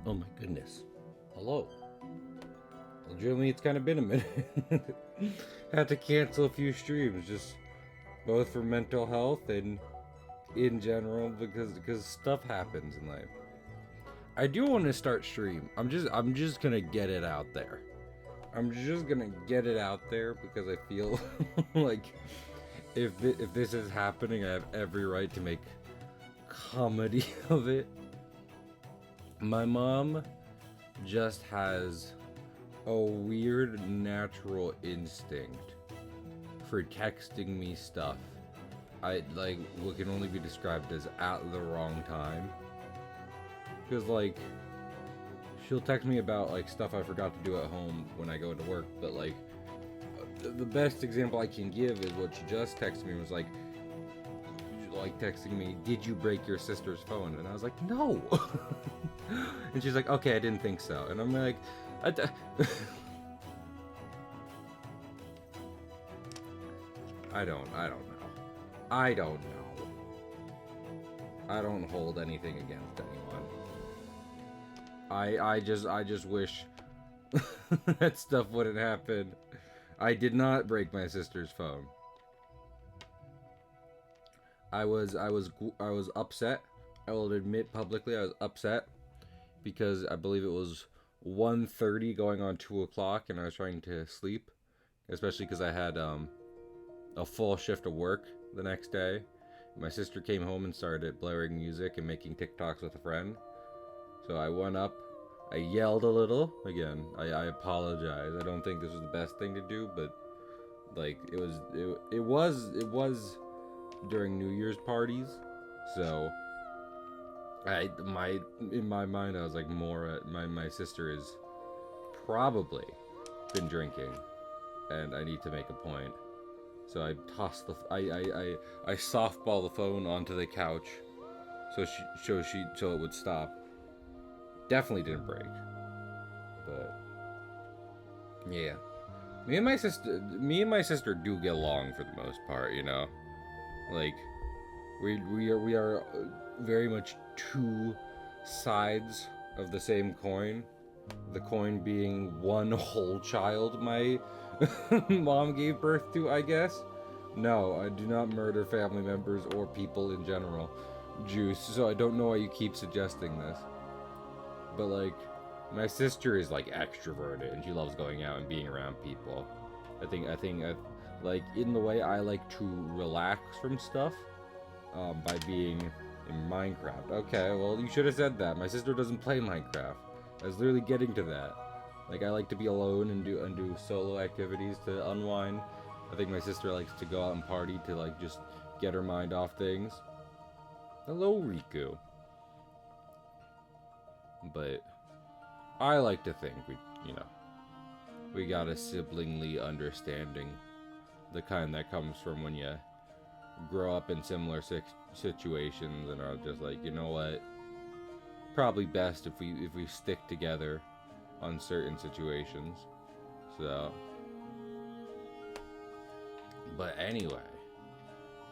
Oh my goodness. Hello. Legitimately, it's kind of been a minute. Had to cancel a few streams, just both for mental health and in general because stuff happens in life. I do want to start stream. I'm just gonna get it out there. I'm just gonna get it out there because I feel like if this is happening, I have every right to make comedy of it. My mom just has a weird natural instinct for texting me stuff I like what can only be described as at the wrong time. Because like she'll text me about like stuff I forgot to do at home when I go to work, but like the best example I can give is what she just texted me was like texting me, "Did you break your sister's phone?" And I was like, "No." And she's like, "Okay, I didn't think so." And I'm like, I don't know. I don't know. I don't hold anything against anyone. I just wish that stuff wouldn't happen. I did not break my sister's phone. I was upset. I will admit publicly I was upset because I believe it was 1:30 going on 2 o'clock and I was trying to sleep, especially because I had a full shift of work the next day. My sister came home and started blaring music and making TikToks with a friend. So I went up, I yelled a little. Again, I apologize. I don't think this was the best thing to do, but like it was during New Year's parties. So in my mind I was like more my sister is probably been drinking and I need to make a point. So I tossed the I softball the phone onto the couch so it would stop. Definitely didn't break. But yeah. Me and my sister do get along for the most part, you know. Like we are very much two sides of the same coin. The coin being one whole child my mom gave birth to, I guess. No, I do not murder family members or people in general. Juice, so I don't know why you keep suggesting this. But like, my sister is like extroverted and she loves going out and being around people. Like in the way I like to relax from stuff, by being in Minecraft. Okay, well you should have said that. My sister doesn't play Minecraft. I was literally getting to that. Like I like to be alone and do solo activities to unwind. I think my sister likes to go out and party to like just get her mind off things. Hello, Riku. But I like to think we got a siblingly understanding, the kind that comes from when you grow up in similar situations and are just like, you know what, probably best if we stick together on certain situations. So, but anyway,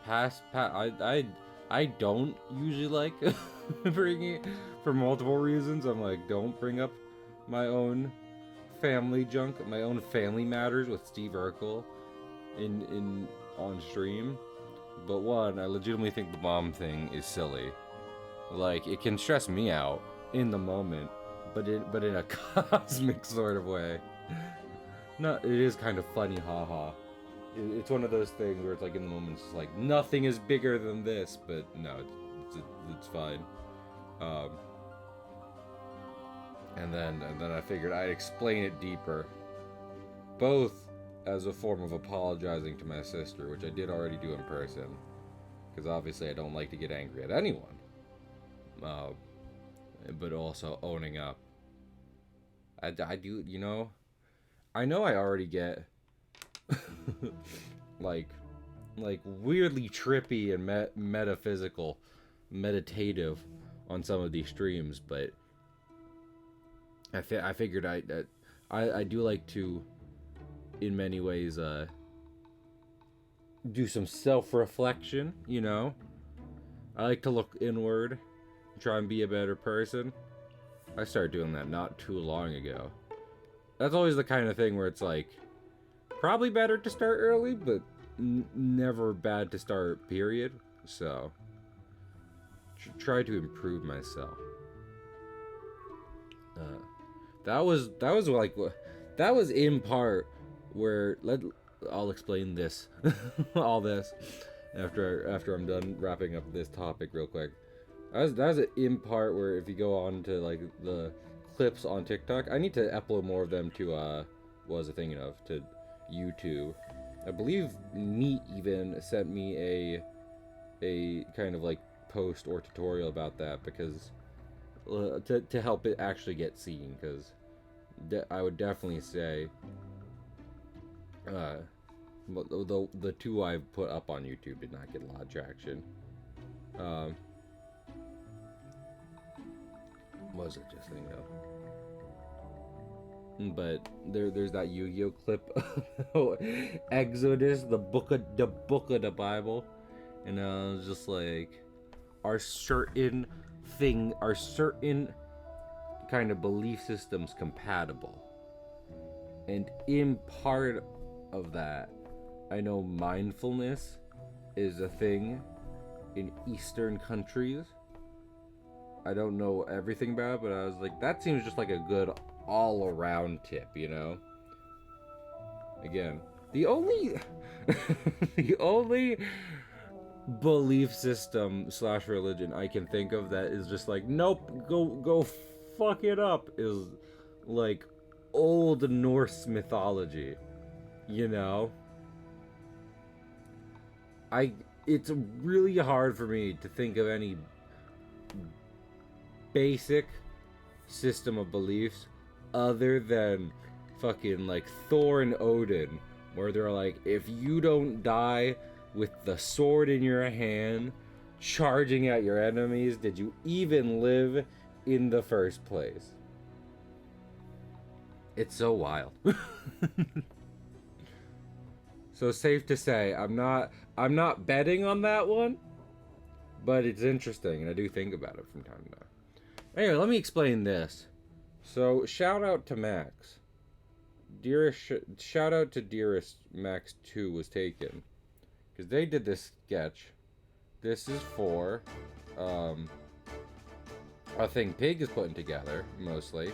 I don't usually like bringing it for multiple reasons. I'm like, don't bring up my own family junk, my own family matters with Steve Urkel in on stream. But one, I legitimately think the mom thing is silly. Like, it can stress me out in the moment, but in a cosmic sort of way. No, it is kind of funny, haha. It's one of those things where it's like in the moment, it's like nothing is bigger than this, but no, it's fine. Um, and then I figured I'd explain it deeper, both as a form of apologizing to my sister, which I did already do in person, because obviously I don't like to get angry at anyone. But also owning up. I do, I know I already get like weirdly trippy and metaphysical, meditative on some of these streams, but I figured I do like to, in many ways, do some self-reflection, I like to look inward, try and be a better person. I started doing that not too long ago. That's always the kind of thing where it's like, probably better to start early, but never bad to start, period. So, try to improve myself. That was like, that was in part where, I'll explain this, all this, after I'm done wrapping up this topic real quick. That was in part where if you go on to like the clips on TikTok, I need to upload more of them to what was I thinking of, to YouTube. I believe Meat even sent me a kind of like post or tutorial about that, because to help it actually get seen, because I would definitely say the two I've put up on YouTube did not get a lot of traction. Was it just thinking of? But there's that Yu-Gi-Oh clip, Exodus, the book of the Bible, and I was just like, are certain kind of belief systems compatible? And in part of that, I know mindfulness is a thing in Eastern countries. I don't know everything about it, but I was like, that seems just like a good all-around tip, you know? Again, the only the only belief system / religion I can think of that is just like, nope, go fuck it up, is like old Norse mythology, you know? It's really hard for me to think of any basic system of beliefs other than fucking like Thor and Odin, where they're like, if you don't die with the sword in your hand charging at your enemies, did you even live in the first place? It's so wild. So safe to say, I'm not betting on that one, but it's interesting, and I do think about it from time to time. Anyway, let me explain this. So, shout out to Max. Shout out to Dearest Max 2 was taken, because they did this sketch. This is for a thing Pig is putting together, mostly,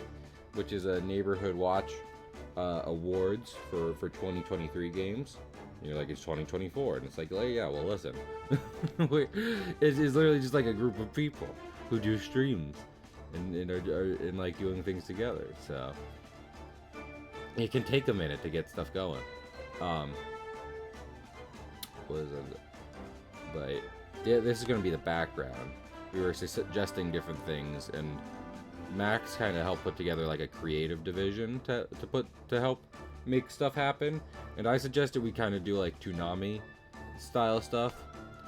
which is a neighborhood watch awards for 2023 games. You're like, it's 2024, and it's like, oh, yeah, well, listen. It's literally just like a group of people who do streams and are like doing things together. So it can take a minute to get stuff going. What is it? But yeah, this is gonna be the background. We were suggesting different things, and Max kind of helped put together like a creative division to help make stuff happen. And I suggested we kind of do like Toonami style stuff.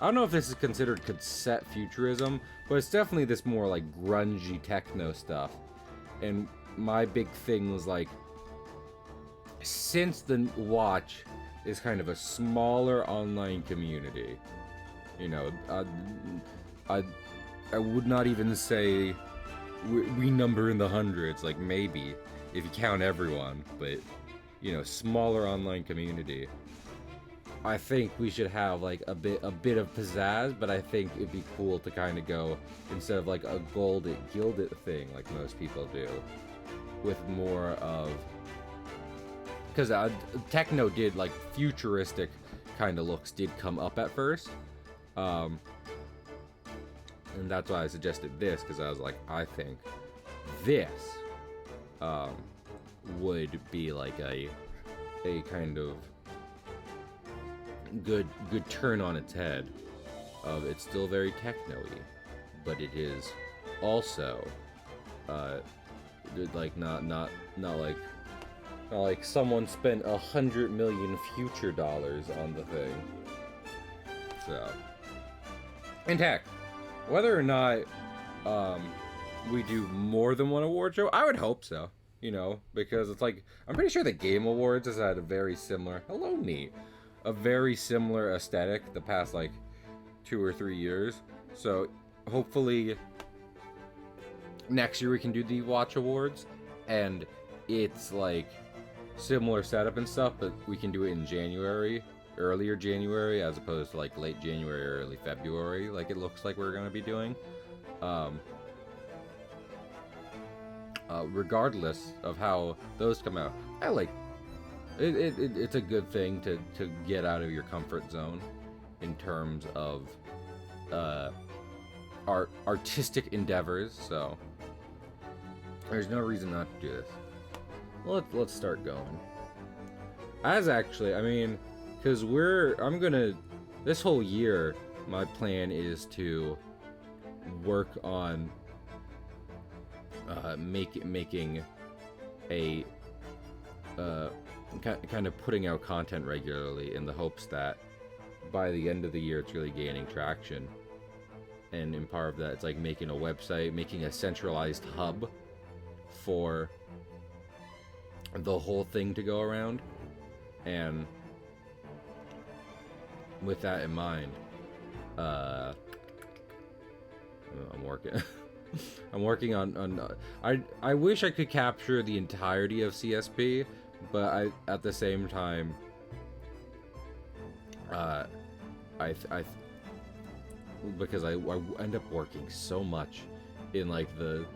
I don't know if this is considered cassette futurism, but it's definitely this more like grungy techno stuff. And my big thing was like, since the watch is kind of a smaller online community, you know, I would not even say we number in the hundreds, like maybe if you count everyone, but you know, smaller online community. I think we should have like a bit of pizzazz, but I think it'd be cool to kind of go, instead of like a gilded thing like most people do, with more of, because techno did like futuristic kind of looks did come up at first, and that's why I suggested this, because I was like, I think this would be like a kind of good turn on its head of, it's still very techno-y, but it is also like not like someone spent 100 million future dollars on the thing. So, and heck, whether or not we do more than one award show, I would hope so, you know, because it's like, I'm pretty sure the Game Awards has had a very similar, hello Neat, a very similar aesthetic the past like 2 or 3 years. So hopefully next year we can do the Watch Awards, and it's like similar setup and stuff, but we can do it in January, earlier January, as opposed to like late January or early February, like it looks like we're gonna be doing. Regardless of how those come out, I like it. It's a good thing to get out of your comfort zone in terms of artistic endeavors. So there's no reason not to do this. Let's start going. As actually, I mean, because this whole year, my plan is to work on making a kind of putting out content regularly in the hopes that by the end of the year it's really gaining traction. And in part of that, it's like making a website, making a centralized hub for the whole thing to go around. And with that in mind, I'm working. I'm working on. I wish I could capture the entirety of CSP, but at the same time, because I end up working so much in like the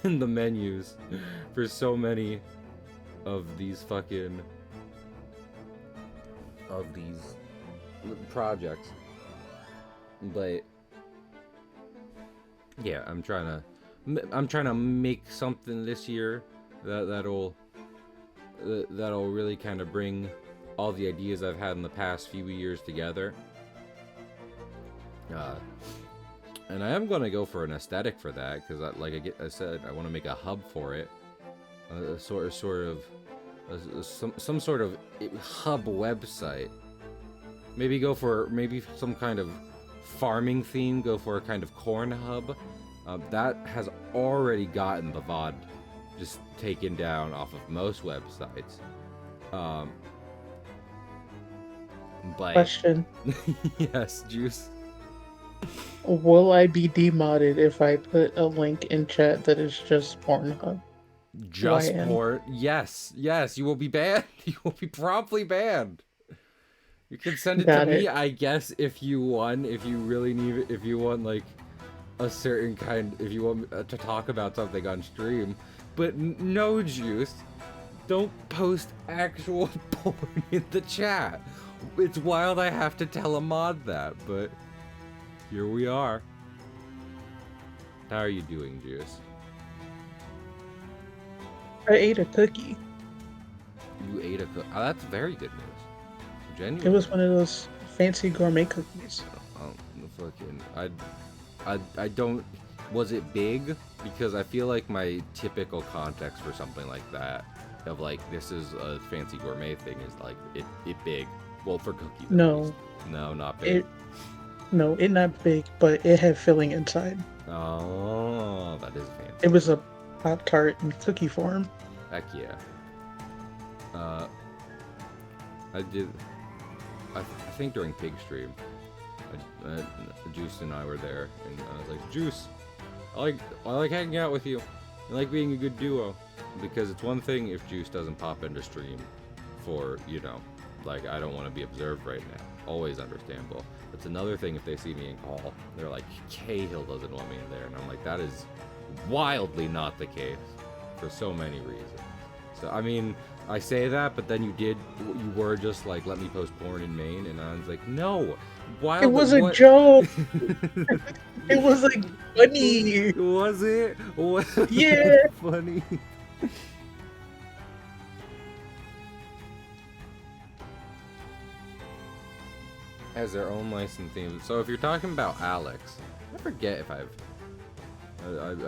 in the menus for so many of these projects, but yeah, I'm trying to make something this year that'll really kind of bring all the ideas I've had in the past few years together. And I am gonna go for an aesthetic for that, because I said, I want to make a hub for it, some sort of hub website. Maybe go for some kind of farming theme. Go for a kind of corn hub. That has already gotten the VOD just taken down off of most websites. But Question. Yes, Juice. Will I be demodded if I put a link in chat that is just Pornhub? Just porn? Yes, you will be banned. You will be promptly banned. You can send it to me, I guess, if you want. If you really need it, if you want like a certain kind, if you want to talk about something on stream. But no, Juice, don't post actual porn in the chat. It's wild I have to tell a mod that, but here we are. How are you doing, Juice? I ate a cookie. You ate a cookie? Oh, that's very good news. Genuinely. It was one of those fancy gourmet cookies. I don't. Was it big? Because I feel like my typical context for something like that, of like this is a fancy gourmet thing, is like it big. Well, for cookies. No. No, not big. It not big, but it had filling inside. Oh, that is fancy. It was a Pop-Tart in cookie form. Heck yeah. I think during Pig Stream, Juice and I were there, and I was like, Juice, I like hanging out with you. I like being a good duo. Because it's one thing if Juice doesn't pop into stream for, like, I don't want to be observed right now. Always understandable. It's another thing if they see me in call. They're like, Cahill doesn't want me in there. And I'm like, that is wildly not the case for so many reasons. So, I mean, I say that, but then you were just like, let me post porn in Maine. And I was like, no. It was a joke. It was like funny. Was it? Yeah. Funny. Has their own license theme. So if you're talking about Alex, I forget if I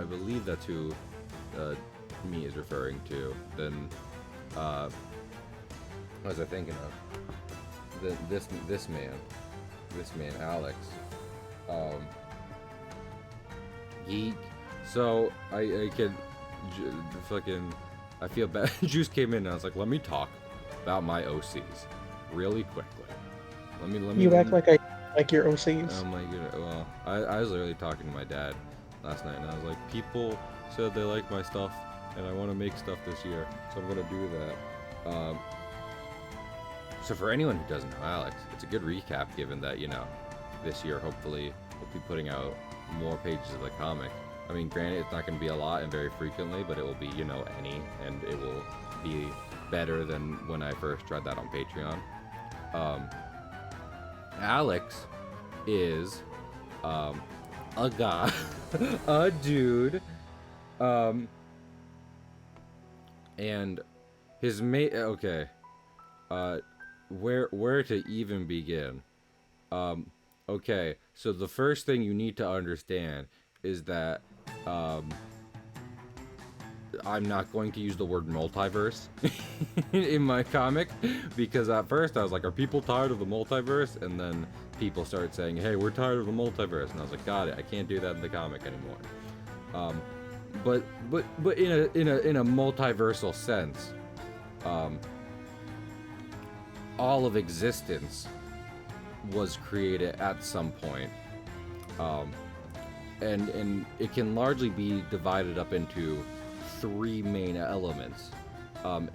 believe that's who me is referring to. Then what was I thinking of? This man Alex. So I could fucking, I feel bad. Juice came in and I was like, let me talk about my OCs really quickly. Let me. You act like I like your OCs. Oh my god. Well, I was literally talking to my dad. last night, and I was like, people said they like my stuff, and I want to make stuff this year, so I'm gonna do that. So for anyone who doesn't know Alex, it's a good recap, given that, you know, this year hopefully we'll be putting out more pages of the comic. I mean, granted, it's not going to be a lot and very frequently, but it will be, you know, any, and it will be better than when I first tried that on Patreon. Alex is a guy, a dude, and his mate. Okay, where to even begin? Okay, so the first thing you need to understand is that I'm not going to use the word multiverse in my comic, because at first I was like, are people tired of the multiverse? And then people started saying, hey, we're tired of the multiverse, and I was like, got it, I can't do that in the comic anymore. But in a multiversal sense, all of existence was created at some point, and it can largely be divided up into three main elements.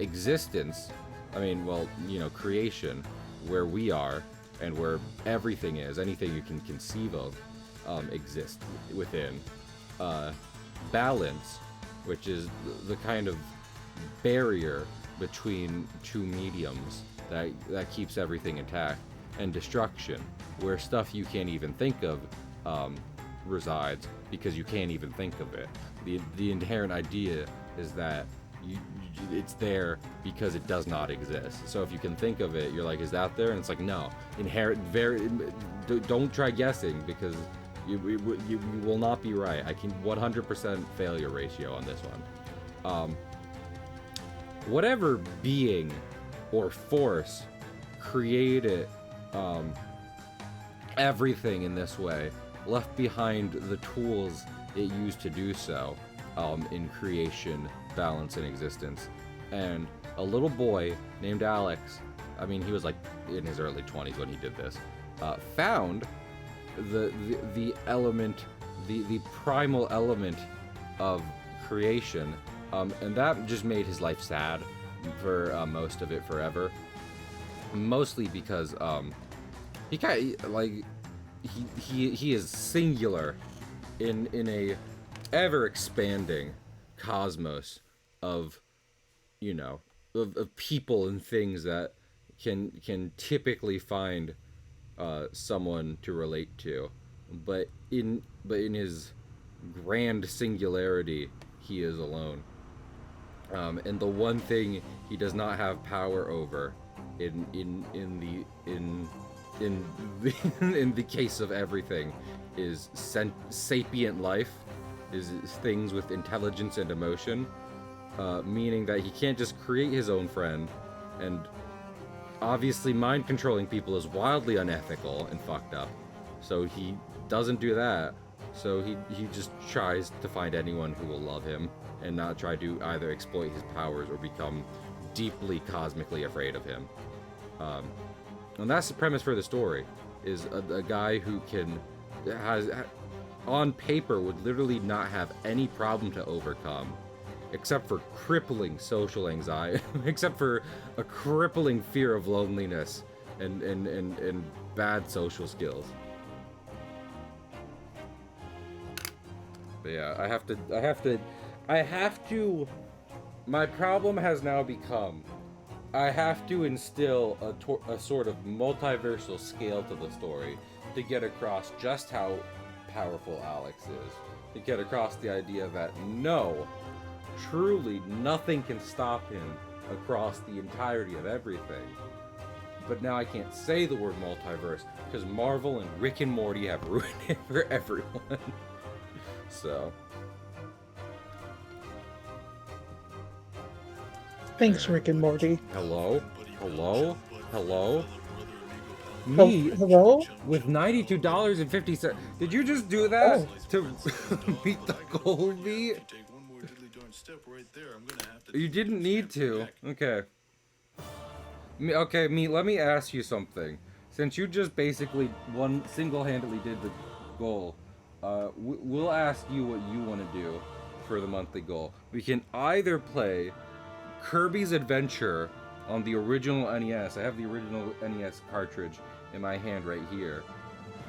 Existence, I mean, well, you know, creation, where we are and where everything is, anything you can conceive of, exists within. Balance, which is the kind of barrier between two mediums that keeps everything intact. And destruction, where stuff you can't even think of resides, because you can't even think of it. The inherent idea is that it's there because it does not exist. So if you can think of it, you're like, is that there? And it's like, no. Don't try guessing, because you will not be right. I can 100% failure ratio on this one. Whatever being or force created everything in this way left behind the tools it used to do so, in creation, balance, and existence. And a little boy named Alex, I mean, he was like in his early 20s when he did this, found the element, the primal element of creation, and that just made his life sad for most of it forever. Mostly because he kind of, like, he is singular in a ever expanding cosmos of, you know, of people and things that can typically find someone to relate to, but in his grand singularity, he is alone. And the one thing he does not have power over in the case of everything is sapient life, is things with intelligence and emotion, meaning that he can't just create his own friend, and obviously mind controlling people is wildly unethical and fucked up, so he doesn't do that. So he just tries to find anyone who will love him and not try to either exploit his powers or become deeply cosmically afraid of him. And that's the premise for the story, is a guy who has on paper would literally not have any problem to overcome, except for crippling social anxiety, except for a crippling fear of loneliness and bad social skills. But yeah, I have to, my problem has now become, I have to instill a sort of multiversal scale to the story to get across just how powerful Alex is. To get across the idea that no, truly nothing can stop him across the entirety of everything. But now I can't say the word multiverse because Marvel and Rick and Morty have ruined it for everyone. So. Thanks, Rick and Morty. Hello? Me? Hello? With $92.50. Did you just do that to meet the goal beat? You didn't need to. Okay. Okay, let me ask you something. Since you just basically single-handedly did the goal, we'll ask you what you want to do for the monthly goal. We can either play Kirby's Adventure on the original NES. I have the original NES cartridge in my hand right here.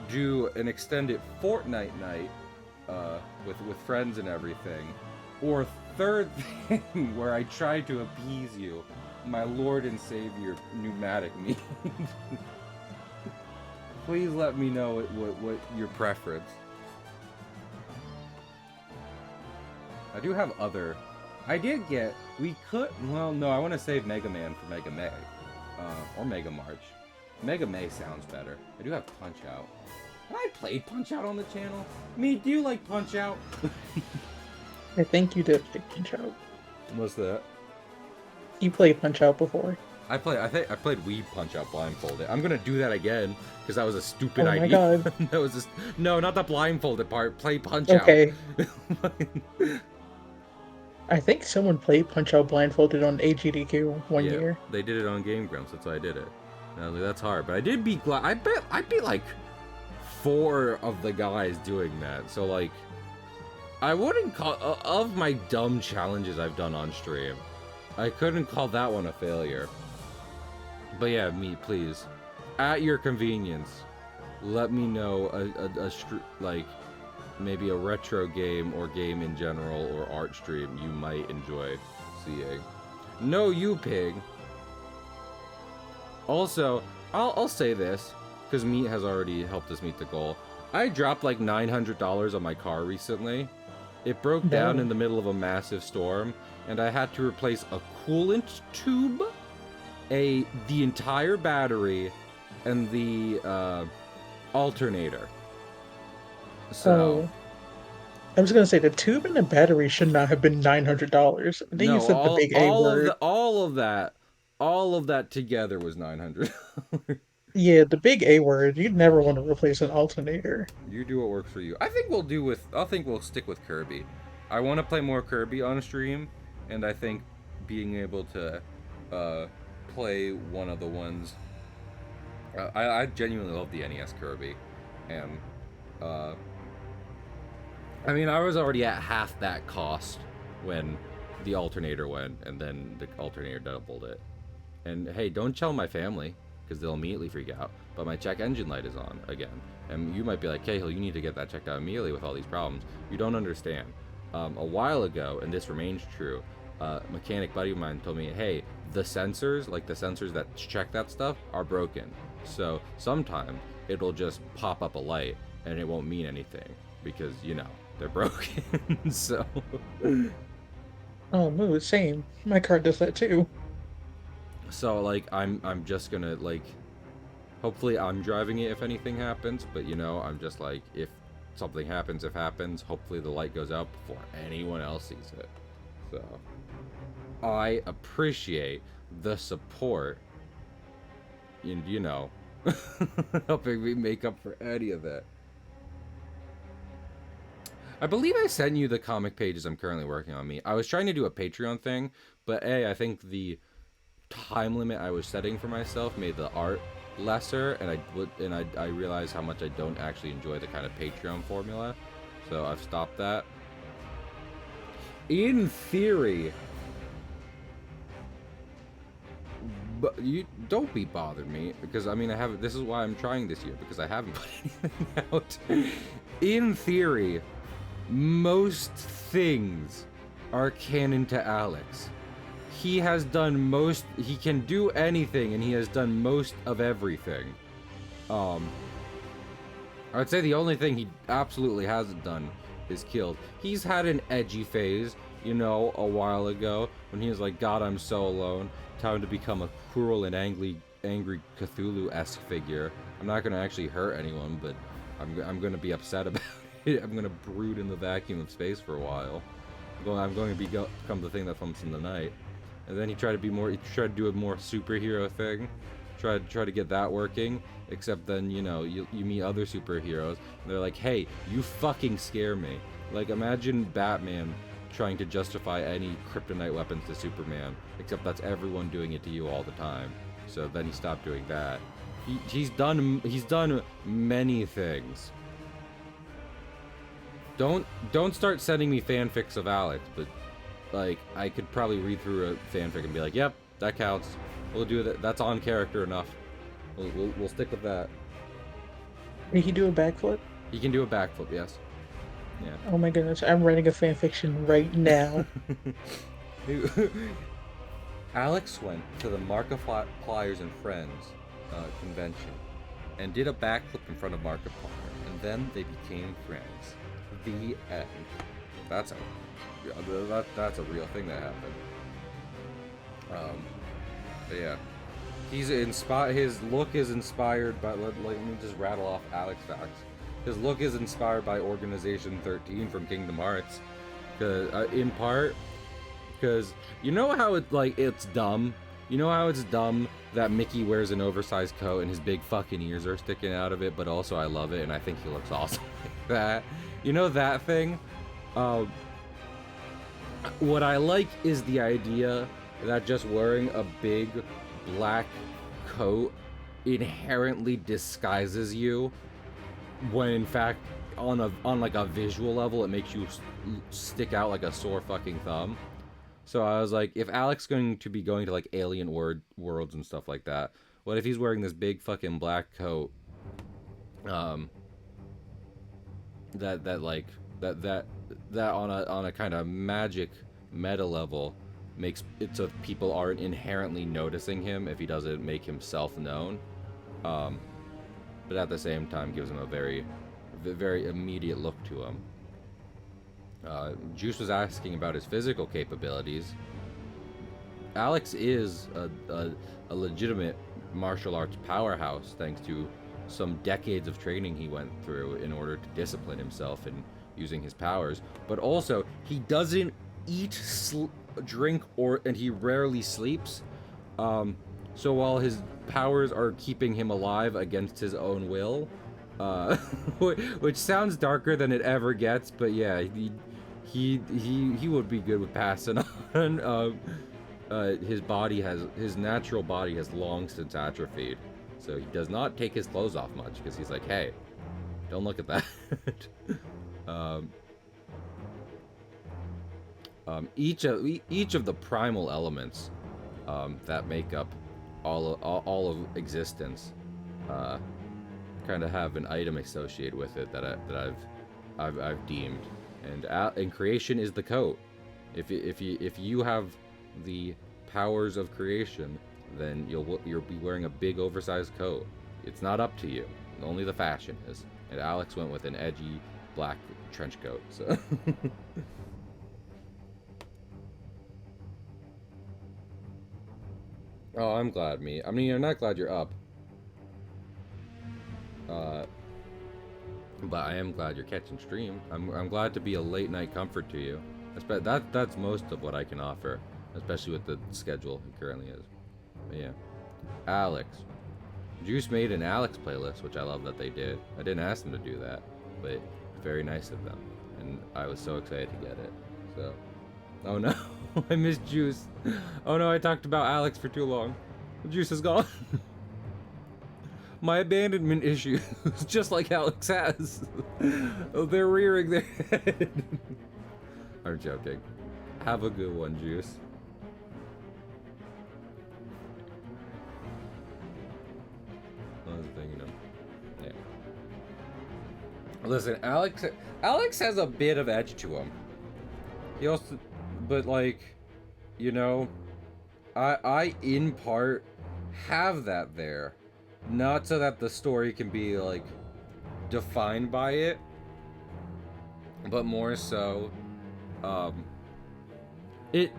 Do an extended Fortnite night with friends and everything. Or third thing, where I try to appease you, my Lord and Savior pneumatic meat. Please let me know what your preference. I do have other. I did get. We could. Well, no. I want to save Mega Man for Mega May, or Mega March. Mega May sounds better. I do have Punch Out. Have I played Punch Out on the channel? Me, do you like Punch Out? I think you did play Punch Out. What's that? You played Punch Out before. I played Wii Punch Out blindfolded. I'm gonna do that again because that was a stupid idea. Oh my god. That was just no, not the blindfolded part. Play Punch Okay. Out. I think someone played Punch Out blindfolded on AGDQ one year. They did it on Game Grumps. That's why I did it. And I was like, that's hard, but I did beat. I beat like 4 of the guys doing that. So like, I wouldn't call of my dumb challenges I've done on stream. I couldn't call that one a failure. But yeah, me, please, at your convenience, let me know like maybe a retro game or game in general or art stream you might enjoy seeing. No, you pig. Also, I'll say this because Meat has already helped us meet the goal. I dropped like $900 on my car recently. It broke down in the middle of a massive storm, and I had to replace a coolant tube, the entire battery, and the alternator. So I was gonna say the tube and the battery should not have been $900. They used the big A word. All of that together was $900. Yeah, the big A word. You'd never want to replace an alternator. You do what works for you. I think we'll stick with Kirby. I want to play more Kirby on stream, and I think being able to play one of the ones. I genuinely love the NES Kirby, and I mean, I was already at half that cost when the alternator went, and then the alternator doubled it. And hey, don't tell my family, because they'll immediately freak out. But my check engine light is on again. And you might be like, Cahill, you need to get that checked out immediately with all these problems. You don't understand. A while ago, and this remains true, a mechanic buddy of mine told me, hey, the sensors, like the sensors that check that stuff, are broken. So sometimes it'll just pop up a light, and it won't mean anything, because, you know, they're broken. So... Oh, no, same. My car does that too. So, like, I'm just gonna, like, hopefully I'm driving it if anything happens, but, you know, I'm just like, if something happens, hopefully the light goes out before anyone else sees it. So, I appreciate the support, and, you know, helping me make up for any of that. I believe I sent you the comic pages I'm currently working on. I was trying to do a Patreon thing, but I think the time limit I was setting for myself made the art lesser, and I realized how much I don't actually enjoy the kind of Patreon formula, so I've stopped that. In theory, but you don't be bothered me, because I mean this is why I'm trying this year, because I haven't put anything out. In theory, most things are canon to Alex. He has done most, he can do anything, and he has done most of everything. I'd say the only thing he absolutely hasn't done is killed. He's had an edgy phase, you know, a while ago, when he was like, God, I'm so alone, time to become a cruel and angry Cthulhu-esque figure. I'm not gonna actually hurt anyone, but I'm gonna be upset about it. I'm gonna brood in the vacuum of space for a while. I'm going to become the thing that thumps in the night. And then he tried to do a more superhero thing. Tried to get that working. Except then, you know, you meet other superheroes, and they're like, hey, you fucking scare me. Like, imagine Batman trying to justify any kryptonite weapons to Superman. Except that's everyone doing it to you all the time. So then he stopped doing that. He's done many things. don't start sending me fanfics of Alex, but like I could probably read through a fanfic and be like, yep, that counts. We'll do that. That's on character enough. We'll stick with that. Did he do a backflip? He can do a backflip, yes. Yeah. Oh my goodness, I'm writing a fanfiction right now. Alex went to the Markipliers and Friends convention and did a backflip in front of Markiplier, and then they became friends. The end. That's a real thing that happened. But yeah, he's inspired. His look is inspired by. Let me just rattle off Alex facts. His look is inspired by Organization 13 from Kingdom Hearts, in part, because you know how it's dumb. You know how it's dumb that Mickey wears an oversized coat and his big fucking ears are sticking out of it, but also I love it and I think he looks awesome like that. You know that thing? What I like is the idea that just wearing a big black coat inherently disguises you, when in fact on like a visual level it makes you stick out like a sore fucking thumb. So I was like, if Alex going to be going to like alien worlds and stuff like that, what if he's wearing this big fucking black coat that on a kind of magic meta level makes it so people aren't inherently noticing him if he doesn't make himself known, but at the same time gives him a very immediate look to him. Juice was asking about his physical capabilities. Alex is a legitimate martial arts powerhouse thanks to some decades of training he went through in order to discipline himself in using his powers. But also, he doesn't eat, drink, and he rarely sleeps. So while his powers are keeping him alive against his own will, which sounds darker than it ever gets, but yeah, he would be good with passing on. His natural body has long since atrophied, so he does not take his clothes off much because he's like, hey, don't look at that. Each of the primal elements that make up all of existence kind of have an item associated with it that I've deemed, and creation is the coat. If you have the powers of creation, then you'll be wearing a big oversized coat. It's not up to you. Only the fashion is. And Alex went with an edgy black trench coat. So. Oh, I'm glad, me. I mean, I'm not glad you're up. But I am glad you're catching stream. I'm glad to be a late night comfort to you. That's most of what I can offer, especially with the schedule he currently is. But yeah, Alex. Juice made an Alex playlist, which I love that they did. I didn't ask them to do that, but very nice of them, and I was so excited to get it. So, oh no, I missed Juice. Oh no, I talked about Alex for too long. Juice is gone. My abandonment issues, just like Alex has. Oh, they're rearing their head. I'm joking. Have a good one, Juice. I was thinking of, yeah. Listen, Alex has a bit of edge to him. He also, but like, you know, I in part have that there. Not so that the story can be, like, defined by it, but more so,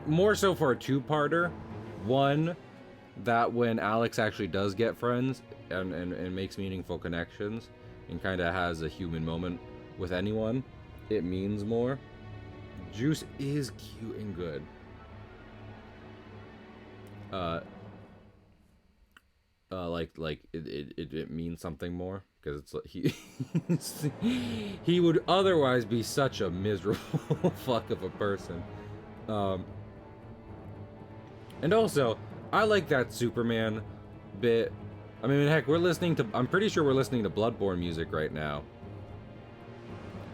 more so for a two-parter. One, that when Alex actually does get friends and makes meaningful connections and kind of has a human moment with anyone, it means more. Juice is cute and good. It means something more because it's like he would otherwise be such a miserable fuck of a person. And also, I like that Superman bit. I mean, heck, I'm pretty sure we're listening to Bloodborne music right now.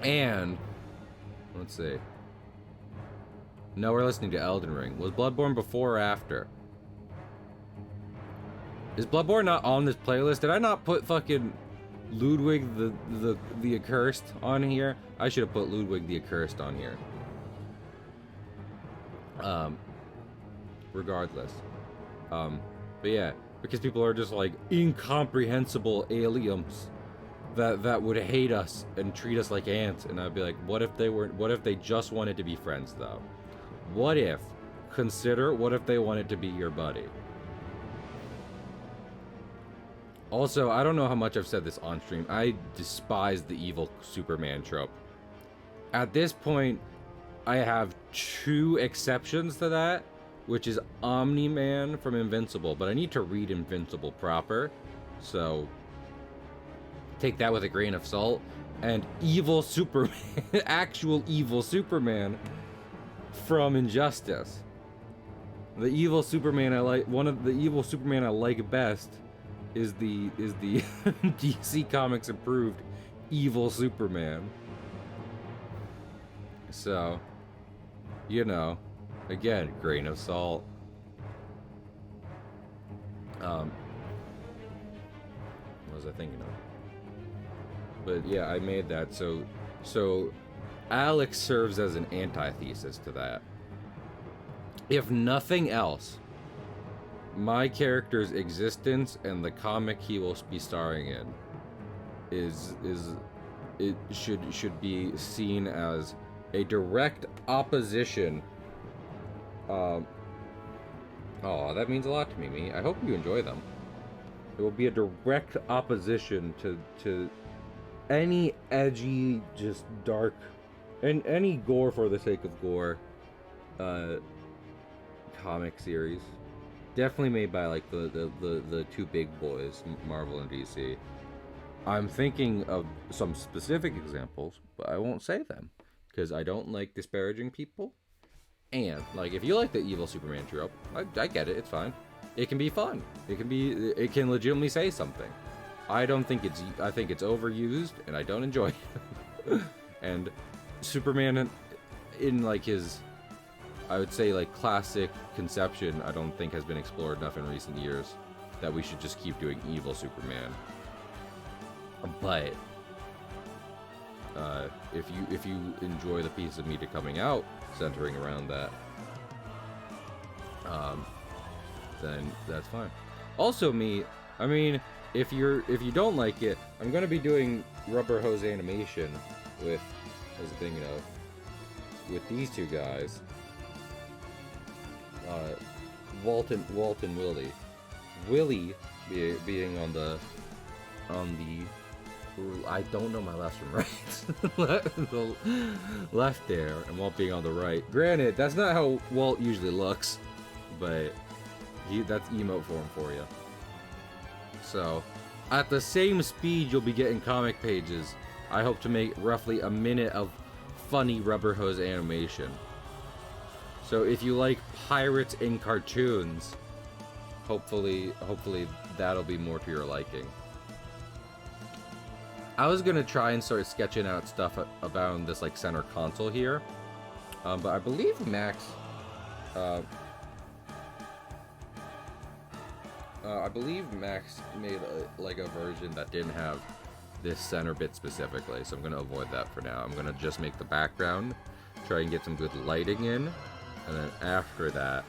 And Let's see. No, we're listening to Elden Ring. Was Bloodborne before or after? Is Bloodborne not on this playlist? Did I not put fucking Ludwig the Accursed on here? I should have put Ludwig the Accursed on here. Regardless. But yeah, because people are just like incomprehensible aliens that would hate us and treat us like ants, and I'd be like, what if they just wanted to be friends though? What if they wanted to be your buddy? Also, I don't know how much I've said this on stream. I despise the evil Superman trope. At this point, I have 2 exceptions to that, which is Omni-Man from Invincible, but I need to read Invincible proper, so take that with a grain of salt. And evil Superman, actual evil Superman from Injustice. The evil Superman I like, one of the evil Superman I like best is the DC Comics approved evil Superman. So, you know, again, grain of salt. What was I thinking of? But yeah, I made that so Alex serves as an antithesis to that. If nothing else, my character's existence and the comic he will be starring in should be seen as a direct opposition. Oh, that means a lot to me. I hope you enjoy them. It will be a direct opposition to any edgy, just dark, and any gore for the sake of gore comic series. Definitely made by like the 2 big boys, Marvel and DC. I'm thinking of some specific examples, but I won't say them because I don't like disparaging people. And like, if you like the evil Superman trope, I get it. It's fine. It can be fun. It can legitimately say something. I think it's overused, and I don't enjoy it. And Superman in like his, I would say, like, classic conception, I don't think has been explored enough in recent years that we should just keep doing evil Superman. But if you enjoy the piece of media coming out centering around that, then that's fine. Also, I mean, if you don't like it, I'm gonna be doing rubber hose animation with, as a thing, with these 2 guys. Walt and Willie. Willie being on the I don't know my left from right. The left there, and Walt being on the right. Granted, that's not how Walt usually looks, but that's emote form for you. So, at the same speed you'll be getting comic pages, I hope to make roughly a minute of funny rubber hose animation. So if you like pirates in cartoons, hopefully that'll be more to your liking. I was gonna try and start sketching out stuff about this like center console here, but I believe Max, made a version that didn't have this center bit specifically, so I'm gonna avoid that for now. I'm gonna just make the background, try and get some good lighting in, and then after that,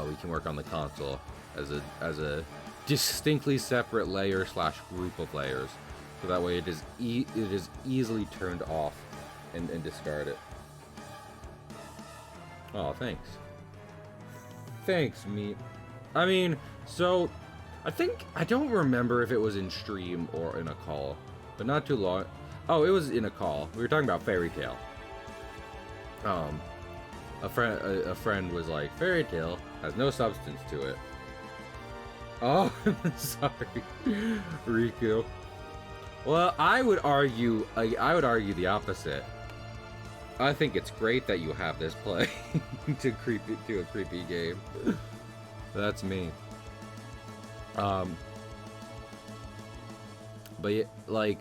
we can work on the console as a distinctly separate layer / group of layers, so that way it is easily turned off and discarded. Oh, thanks. Thanks, Meat. I mean, so I don't remember if it was in stream or in a call, but not too long. Oh, it was in a call. We were talking about Fairy Tail. A friend was like, Fairy Tail has no substance to it. Oh, sorry, Riku. Well, I would argue the opposite. I think it's great that you have this play to a creepy game. That's me. But like,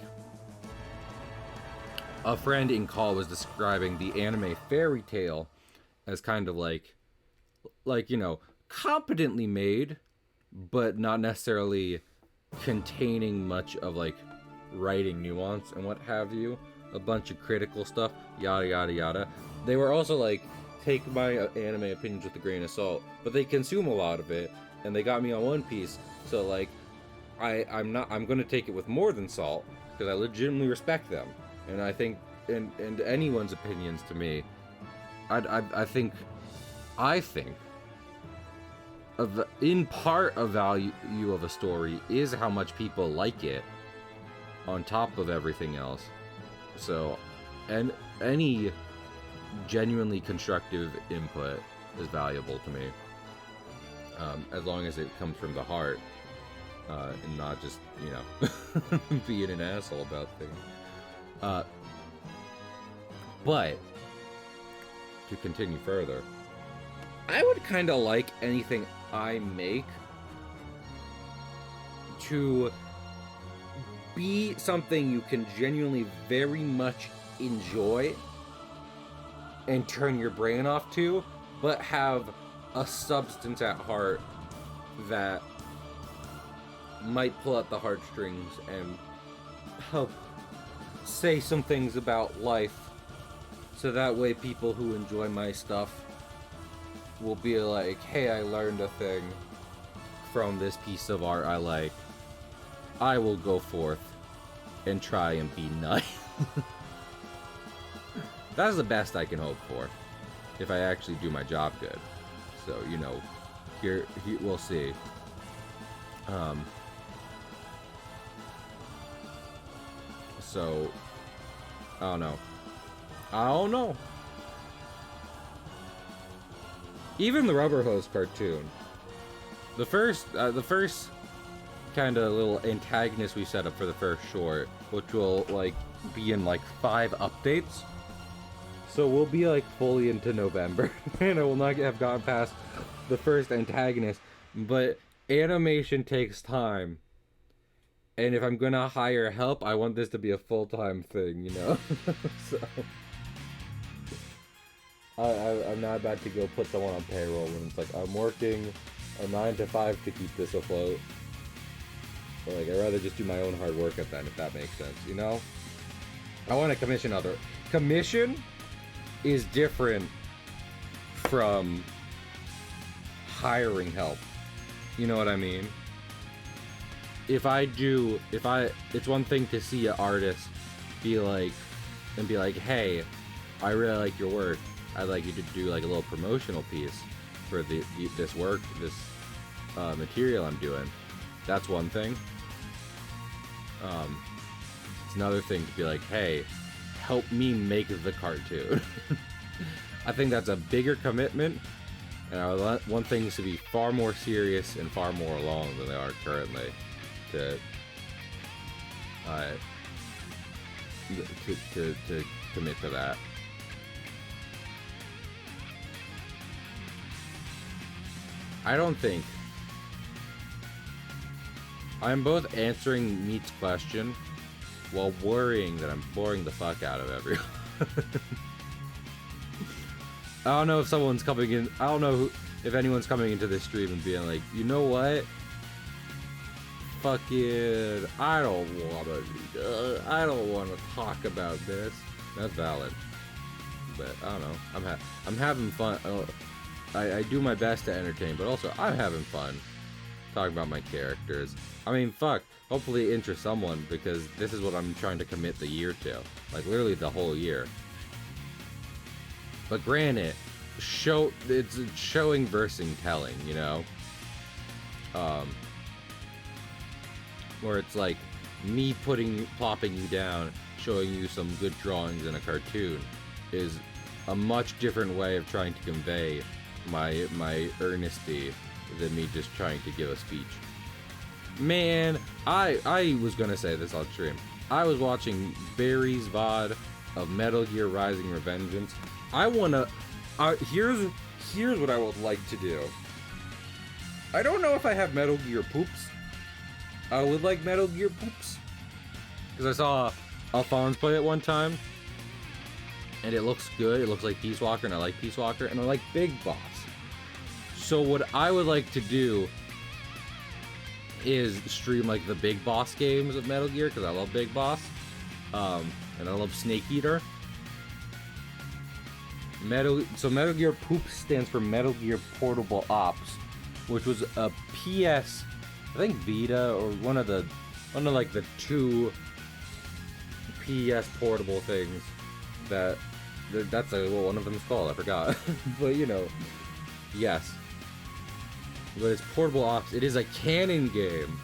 a friend in call was describing the anime Fairy Tale as kind of like you know, competently made, but not necessarily containing much of like writing nuance and what have you. A bunch of critical stuff, yada yada yada. They were also like, take my anime opinions with a grain of salt, but they consume a lot of it, and they got me on One Piece. So like, I'm gonna take it with more than salt because I legitimately respect them, and I think and anyone's opinions to me, I think in part a value of a story is how much people like it on top of everything else. So, and any genuinely constructive input is valuable to me, as long as it comes from the heart, and not just, you know, being an asshole about things. But to continue further, I would kind of like anything I make to be something you can genuinely very much enjoy and turn your brain off to, but have a substance at heart that might pull at the heartstrings and help say some things about life, so that way people who enjoy my stuff will be like, hey, I learned a thing from this piece of art I like. I will go forth and try and be nice. That's the best I can hope for, if I actually do my job good. So, you know, here we'll see. So, I don't know. Even the Rubber Hose cartoon, the first kind of little antagonist we set up for the first short, which will like be in like 5 updates. So we'll be like fully into November, and I will not have gone past the first antagonist. But animation takes time, and if I'm gonna hire help, I want this to be a full-time thing, you know. So I'm not about to go put someone on payroll when it's like I'm working a 9 to 5 to keep this afloat. Like, I'd rather just do my own hard work at that, if that makes sense, you know? I want to commission Commission is different from hiring help. You know what I mean? It's one thing to see an artist be like, hey, I really like your work. I'd like you to do like a little promotional piece for this material I'm doing. That's one thing. It's another thing to be like, hey, help me make the cartoon. I think that's a bigger commitment, and I want things to be far more serious and far more along than they are currently to commit to that. I don't think I'm both answering Meat's question while worrying that I'm boring the fuck out of everyone. I don't know if someone's coming in. I don't know if anyone's coming into this stream and being like, you know what? Fucking, I don't want to talk about this. That's valid, but I don't know. I'm having fun. I do my best to entertain, but also I'm having fun talking about my characters. I mean, fuck. Hopefully it interests someone, because this is what I'm trying to commit the year to. Like, literally the whole year. But granted, it's showing versus telling, you know? Where it's like me plopping you down, showing you some good drawings in a cartoon is a much different way of trying to convey my earnesty than me just trying to give a speech. Man, I was gonna say this on stream. I was watching Barry's VOD of Metal Gear Rising: Revengeance. I wanna, here's what I would like to do. I don't know if I have Metal Gear poops. I would like Metal Gear poops, because I saw Alphonse play it one time, and it looks good. It looks like Peace Walker, and I like Peace Walker, and I like Big Boss. So what I would like to do is stream like the Big Boss games of Metal Gear, because I love Big Boss, and I love Snake Eater. So Metal Gear Poop stands for Metal Gear Portable Ops, which was a PS, I think Vita, or one of like the 2 PS portable things that's what one of them is called. I forgot, but you know, yes. But it's Portable Ops. It is a canon game.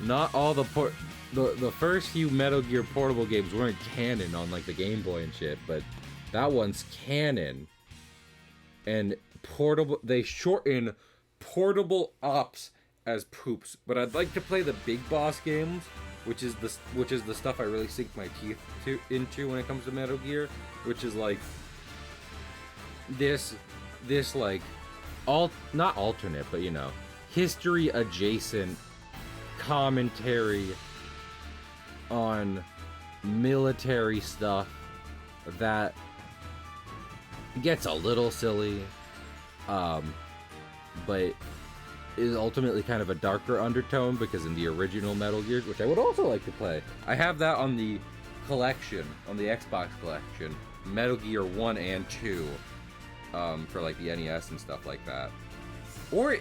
Not all the first few Metal Gear portable games weren't canon on like the Game Boy and shit, but that one's canon. And portable, they shorten Portable Ops as Poops. But I'd like to play the Big Boss games, which is the stuff I really sink my teeth into when it comes to Metal Gear, which is like this like not alternate, but you know, history adjacent commentary on military stuff that gets a little silly, but is ultimately kind of a darker undertone, because in the original Metal Gears, which I would also like to play, I have that on the collection, on the Xbox collection, Metal Gear 1 and 2, for like the NES and stuff like that. Or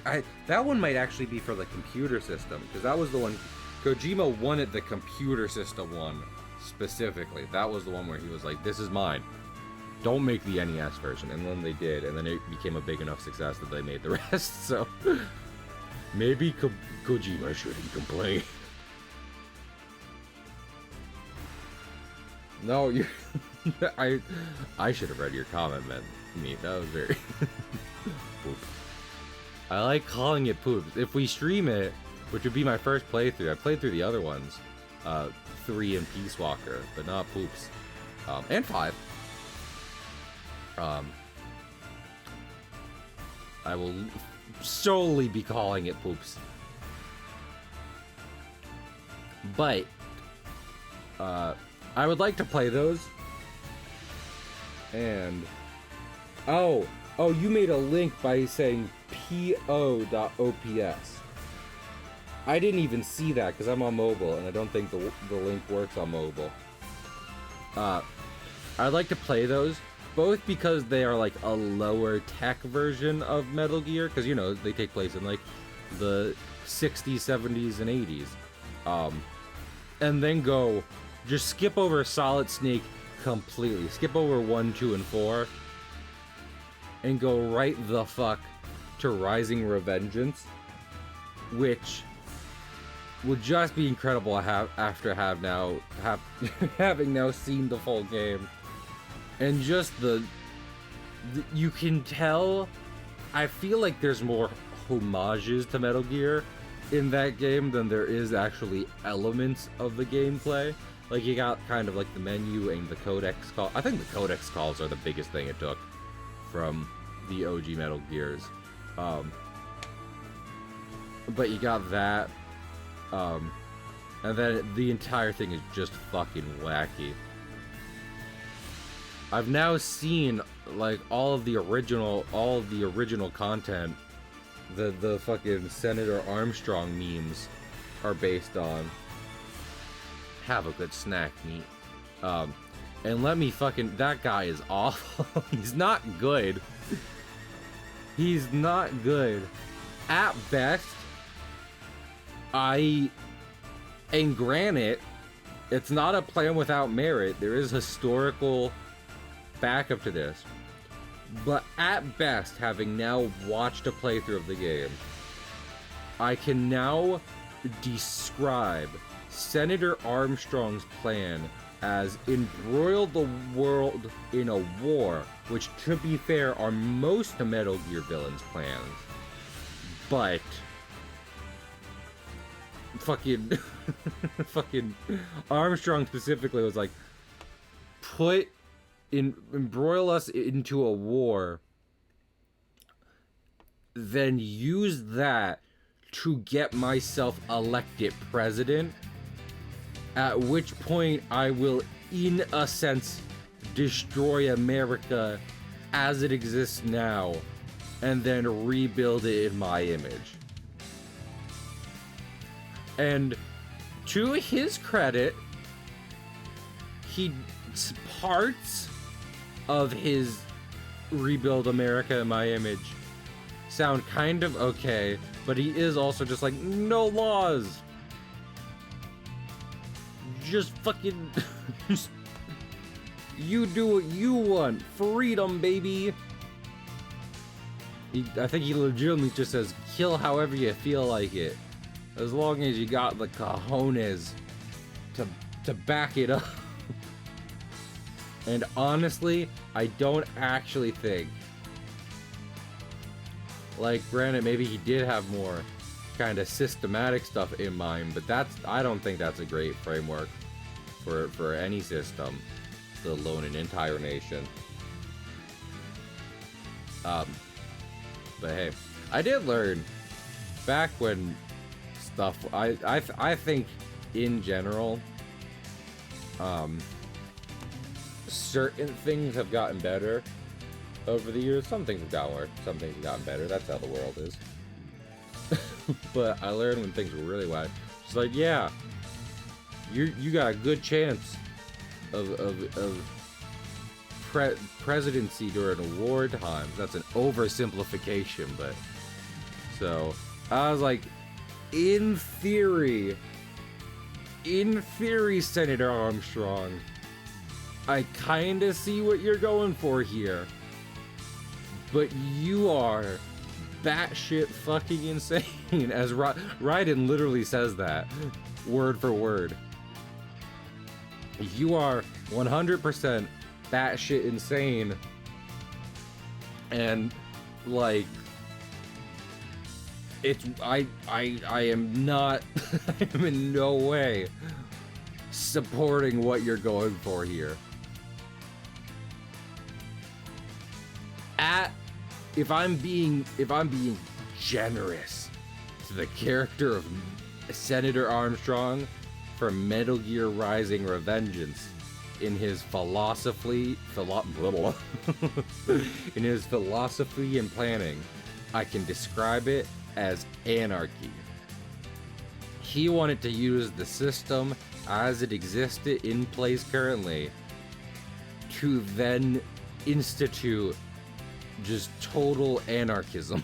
that one might actually be for the computer system, because that was the one Kojima wanted, the computer system one specifically. That was the one where he was like, this is mine, don't make the NES version. And then they did, and then it became a big enough success that they made the rest. So maybe Kojima shouldn't complain. No, you I should have read your comment, man. That was very poop. I like calling it poops. If we stream it, which would be my first playthrough, I played through the other ones, 3 and Peace Walker, but not Poops, and 5. I will solely be calling it Poops. But I would like to play those. And oh, you made a link by saying po.ops. I didn't even see that because I'm on mobile, and I don't think the link works on mobile. I'd like to play those, both because they are like a lower tech version of Metal Gear, because you know they take place in like the 60s, 70s, and 80s. And then just skip over Solid Snake completely. Skip over 1, 2, and 4, and go right the fuck to Rising Revengeance, which would just be incredible after having now seen the full game. And just you can tell, I feel like there's more homages to Metal Gear in that game than there is actually elements of the gameplay. Like, you got kind of like the menu and the codex call. I think the codex calls are the biggest thing it took from the OG Metal Gears. But you got that, and then the entire thing is just fucking wacky. I've now seen like all of the original content the fucking Senator Armstrong memes are based on. Have a good snack, meat. And let me fucking, that guy is awful. He's not good. He's not good. At best, and granted, it's not a plan without merit. There is historical backup to this. But at best, having now watched a playthrough of the game, I can now describe Senator Armstrong's plan as embroil the world in a war, which, to be fair, are most Metal Gear villains' plans. But fucking Armstrong specifically was like, embroil us into a war, then use that to get myself elected president, at which point I will, in a sense, destroy America as it exists now and then rebuild it in my image. And to his credit, parts of his rebuild America in my image sound kind of okay, but he is also just like, no laws. Just fucking you do what you want. Freedom, baby. I think he legitimately just says, kill however you feel like it. As long as you got the cojones to back it up. And honestly, I don't actually think, like, granted, maybe he did have more kind of systematic stuff in mind, but I don't think that's a great framework for any system, let alone an entire nation. But hey, I did learn back when stuff, I think in general, certain things have gotten better over the years. Some things have gotten worse, some things have gotten better. That's how the world is. But I learned when things were really wide. It's like, yeah, you got a good chance of presidency during war times. That's an oversimplification, but so I was like, in theory, Senator Armstrong, I kinda see what you're going for here, but you are batshit fucking insane. As Raiden literally says that, word for word. You are 100% batshit insane, and like, I am not, I am in no way supporting what you're going for here. If I'm being generous to the character of Senator Armstrong from Metal Gear Rising: Revengeance, in his philosophy and planning, I can describe it as anarchy. He wanted to use the system as it existed in place currently to then institute just total anarchism.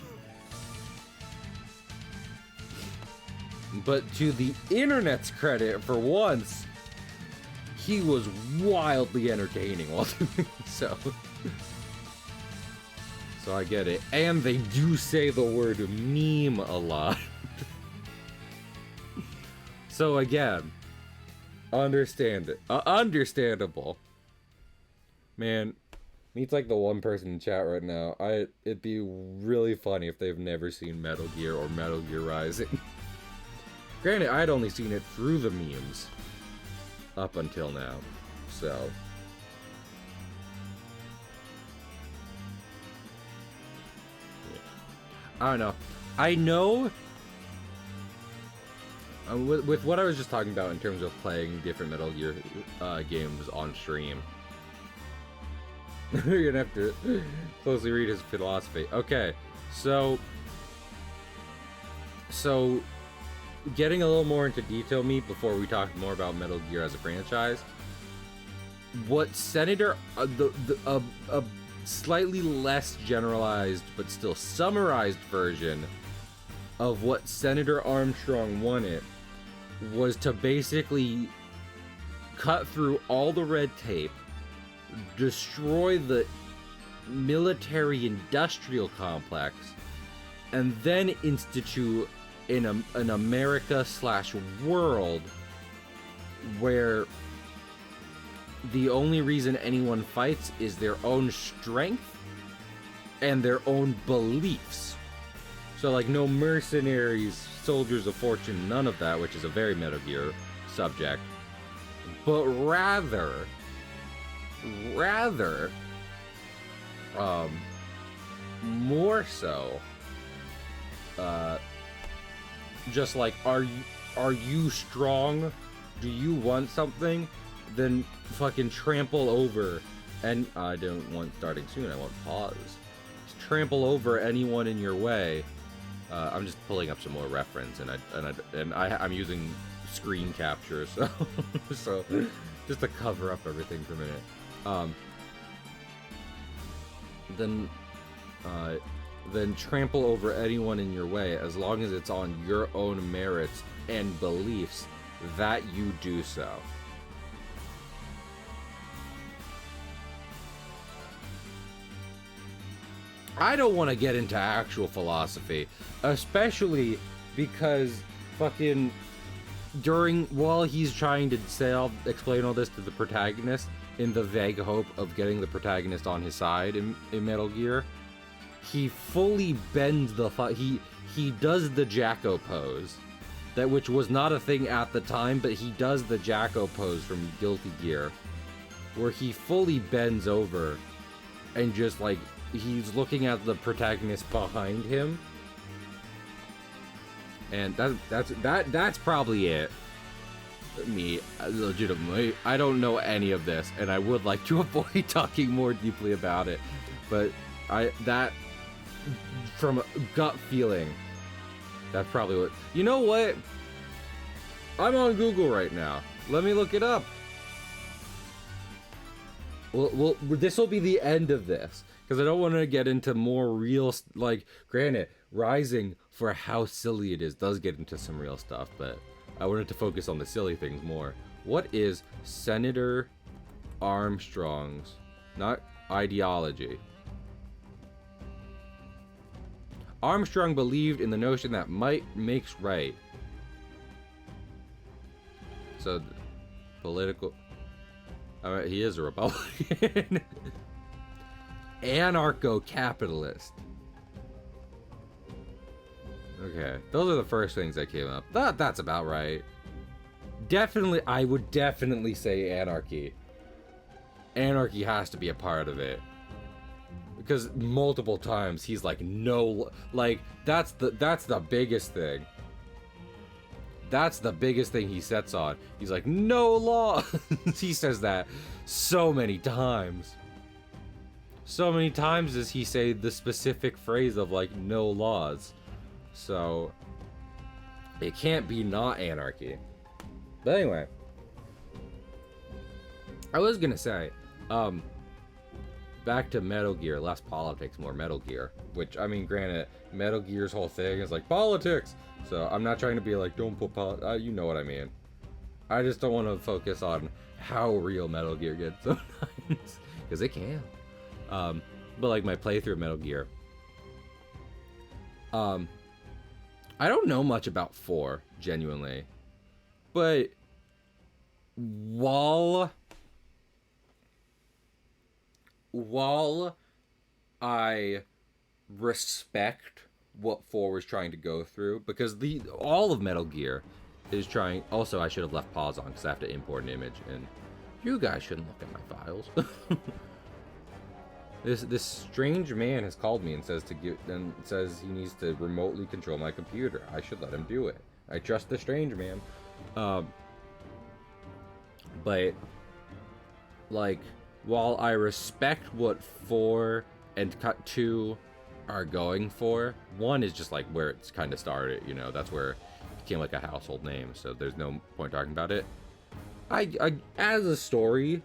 But to the internet's credit, for once, he was wildly entertaining while doing so. So I get it. And they do say the word meme a lot. So again, understandable. Man, Meat's like the one person in chat right now. It'd be really funny if they've never seen Metal Gear or Metal Gear Rising. Granted, I'd only seen it through the memes up until now, so. Yeah. I don't know. I know, with what I was just talking about in terms of playing different Metal Gear games on stream, you're gonna have to closely read his philosophy. Okay, so getting a little more into detail, Meat, before we talk more about Metal Gear as a franchise, what Senator, a slightly less generalized but still summarized version of what Senator Armstrong wanted was to basically cut through all the red tape, destroy the military-industrial complex, and then institute an America/world where the only reason anyone fights is their own strength and their own beliefs. So, like, no mercenaries, soldiers of fortune, none of that, which is a very Metal Gear subject, but rather, more so, just like, are you strong? Do you want something? Then fucking trample over And I don't want starting soon. I want pause. Trample over anyone in your way. I'm just pulling up some more reference, and I'm using screen capture, so so just to cover up everything for a minute. Then trample over anyone in your way as long as it's on your own merits and beliefs that you do so. I don't want to get into actual philosophy, especially because fucking while he's trying to explain all this to the protagonist in the vague hope of getting the protagonist on his side in Metal Gear, he fully bends he does the Jacko pose, which was not a thing at the time, but he does the Jacko pose from Guilty Gear, where he fully bends over and just like he's looking at the protagonist behind him, and that's probably it. Me, legitimately, I don't know any of this, and I would like to avoid talking more deeply about it, but that from a gut feeling, that's probably what. You know what? I'm on Google right now. Let me look it up. Well, this will be the end of this, because I don't want to get into more real, like, granted, Rising, for how silly it is, does get into some real stuff, but I wanted to focus on the silly things more. What is Senator Armstrong's, not ideology? Armstrong believed in the notion that might makes right. So, political... he is a Republican. Anarcho-capitalist. Okay, those are the first things that came up. That's about right. Definitely, I would definitely say anarchy. Anarchy has to be a part of it. Because multiple times he's like, no, like, that's the biggest thing. That's the biggest thing he sets on. He's like, no law. He says that so many times. So many times does he say the specific phrase of like, no laws. So it can't be not anarchy. But anyway, I was gonna say, back to Metal Gear, less politics, more Metal Gear. Which, I mean, granted, Metal Gear's whole thing is like politics. So I'm not trying to be like, don't put you know what I mean. I just don't want to focus on how real Metal Gear gets sometimes, because it can. But like my playthrough of Metal Gear, I don't know much about 4, genuinely, but while I respect what 4 was trying to go through, because all of Metal Gear is trying. Also, I should have left pause on because I have to import an image, and you guys shouldn't look at my files. This strange man has called me and says he needs to remotely control my computer. I should let him do it. I trust the strange man. But like, while I respect what 4 and Cut 2 are going for, 1 is just like where it's kind of started, you know, that's where it became like a household name, so there's no point talking about it. I as a story,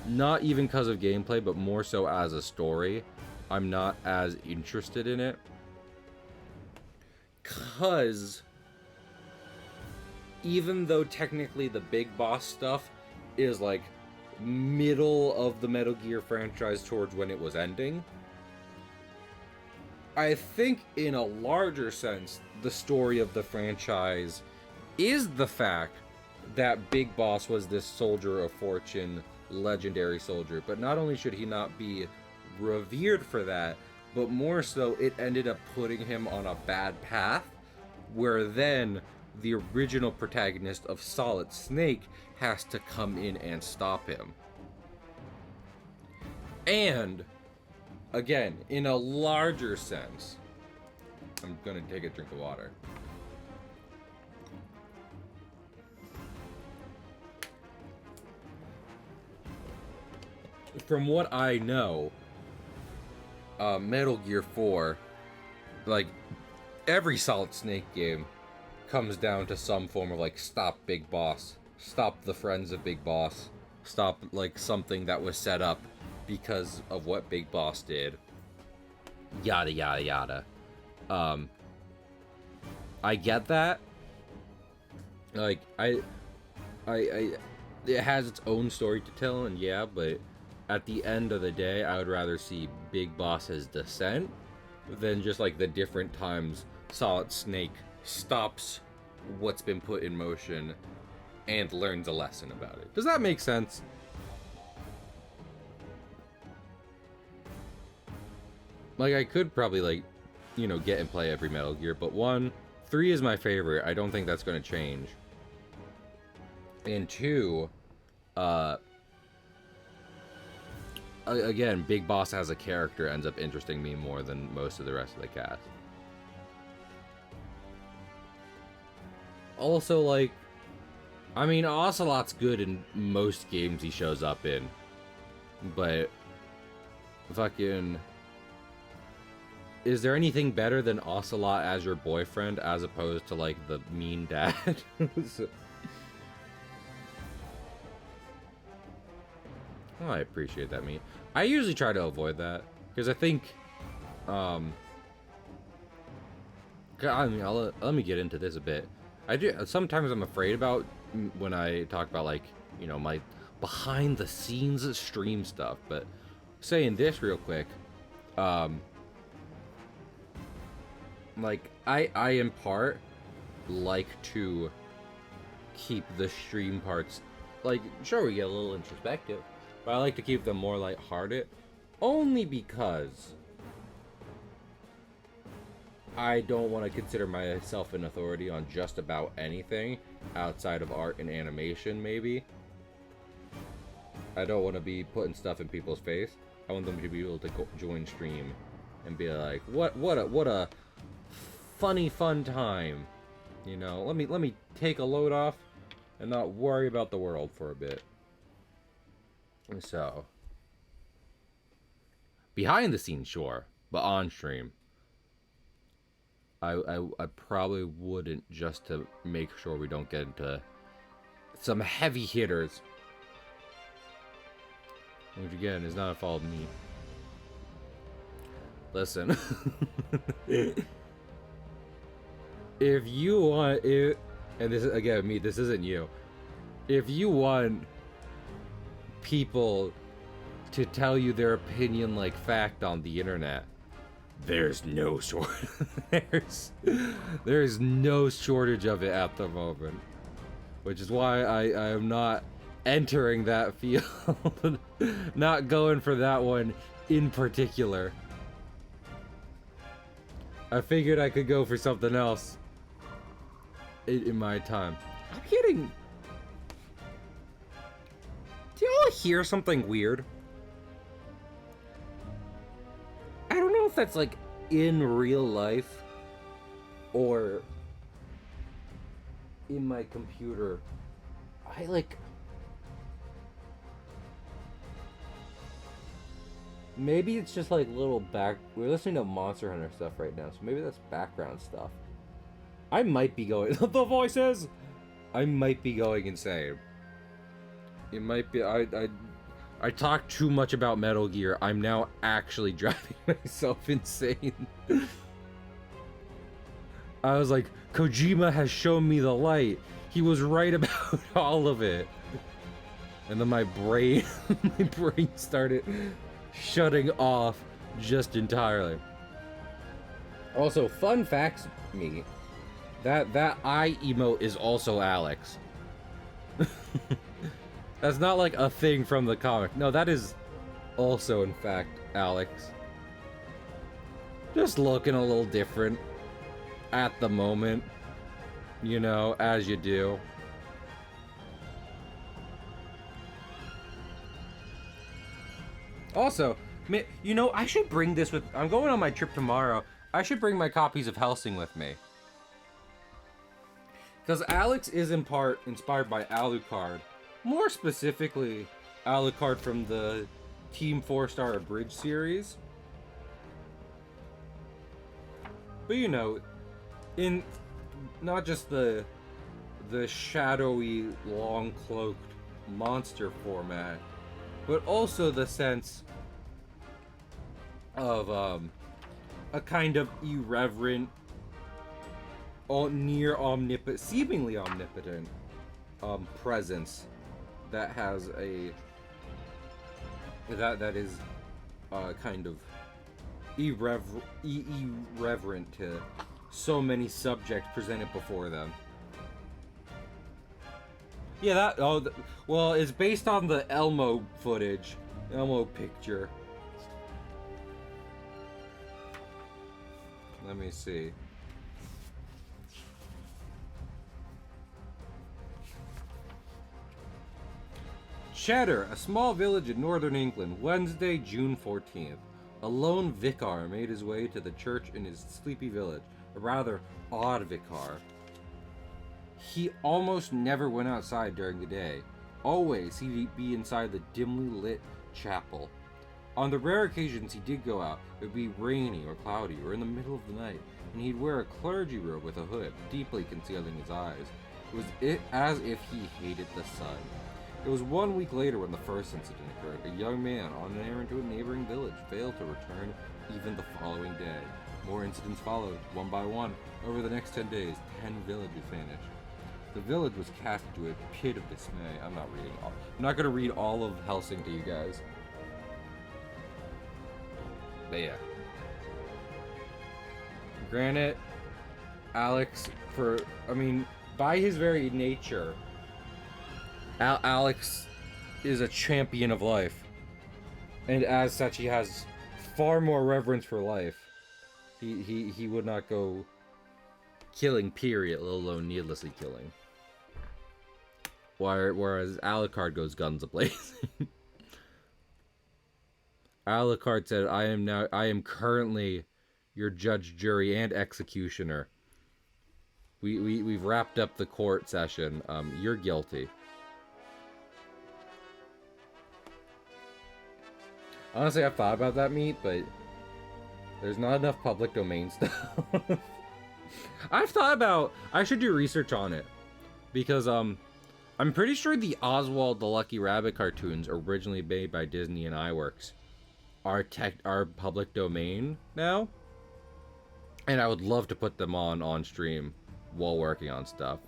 not even because of gameplay, but more so as a story, I'm not as interested in it. Because even though technically the big boss stuff is like middle of the Metal Gear franchise towards when it was ending, I think in a larger sense, the story of the franchise is the fact that Big Boss was this soldier of fortune, legendary soldier, but not only should he not be revered for that, but more so it ended up putting him on a bad path, where then the original protagonist of Solid Snake has to come in and stop him. And again, in a larger sense, I'm gonna take a drink of water. from what I know, Metal Gear 4, like, every Solid Snake game comes down to some form of, like, stop Big Boss, stop the friends of Big Boss, stop, like, something that was set up because of what Big Boss did, yada yada yada. I get that. Like, it has its own story to tell, and yeah, but at the end of the day, I would rather see Big Boss's descent than just, like, the different times Solid Snake stops what's been put in motion and learns a lesson about it. Does that make sense? Like, I could probably, like, you know, get and play every Metal Gear, but 3 is my favorite. I don't think that's going to change. And 2, again, Big Boss as a character ends up interesting me more than most of the rest of the cast. Also, like, I mean, Ocelot's good in most games he shows up in, but fucking, is there anything better than Ocelot as your boyfriend as opposed to, like, the mean dad? So, oh, I appreciate that, me. I usually try to avoid that because I think, I mean, let me get into this a bit. I do sometimes I'm afraid about when I talk about, like, you know, my behind the scenes stream stuff, but saying this real quick, like, I in part like to keep the stream parts, like, sure, we get a little introspective, but I like to keep them more lighthearted, only because I don't want to consider myself an authority on just about anything outside of art and animation, maybe. I don't want to be putting stuff in people's face. I want them to be able to join stream and be like, what a funny fun time. You know, let me take a load off and not worry about the world for a bit. So, behind the scenes, sure, but on stream, I probably wouldn't, just to make sure we don't get into some heavy hitters, which again is not a fault of me. Listen, if you want it, and this is again me, this isn't you. If you want people to tell you their opinion like fact on the internet, there's no there's no shortage of it at the moment, which is why I am not entering that field, not going for that one in particular. I figured I could go for something else in my time. I'm kidding. Do y'all hear something weird? I don't know if that's, like, in real life or in my computer. Maybe it's just, like, little we're listening to Monster Hunter stuff right now, so maybe that's background stuff. I might be going the voices. I might be going insane. It might be I talk too much about Metal Gear. I'm now actually driving myself insane. I was like, Kojima has shown me the light. He was right about all of it. And then my brain started shutting off just entirely. Also, fun facts, me. That eye emote is also Alex. That's not like a thing from the comic. No, that is also, in fact, Alex. Just looking a little different at the moment, you know, as you do. Also, you know, I should bring this with... I'm going on my trip tomorrow. I should bring my copies of Hellsing with me. Because Alex is in part inspired by Alucard. More specifically, Alucard from the Team 4-Star Abridged series. But you know, in not just the shadowy, long-cloaked monster format, but also the sense of a kind of irreverent, near omnipotent, seemingly omnipotent presence that has that is kind of irreverent to so many subjects presented before them. Yeah, well, it's based on the Elmo footage, Elmo picture. Let me see. Cheddar, a small village in northern England, Wednesday, June 14th. A lone vicar made his way to the church in his sleepy village. A rather odd vicar. He almost never went outside during the day. Always he'd be inside the dimly lit chapel. On the rare occasions he did go out, it would be rainy or cloudy or in the middle of the night, and he'd wear a clergy robe with a hood, deeply concealing his eyes. It was as if he hated the sun. It was 1 week later when the first incident occurred. A young man on an errand to a neighboring village failed to return even the following day. More incidents followed, one by one. Over the next 10 days, 10 villages vanished. The village was cast into a pit of dismay. I'm not going to read all of Helsing to you guys. But yeah. Granted, Alex, by his very nature, Alex is a champion of life, and as such, he has far more reverence for life. He would not go killing, period, let alone needlessly killing. Whereas Alucard goes guns a-blazing. Alucard said, I am currently your judge, jury, and executioner. We've wrapped up the court session. You're guilty. Honestly, I've thought about that, meat, but there's not enough public domain stuff. I've thought about, I should do research on it, because I'm pretty sure the Oswald the Lucky Rabbit cartoons, originally made by Disney and iWorks, are public domain now, and I would love to put them on stream while working on stuff.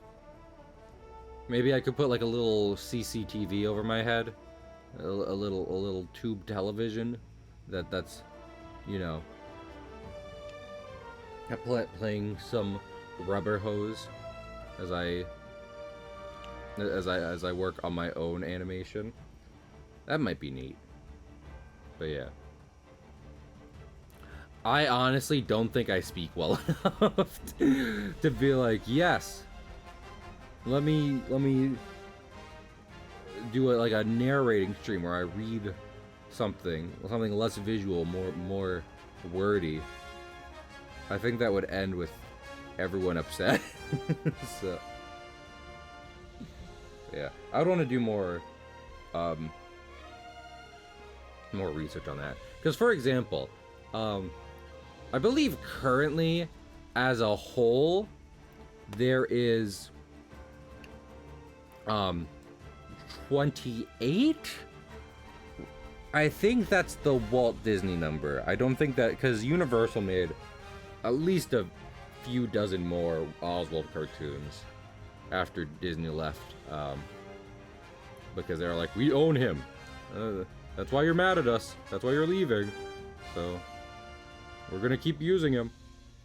Maybe I could put like a little CCTV over my head. A little tube television that's you know, playing some rubber hose as I work on my own animation. That might be neat. But yeah, I honestly don't think I speak well enough to be like, yes, let me do like a narrating stream where I read something less visual, more wordy. I think that would end with everyone upset. So yeah, I would want to do more research on that, because for example, I believe currently as a whole there is 28? I think that's the Walt Disney number. I don't think that, because Universal made at least a few dozen more Oswald cartoons after Disney left, because they were like, we own him. That's why you're mad at us. That's why you're leaving. So we're gonna keep using him.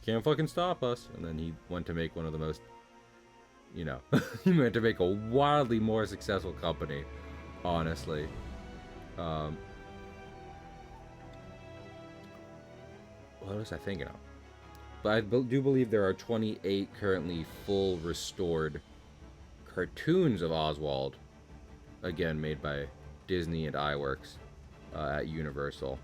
Can't fucking stop us. And then he went to make one of the most, you know, he went to make a wildly more successful company, honestly. What was I thinking of? But I do believe there are 28 currently full restored cartoons of Oswald, again made by Disney and iWorks at Universal.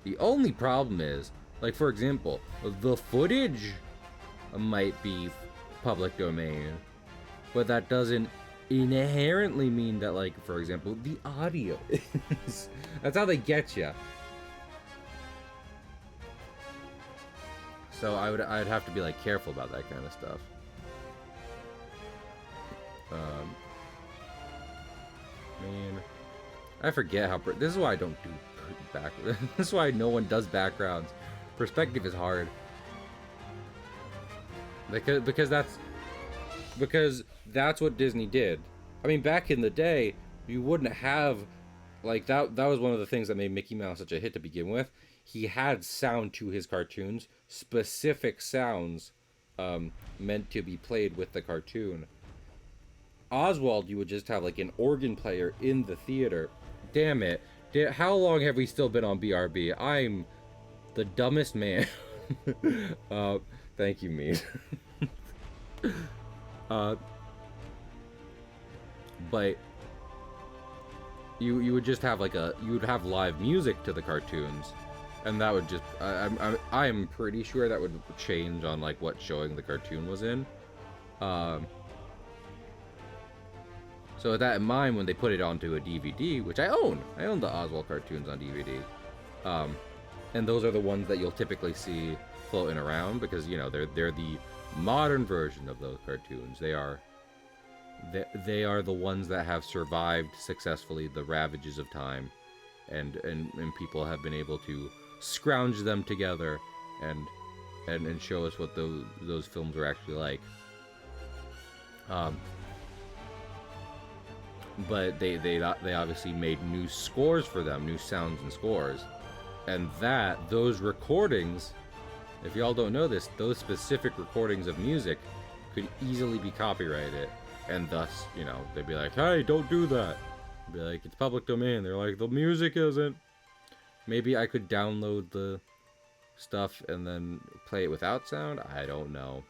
The only problem is, like, for example, the footage might be public domain, but that doesn't inherently mean that, like, for example, the audio is. That's how they get you. So I'd have to be like careful about that kind of stuff. Man, I forget how. This is why I don't do back. This is why no one does backgrounds. Perspective is hard. Because that's what Disney did. I mean, back in the day, you wouldn't have like that. That was one of the things that made Mickey Mouse such a hit to begin with. He had sound to his cartoons, specific sounds meant to be played with the cartoon. Oswald, you would just have like an organ player in the theater. Damn it. How long have we still been on BRB? I'm the dumbest man. Thank you, me. But you would just have like you would have live music to the cartoons, and that would just I'm pretty sure that would change on like what showing the cartoon was in. So with that in mind, when they put it onto a DVD, which I own the Oswald cartoons on DVD, and those are the ones that you'll typically see floating around because you know they're the modern version of those cartoons. They are the ones that have survived successfully the ravages of time, and people have been able to scrounge them together and show us what those films were actually like. But they obviously made new scores for them, new sounds and scores, and those recordings, if y'all don't know this, those specific recordings of music could easily be copyrighted, and thus, you know, they'd be like, hey, don't do that. I'd be like, it's public domain. They're like, the music isn't. Maybe I could download the stuff and then play it without sound. I don't know.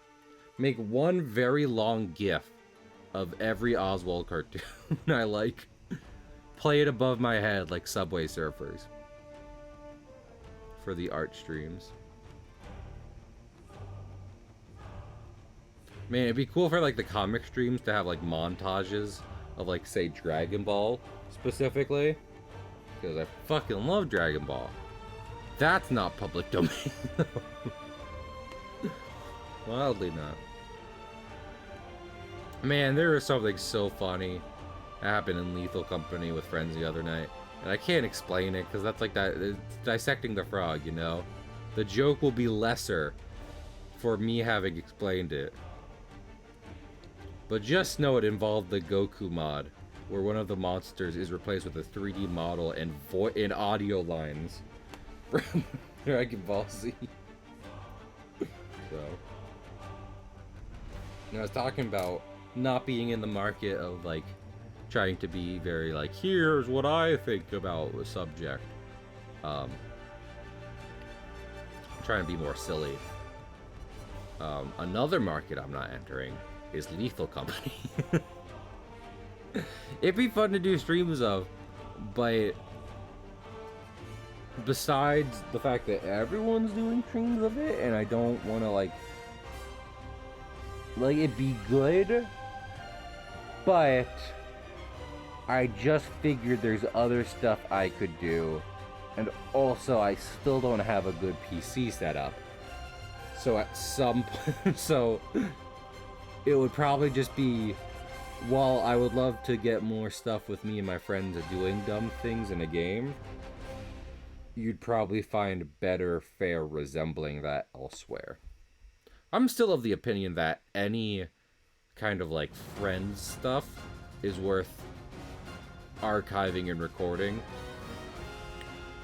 Make one very long GIF of every Oswald cartoon I like. Play it above my head like Subway Surfers for the art streams. Man, it'd be cool for like the comic streams to have like montages of like, say, Dragon Ball specifically, because I fucking love Dragon Ball. That's not public domain. Wildly not. Man, there was something so funny that happened in Lethal Company with friends the other night, and I can't explain it because that's like that. It's dissecting the frog, you know. The joke will be lesser for me having explained it. But just know it involved the Goku mod, where one of the monsters is replaced with a 3D model and audio lines from Dragon Ball Z. So, I was talking about not being in the market of like trying to be very like, here's what I think about the subject. Trying to be more silly. Another market I'm not entering is Lethal Company. It'd be fun to do streams of, but besides the fact that everyone's doing streams of it, and I don't want to like it'd be good, but I just figured there's other stuff I could do, and also I still don't have a good PC setup. So at some point, so it would probably just be, while I would love to get more stuff with me and my friends doing dumb things in a game, you'd probably find better fare resembling that elsewhere. I'm still of the opinion that any kind of like friends stuff is worth archiving and recording,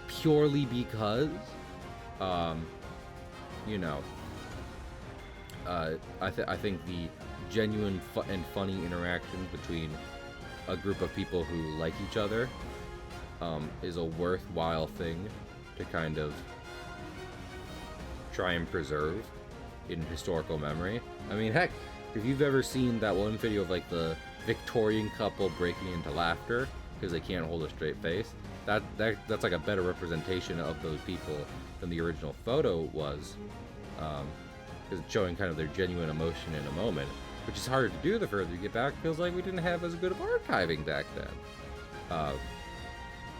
purely because you know, I think the genuine and funny interaction between a group of people who like each other is a worthwhile thing to kind of try and preserve in historical memory. I mean, heck, if you've ever seen that one video of like the Victorian couple breaking into laughter because they can't hold a straight face, that's like a better representation of those people than the original photo was, because it's showing kind of their genuine emotion in a moment. which is harder to do the further you get back. Feels like we didn't have as good of archiving back then.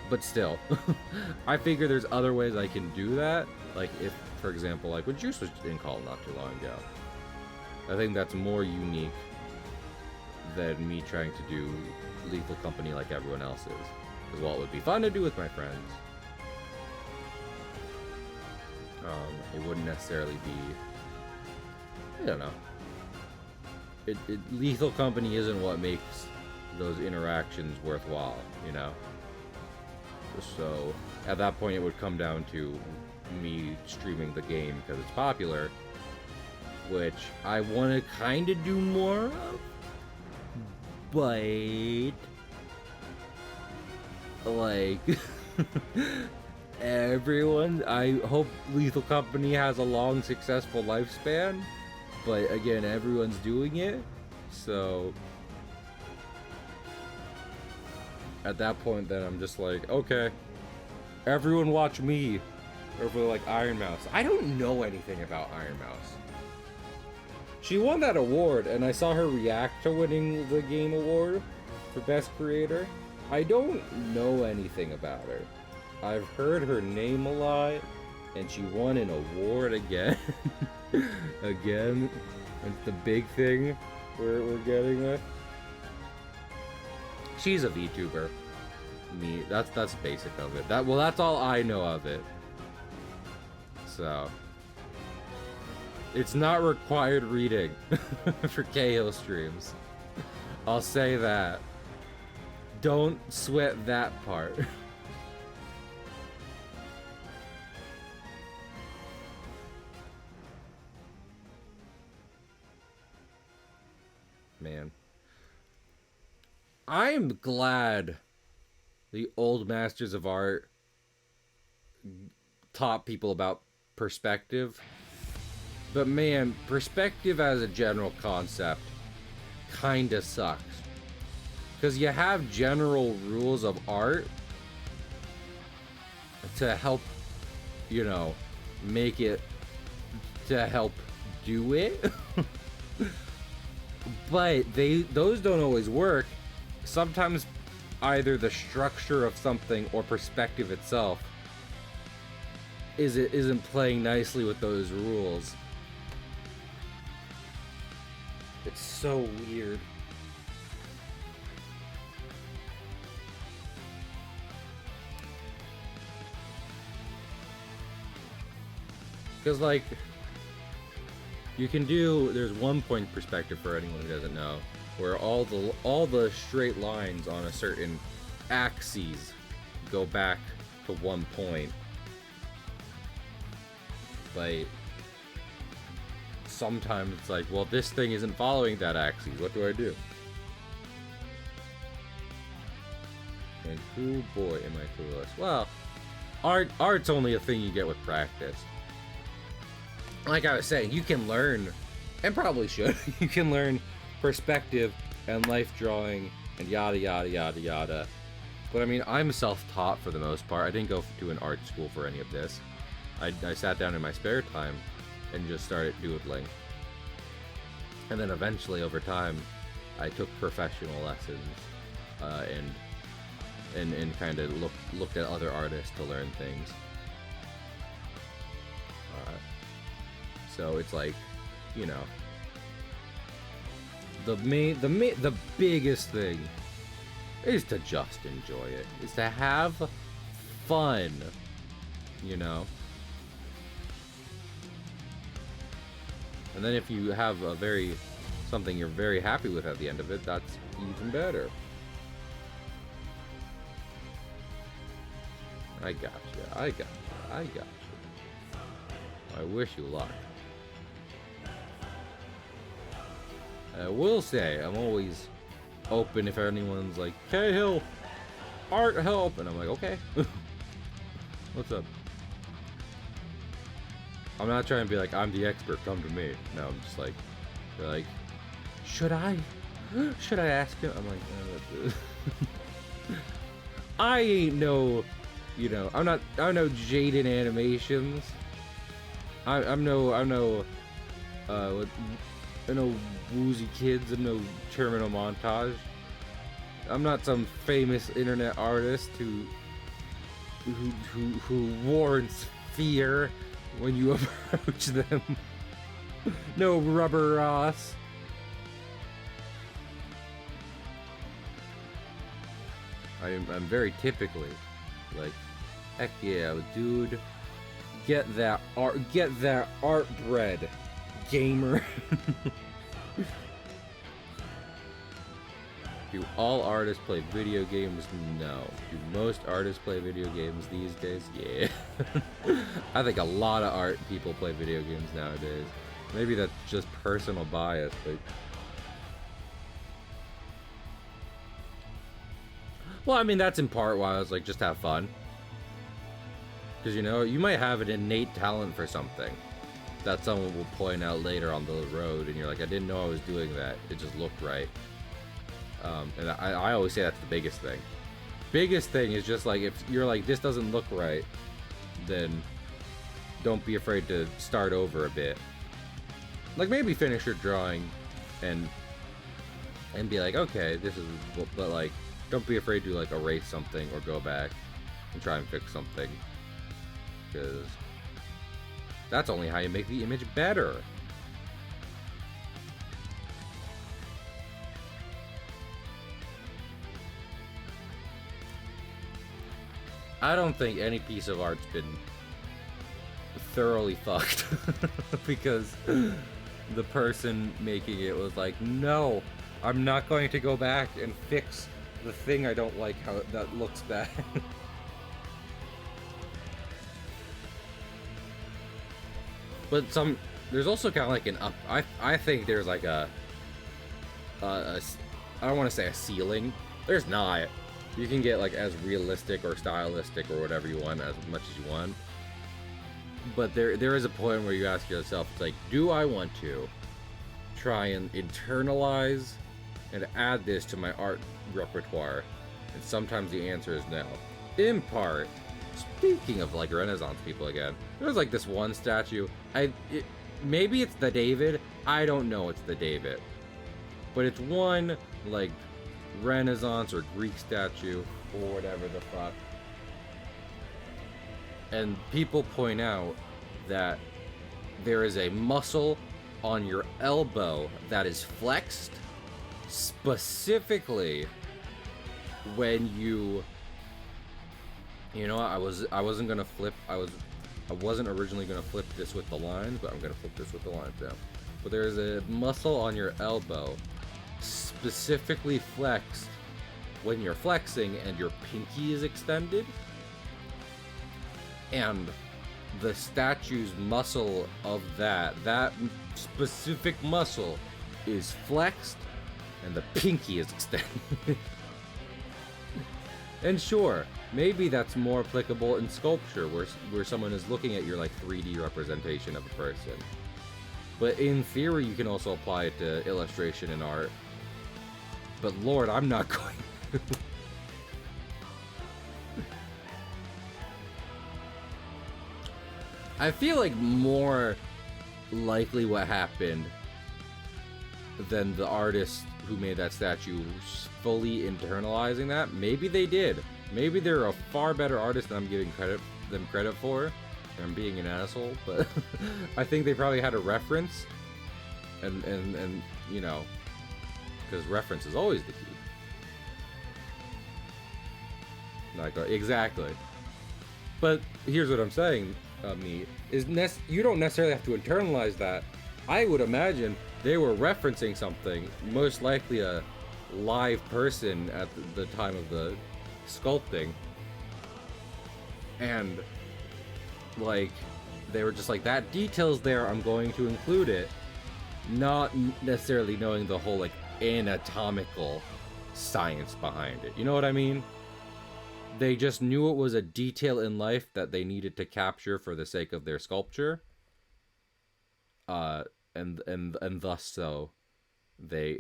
But still, I figure there's other ways I can do that. Like if, for example, like when Juice was in Call not too long ago. I think that's more unique than me trying to do Lethal Company like everyone else is. Because while it would be fun to do with my friends, it wouldn't necessarily be, I don't know. Lethal Company isn't what makes those interactions worthwhile, you know? So, at that point it would come down to me streaming the game because it's popular, which I want to kind of do more of, but, like, I hope Lethal Company has a long, successful lifespan, but again, everyone's doing it, so at that point then I'm just like, okay, everyone watch me over like Iron Mouse. I don't know anything about Iron Mouse. She won that award, and I saw her react to winning the game award for Best Creator. I don't know anything about her. I've heard her name a lot, and she won an award again. Again, it's the big thing we're getting with. She's a VTuber. That's basic of it. That's all I know of it. So it's not required reading for Cahill streams. I'll say that. Don't sweat that part. Man. I'm glad the old masters of art taught people about perspective. But man, perspective as a general concept kinda sucks. Because you have general rules of art to help, you know, make it, to help do it. But those don't always work. Sometimes either the structure of something or perspective itself isn't playing nicely with those rules. It's so weird. Because, like, you can do, there's one point perspective for anyone who doesn't know, where all the straight lines on a certain axis go back to one point. But sometimes it's like, well, this thing isn't following that axis. What do I do? And oh boy, am I clueless. Well, art's only a thing you get with practice. Like I was saying, you can learn, and probably should, you can learn perspective and life drawing and yada yada yada yada. But I mean, I'm self-taught for the most part. I didn't go to an art school for any of this. I sat down in my spare time and just started doodling. And then eventually, over time, I took professional lessons and kind of looked at other artists to learn things. So it's like, you know, the biggest thing is to just enjoy it. Is to have fun, you know. And then if you have something you're very happy with at the end of it, that's even better. I got you. I wish you luck. I will say, I'm always open if anyone's like, Cahill, art help, and I'm like, okay. What's up? I'm not trying to be like, I'm the expert, come to me. No, I'm just like, they're like, should I ask him? I'm like, I ain't no, you know, I'm no Jaden Animations. I'm no and no woozy kids and no terminal montage. I'm not some famous internet artist who warrants fear when you approach them. No rubber Ross. I'm very typically like, heck yeah, dude. Get that art bread, gamer. Do all artists play video games? No. Do most artists play video games these days? Yeah. I think a lot of art people play video games nowadays. Maybe that's just personal bias, but... Well, I mean, that's in part why I was like, just have fun. Because, you know, you might have an innate talent for something that someone will point out later on the road, and you're like, I didn't know I was doing that. It just looked right. And I always say that's the biggest thing. Biggest thing is just like, if you're like, this doesn't look right, then don't be afraid to start over a bit. Like, maybe finish your drawing and be like, okay, this is, but like, don't be afraid to like erase something or go back and try and fix something, because that's only how you make the image better. I don't think any piece of art's been thoroughly fucked because the person making it was like, no, I'm not going to go back and fix the thing I don't like how that looks bad. But there's also kind of like an up. I think there's like I don't want to say a ceiling. There's not. You can get like as realistic or stylistic or whatever you want, as much as you want. But there is a point where you ask yourself, it's like, do I want to try and internalize and add this to my art repertoire? And sometimes the answer is no. In part, speaking of like Renaissance people again, there's like this one statue. Maybe it's the David. I don't know. It's the David, but it's one like Renaissance or Greek statue or whatever the fuck. And people point out that there is a muscle on your elbow that is flexed specifically when you know, I wasn't gonna flip. I wasn't originally gonna flip this with the lines, but I'm gonna flip this with the lines now. But there's a muscle on your elbow specifically flexed when you're flexing and your pinky is extended, and the statue's muscle of that specific muscle is flexed and the pinky is extended. And sure, maybe that's more applicable in sculpture where someone is looking at your like 3D representation of a person. But in theory, you can also apply it to illustration and art. But Lord, I'm not going to. I feel like more likely what happened than the artist who made that statue fully internalizing that. Maybe they did. Maybe they're a far better artist than I'm giving them credit for. I'm being an asshole, but I think they probably had a reference, and you know, because reference is always the key. Like, exactly. But here's what I'm saying, me, is you don't necessarily have to internalize that. I would imagine they were referencing something, most likely a live person at the time of the sculpting, and like they were just like, that detail's there, I'm going to include it, not necessarily knowing the whole like anatomical science behind it. You know what I mean? They just knew it was a detail in life that they needed to capture for the sake of their sculpture, and thus so they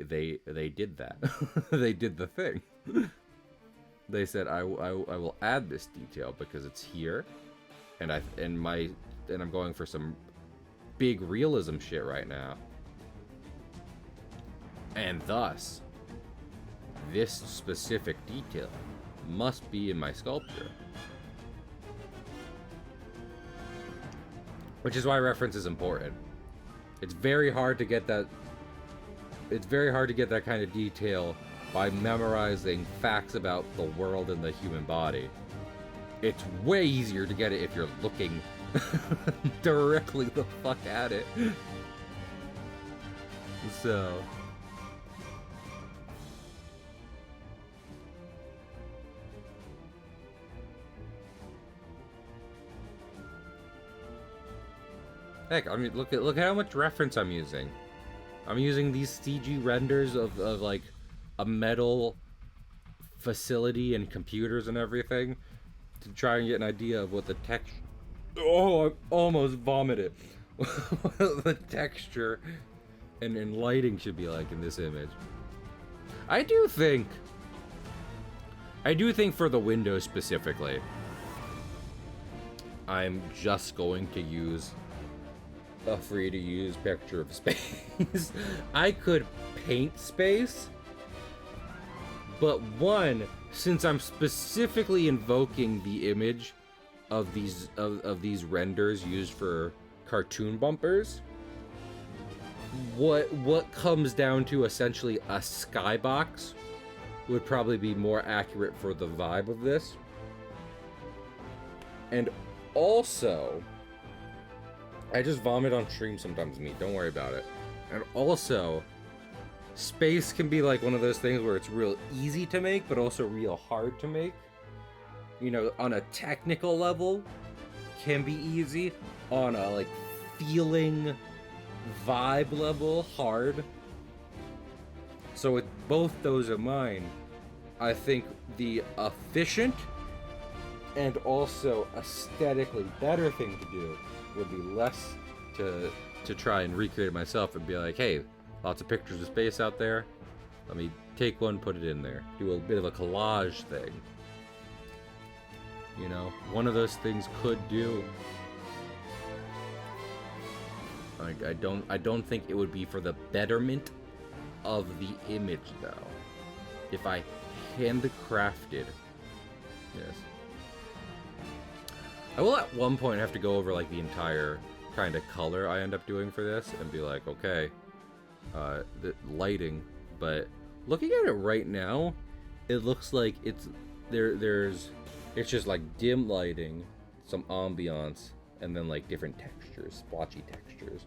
did that. They did the thing. They said, I will add this detail because it's here, and I'm going for some big realism shit right now. And thus, this specific detail must be in my sculpture. Which is why reference is important. It's very hard to get that. It's very hard to get that kind of detail by memorizing facts about the world and the human body. It's way easier to get it if you're looking directly the fuck at it. So. Heck, I mean, look at how much reference I'm using. I'm using these CG renders of like a metal facility and computers and everything to try and get an idea of what the texture. Oh, I almost vomited. The texture and lighting should be like in this image. I do think for the windows specifically, I'm just going to use a free-to-use picture of space. I could paint space, but one, since I'm specifically invoking the image of these renders used for cartoon bumpers, what comes down to essentially a skybox would probably be more accurate for the vibe of this. And also, I just vomit on stream sometimes, me. Don't worry about it. And also, space can be like one of those things where it's real easy to make, but also real hard to make. You know, on a technical level, can be easy. On a, like, feeling vibe level, hard. So with both those in mind, I think the efficient and also aesthetically better thing to do would be less to try and recreate it myself and be like, hey, lots of pictures of space out there. Let me take one, put it in there. Do a bit of a collage thing. You know, one of those things could do. Like, I don't think it would be for the betterment of the image though. If I handcrafted, yes. I will at one point have to go over like the entire kind of color I end up doing for this and be like, okay, the lighting, but looking at it right now, it looks like it's just like dim lighting, some ambiance, and then like different textures, splotchy textures.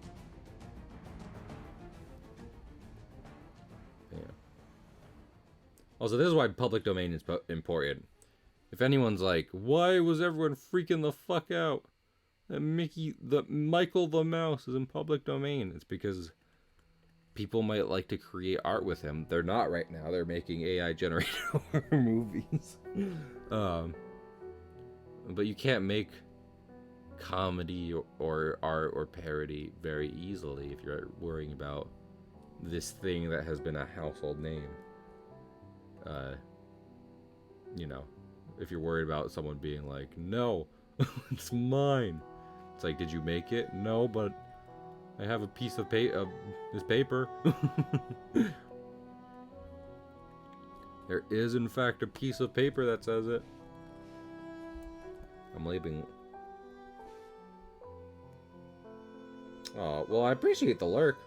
Yeah. Also, this is why public domain is important. If anyone's like, why was everyone freaking the fuck out that Michael the Mouse is in public domain? It's because people might like to create art with him. They're not right now. They're making AI generated horror movies. But you can't make comedy or art or parody very easily if you're worrying about this thing that has been a household name. You know, if you're worried about someone being like, no, it's mine. It's like, did you make it? No, but I have a piece of this paper. There is, in fact, a piece of paper that says it. I'm leaving. Oh, well, I appreciate the lurk.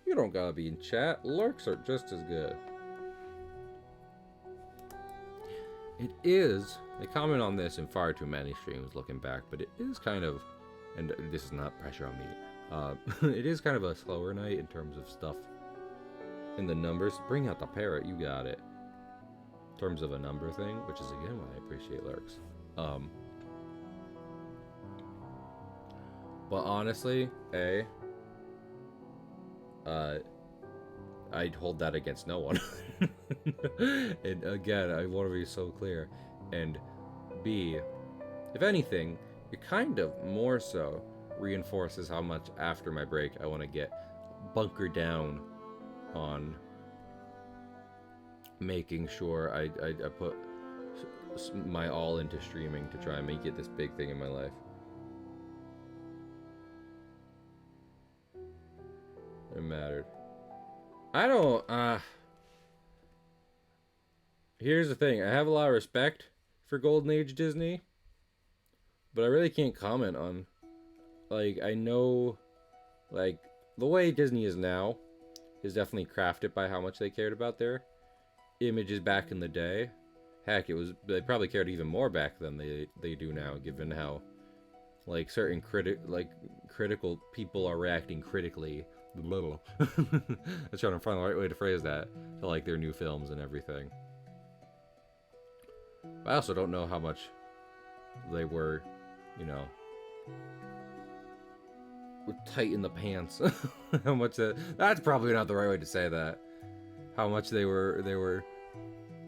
You don't gotta be in chat. Lurks are just as good. It is, they comment on this in far too many streams looking back, but it is kind of, and this is not pressure on me, it is kind of a slower night in terms of stuff in the numbers. Bring out the parrot, you got it. In terms of a number thing, which is again why I appreciate lurks. But honestly, I'd hold that against no one. And again, I want to be so clear. And B, if anything, it kind of more so reinforces how much after my break I want to get bunkered down on making sure I put my all into streaming to try and make it this big thing in my life. It mattered. I don't. Here's the thing. I have a lot of respect for Golden Age Disney, but I really can't comment on. Like, I know, like, the way Disney is now is definitely crafted by how much they cared about their images back in the day. Heck, they probably cared even more back then they do now, given how like certain critical people are reacting critically. I'm trying to find the right way to phrase that to like their new films and everything. I also don't know how much they were, you know, tight in the pants. How much that's probably not the right way to say that. How much they were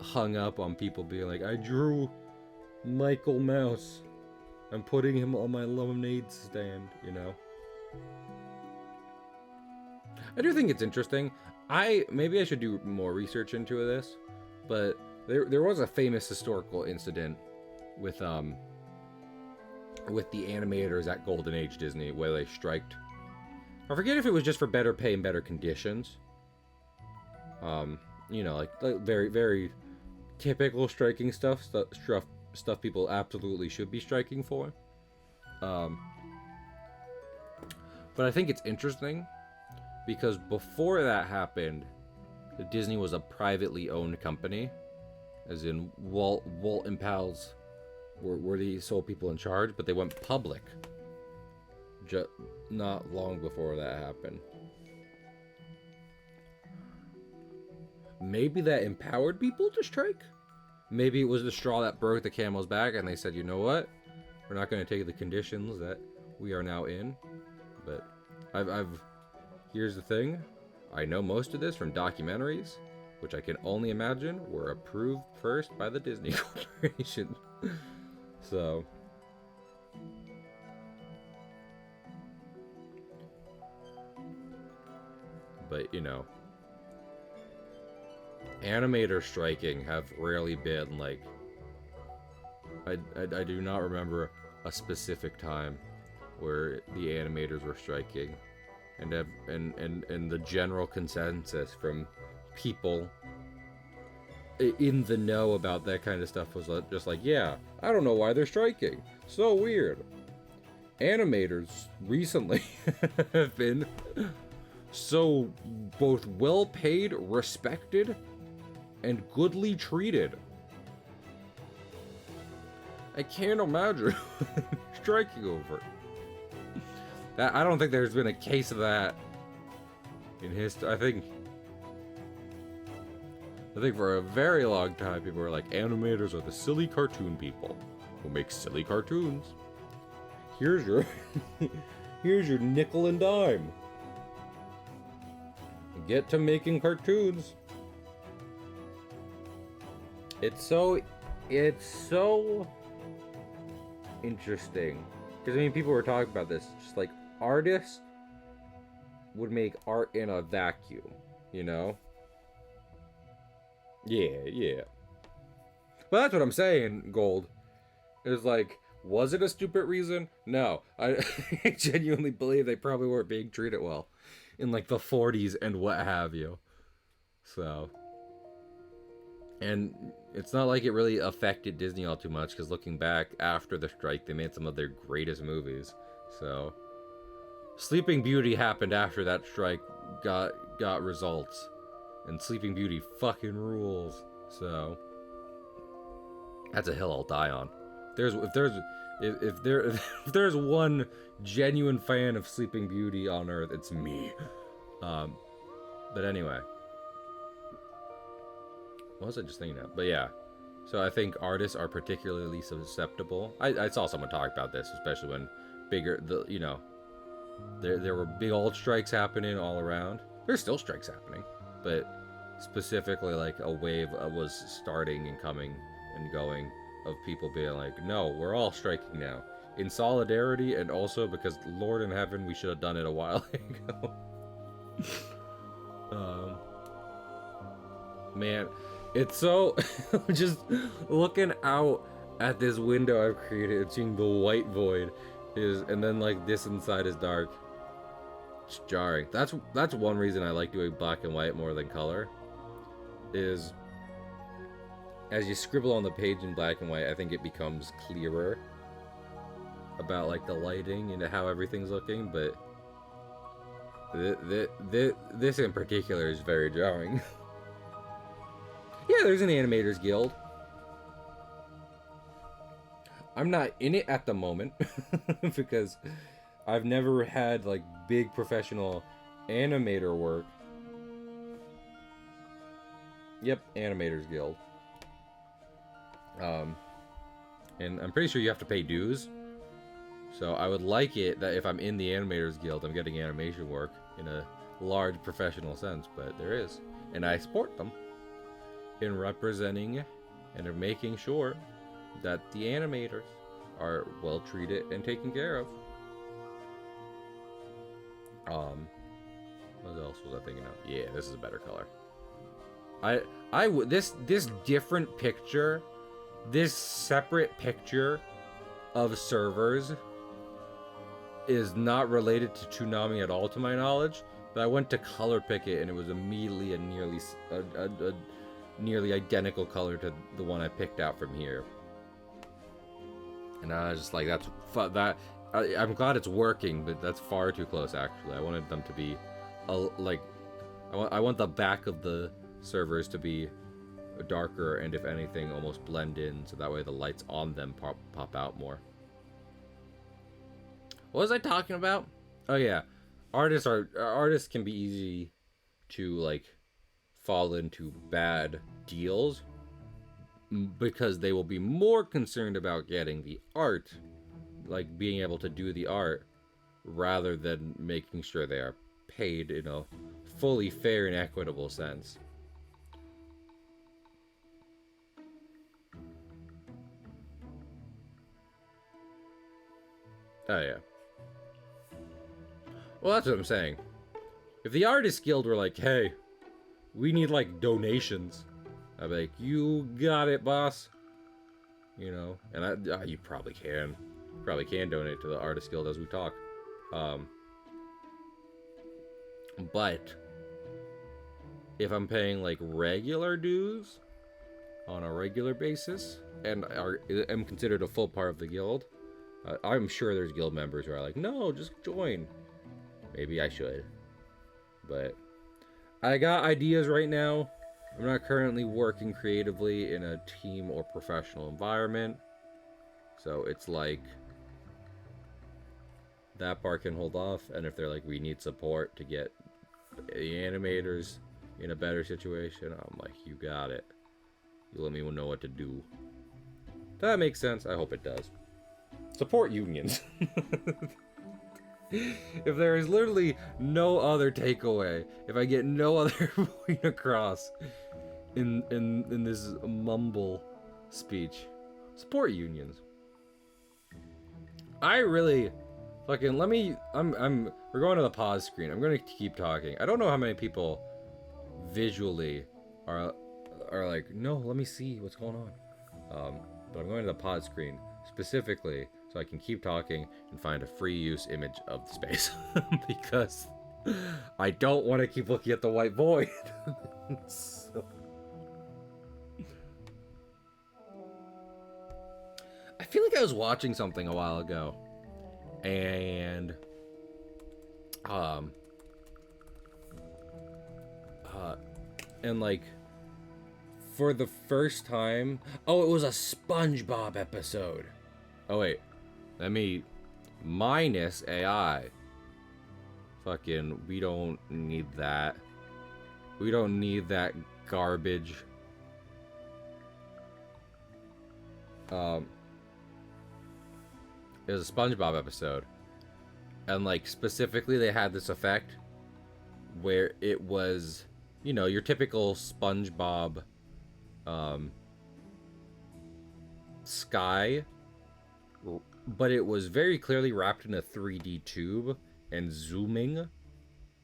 hung up on people being like, I drew Michael Mouse. I'm putting him on my lemonade stand, you know. I do think it's interesting. Maybe I should do more research into this, but there was a famous historical incident with the animators at Golden Age Disney where they striked. I forget if it was just for better pay and better conditions. You know, like very, very typical striking stuff people absolutely should be striking for. But I think it's interesting because before that happened, Disney was a privately owned company, as in Walt and Pals were the sole people in charge, but they went public not long before that happened. Maybe that empowered people to strike? Maybe it was the straw that broke the camel's back and they said, you know what? We're not going to take the conditions that we are now in. But here's the thing. I know most of this from documentaries, which I can only imagine were approved first by the Disney Corporation. So, but you know, animator striking have rarely been like, I do not remember a specific time where the animators were striking, and the general consensus from people in the know about that kind of stuff was just like, yeah, I don't know why they're striking. So weird. Animators recently have been so both well paid, respected, and goodly treated. I can't imagine striking over. That I don't think there's been a case of that in history. I think for a very long time people were like, animators are the silly cartoon people who make silly cartoons. Here's your here's your nickel and dime. Get to making cartoons. It's so interesting. Because I mean, people were talking about this, just like artists would make art in a vacuum, you know? Yeah. But that's what I'm saying, Gold. Is like, was it a stupid reason? No. I genuinely believe they probably weren't being treated well in like the 40s and what have you. So, and it's not like it really affected Disney all too much, because looking back after the strike, they made some of their greatest movies. So, Sleeping Beauty happened after that strike got results, and Sleeping Beauty fucking rules. So, that's a hill I'll die on. If there's one genuine fan of Sleeping Beauty on Earth, it's me. But anyway, what was I just thinking of? But yeah, so I think artists are particularly susceptible. I saw someone talk about this, especially when there were big old strikes happening all around. There's still strikes happening, but specifically like a wave was starting and coming and going of people being like, no, we're all striking now, in solidarity, and also because Lord in heaven, we should have done it a while ago. Man, it's so just looking out at this window I've created and seeing the white void and then like this inside is dark. It's jarring. That's one reason I like doing black and white more than color. Is as you scribble on the page in black and white, I think it becomes clearer about like the lighting and how everything's looking, but this in particular is very jarring. Yeah, there's an animators guild. I'm not in it at the moment because I've never had like big professional animator work. Yep, animators guild. And I'm pretty sure you have to pay dues. So I would like it that if I'm in the animators guild, I'm getting animation work in a large professional sense, but there is. And I support them in representing and in making sure that the animators are well treated and taken care of. What else was I thinking of? Yeah, this is a better color. This different picture, this separate picture of servers is not related to Toonami at all, to my knowledge. But I went to color pick it, and it was immediately a nearly identical color to the one I picked out from here. And I was just like, I'm glad it's working, but that's far too close. Actually, I wanted them to be, I want the back of the servers to be darker, and if anything, almost blend in, so that way the lights on them pop out more. What was I talking about? Oh yeah, artists can be easy to like fall into bad deals because they will be more concerned about getting the art, like being able to do the art, rather than making sure they are paid in a fully fair and equitable sense. Oh yeah. Well, that's what I'm saying. If the Artist Guild were like, hey, we need like donations, I'd be like, you got it, boss. You know, and you probably can. Probably can donate to the Artist Guild as we talk. But if I'm paying like regular dues on a regular basis and am considered a full part of the guild, I'm sure there's guild members who are like, no, just join. Maybe I should. But I got ideas right now. I'm not currently working creatively in a team or professional environment. So it's like that part can hold off. And if they're like, we need support to get the animators in a better situation, I'm like, you got it. You let me know what to do. That makes sense. I hope it does. Support unions. If there is literally no other takeaway, if I get no other point across in this mumble speech, support unions. I really fucking we're going to the pause screen. I'm gonna keep talking. I don't know how many people visually are like, no, let me see what's going on. But I'm going to the pause screen specifically so I can keep talking and find a free use image of the space because I don't want to keep looking at the white void. So... I feel like I was watching something a while ago, and like for the first time, oh, it was a SpongeBob episode. Oh wait, let me minus AI. Fucking, we don't need that. We don't need that garbage. It was a SpongeBob episode, and like specifically they had this effect where it was, you know, your typical SpongeBob sky, but it was very clearly wrapped in a 3D tube and zooming,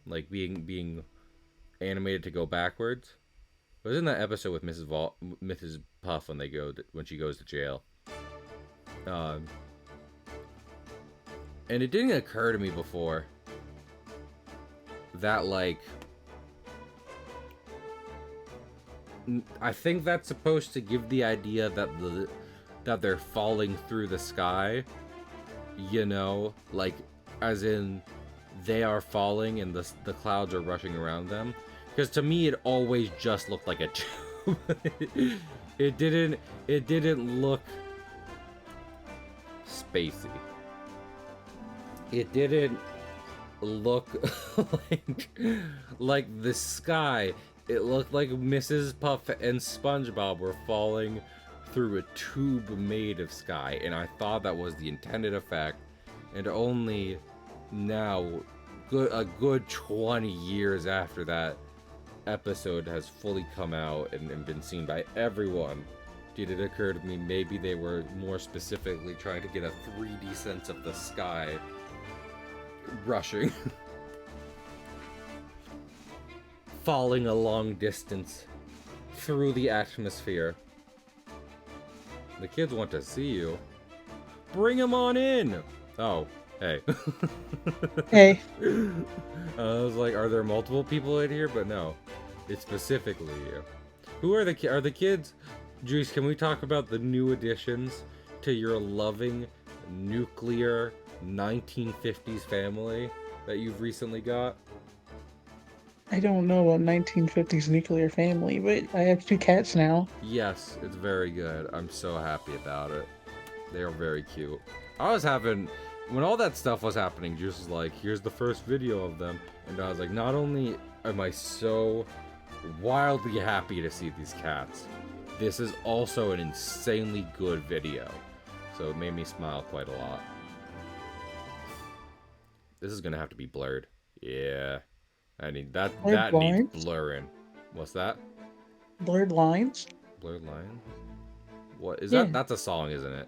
like being animated to go backwards. It was in that episode with Mrs. Puff when she goes to jail. And it didn't occur to me before that like I think that's supposed to give the idea that they're falling through the sky, you know, like as in they are falling and the clouds are rushing around them. Because to me, it always just looked like a tube. It didn't look spacey. It didn't look like the sky. It looked like Mrs. Puff and SpongeBob were falling through a tube made of sky, and I thought that was the intended effect. And only now, a good 20 years after that episode has fully come out and been seen by everyone, did it occur to me maybe they were more specifically trying to get a 3D sense of the sky rushing. Falling a long distance through the atmosphere. The kids want to see you. Bring them on in! Oh, hey. Hey. I was like, are there multiple people in here? But no, it's specifically you. Who are the kids? Juice, can we talk about the new additions to your loving nuclear 1950s family that you've recently got? I don't know about 1950s nuclear family, but I have 2 cats now. Yes, it's very good. I'm so happy about it. They are very cute. When all that stuff was happening, Juice was like, here's the first video of them. And I was like, not only am I so wildly happy to see these cats, this is also an insanely good video. So it made me smile quite a lot. This is gonna have to be blurred. Yeah. I mean, that needs blurring. What's that? Blurred lines? Blurred lines? What is that? That's a song, isn't it?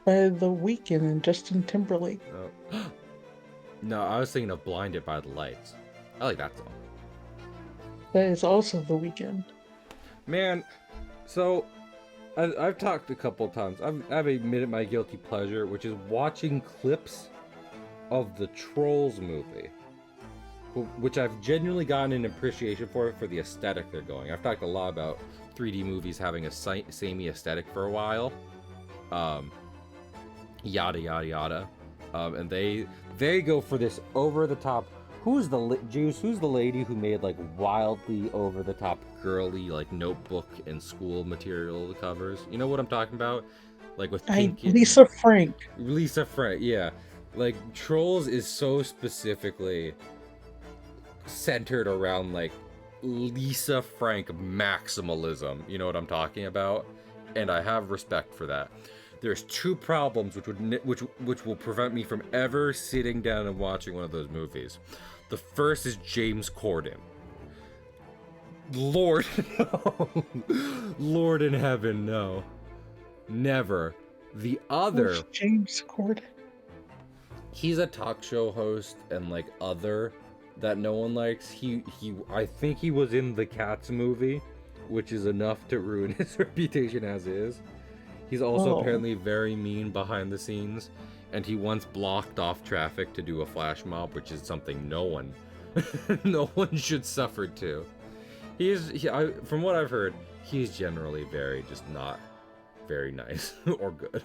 By The Weeknd and Justin Timberlake. Oh. No, I was thinking of Blinded by the Lights. I like that song. That is also The Weeknd. Man, so I've talked a couple times. I've admitted my guilty pleasure, which is watching clips of the Trolls movie, which I've genuinely gotten an appreciation for the aesthetic they're going. I've talked a lot about 3D movies having a samey aesthetic for a while. Yada yada yada. And they go for this over the top. Who's the lady who made like wildly over the top girly like notebook and school material covers? You know what I'm talking about? Like with pink. Lisa Frank. Lisa Frank, yeah. Like Trolls is so specifically centered around like Lisa Frank maximalism. You know what I'm talking about? And I have respect for that. There's 2 problems which will prevent me from ever sitting down and watching one of those movies. The first is James Corden. Lord, no. Lord in heaven, no. Never. The other... Who's James Corden? He's a talk show host and like other that no one likes. I think he was in the Cats movie, which is enough to ruin his reputation as is. He's also apparently very mean behind the scenes, and he once blocked off traffic to do a flash mob, which is something no one should suffer to. From what I've heard, he's generally just not very nice or good.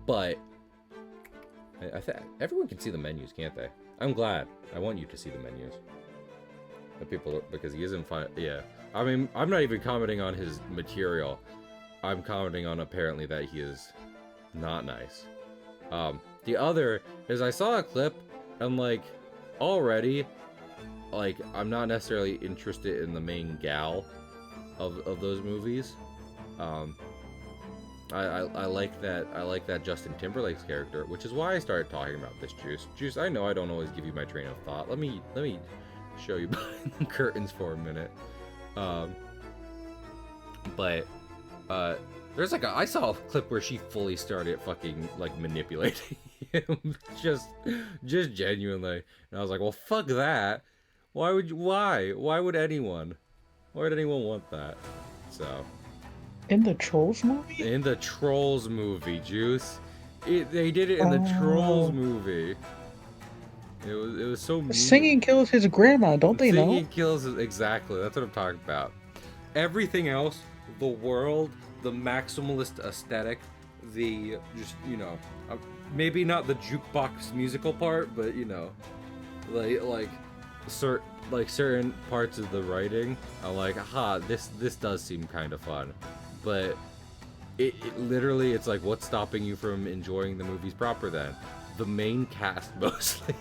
But I think everyone can see the menus, can't they? I'm glad. I want you to see the menus. The people, because he isn't fun. Yeah. I mean, I'm not even commenting on his material. I'm commenting on apparently that he is not nice. The other is I saw a clip and like already, like I'm not necessarily interested in the main gal of those movies. I like that Justin Timberlake's character, which is why I started talking about this. Juice, I know I don't always give you my train of thought. Let me show you behind the curtains for a minute. But there's like I saw a clip where she fully started fucking like manipulating him, just genuinely, and I was like, well, fuck that. Why would anyone want that? So. In the Trolls movie? In the Trolls movie, Juice. They did it in the Trolls movie. It was so mean. Singing kills his grandma, don't they know? Singing kills exactly. That's what I'm talking about. Everything else, the world, the maximalist aesthetic, the just maybe not the jukebox musical part, but like certain parts of the writing, I'm like, aha, this does seem kind of fun, but it literally, it's like, what's stopping you from enjoying the movies proper then? The main cast mostly.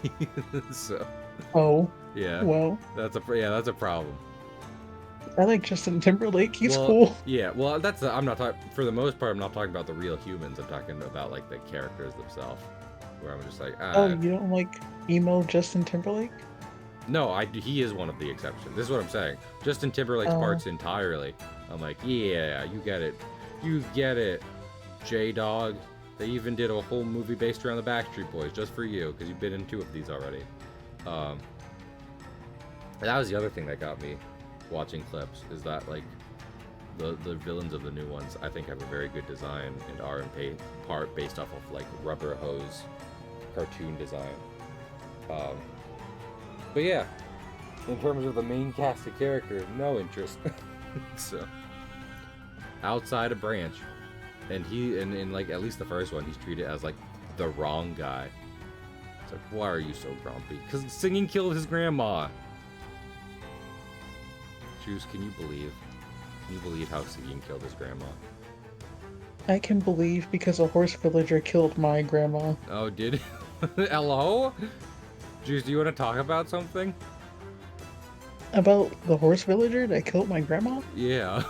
So Oh, yeah, well, that's a problem. I like Justin Timberlake. He's Well, cool. yeah, well, I'm not talking, for the most part, I'm not talking about the real humans. I'm talking about like the characters themselves, where I'm just like, Oh, you don't like emo Justin Timberlake? no, he is one of the exceptions. This is what I'm saying. Justin Timberlake's Oh, parts entirely, I'm like, yeah, you get it, J-Dog. They even did a whole movie based around the Backstreet Boys just for you, because you've been in 2 of these already. And that was the other thing that got me watching clips, is that like the villains of the new ones, I think, have a very good design and are in part based off of like Rubber Hose cartoon design. But yeah, in terms of the main cast of characters, no interest. So outside of Branch, and he in like at least the first one, he's treated as like the wrong guy. It's like, why are you so grumpy? Because singing killed his grandma. Juice, can you believe how singing killed his grandma? I can believe because a horse villager killed my grandma. Oh, did hello? Juice, do you want to talk about something? About the horse villager that killed my grandma? Yeah.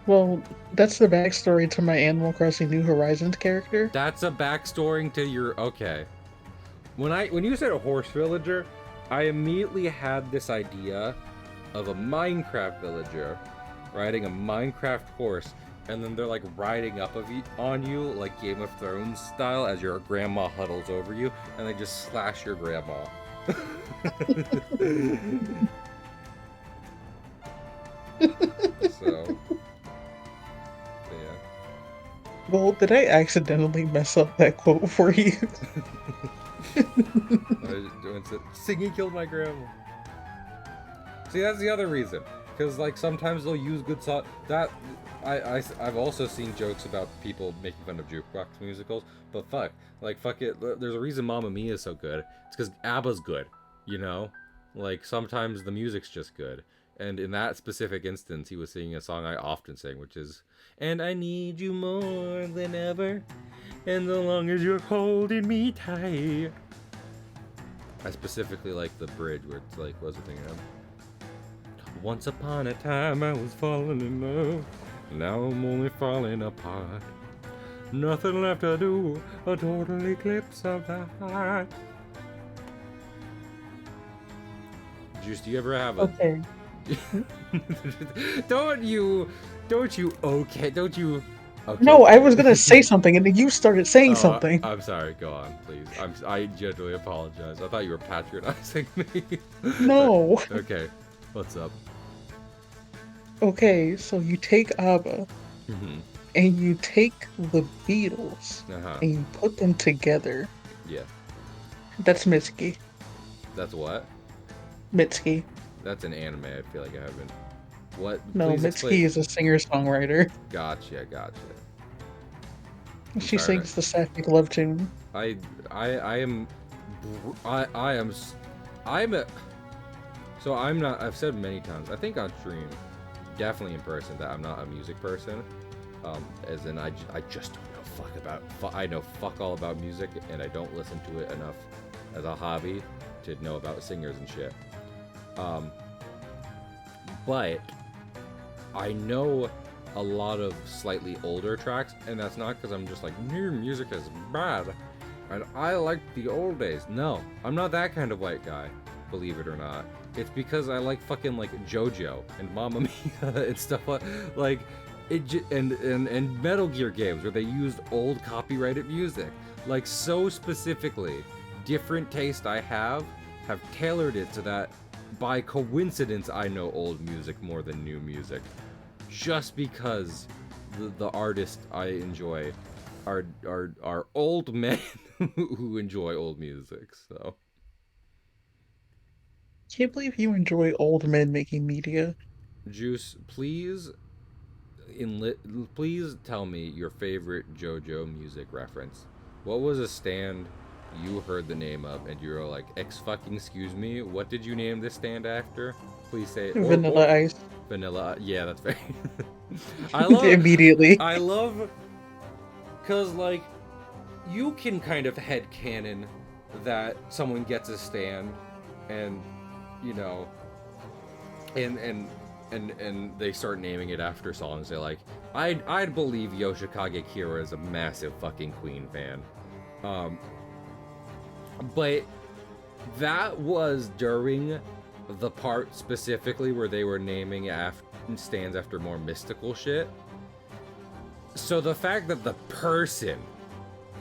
Well, that's the backstory to my Animal Crossing New Horizons character. That's a backstory to your... Okay. When you said a horse villager, I immediately had this idea of a Minecraft villager riding a Minecraft horse, and then they're like riding up on you like Game of Thrones style as your grandma huddles over you, and they just slash your grandma. So, yeah. Well, did I accidentally mess up that quote for you? Singing killed my grandma. See, that's the other reason, because like sometimes they'll use good songs. That I've also seen jokes about people making fun of jukebox musicals, but fuck it. There's a reason Mamma Mia is so good. It's because ABBA's good, you know. Like sometimes the music's just good, and in that specific instance, he was singing a song I often sing, which is "And I need you more than ever, and so long as you're holding me tight." I specifically like the bridge where it's like, what's the thing? Once upon a time I was falling in love, now I'm only falling apart. Nothing left to do, a total eclipse of the heart. Juice, do you ever have a... Okay. Don't you... Okay. No, I was gonna say something and then you started saying something. I'm sorry. Go on, please. I genuinely apologize. I thought you were patronizing me. No. Okay. What's up? Okay, so you take ABBA and you take the Beatles and you put them together. Yeah. That's Mitski. That's what? Mitski. That's an anime. I feel like I haven't. What? No, Please Mitski explain. is a singer-songwriter. Gotcha. She sings the Sapphic Love tune. I'm not, I've said many times, I think on stream, definitely in person, that I'm not a music person. As in, I just don't know fuck about, I know fuck all about music, and I don't listen to it enough as a hobby to know about singers and shit. But I know a lot of slightly older tracks, and that's not because I'm just like, new music is bad, and I like the old days. No, I'm not that kind of white guy, believe it or not. It's because I like fucking like JoJo and Mamma Mia and stuff like it, and Metal Gear games where they used old copyrighted music, like so specifically. Different taste I have tailored it to that. By coincidence, I know old music more than new music, just because the artists I enjoy are old men who enjoy old music. So Can't believe you enjoy old men making media. Juice, please please tell me your favorite JoJo music reference. What was a stand you heard the name of and you were like, "Ex fucking excuse me, what did you name this stand after?" Please say it. Or Vanilla Ice. Vanilla. Yeah, that's very. I love Immediately. I love cuz like you can kind of headcanon that someone gets a stand and you know and they start naming it after songs. They're like, I'd believe Yoshikage Kira is a massive fucking Queen fan, um, but that was during the part specifically where they were naming stands after more mystical shit. So the fact that the person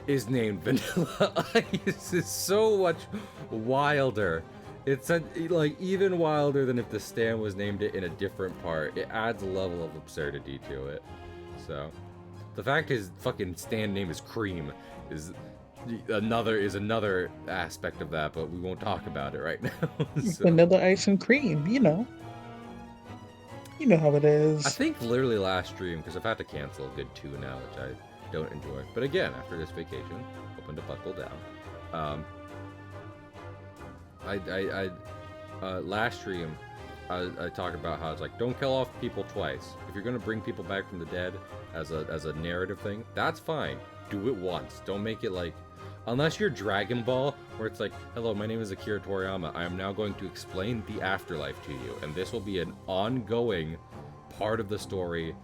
is named Vanilla Ice is so much wilder. It's like even wilder than if the stand was named it in a different part. It adds a level of absurdity to it. So the fact his fucking stand name is Cream is another aspect of that, but we won't talk about it right now. So, Vanilla Ice and cream, you know. You know how it I is. think literally last stream, because I've had to cancel a good 2 now, which I don't enjoy. But again, after this vacation, hoping to buckle down. Last stream, I talked about how it's like, don't kill off people twice. If you're gonna bring people back from the dead as a narrative thing, that's fine. Do it once. Don't make it like, unless you're Dragon Ball, where it's like, hello, my name is Akira Toriyama. I am now going to explain the afterlife to you, and this will be an ongoing part of the story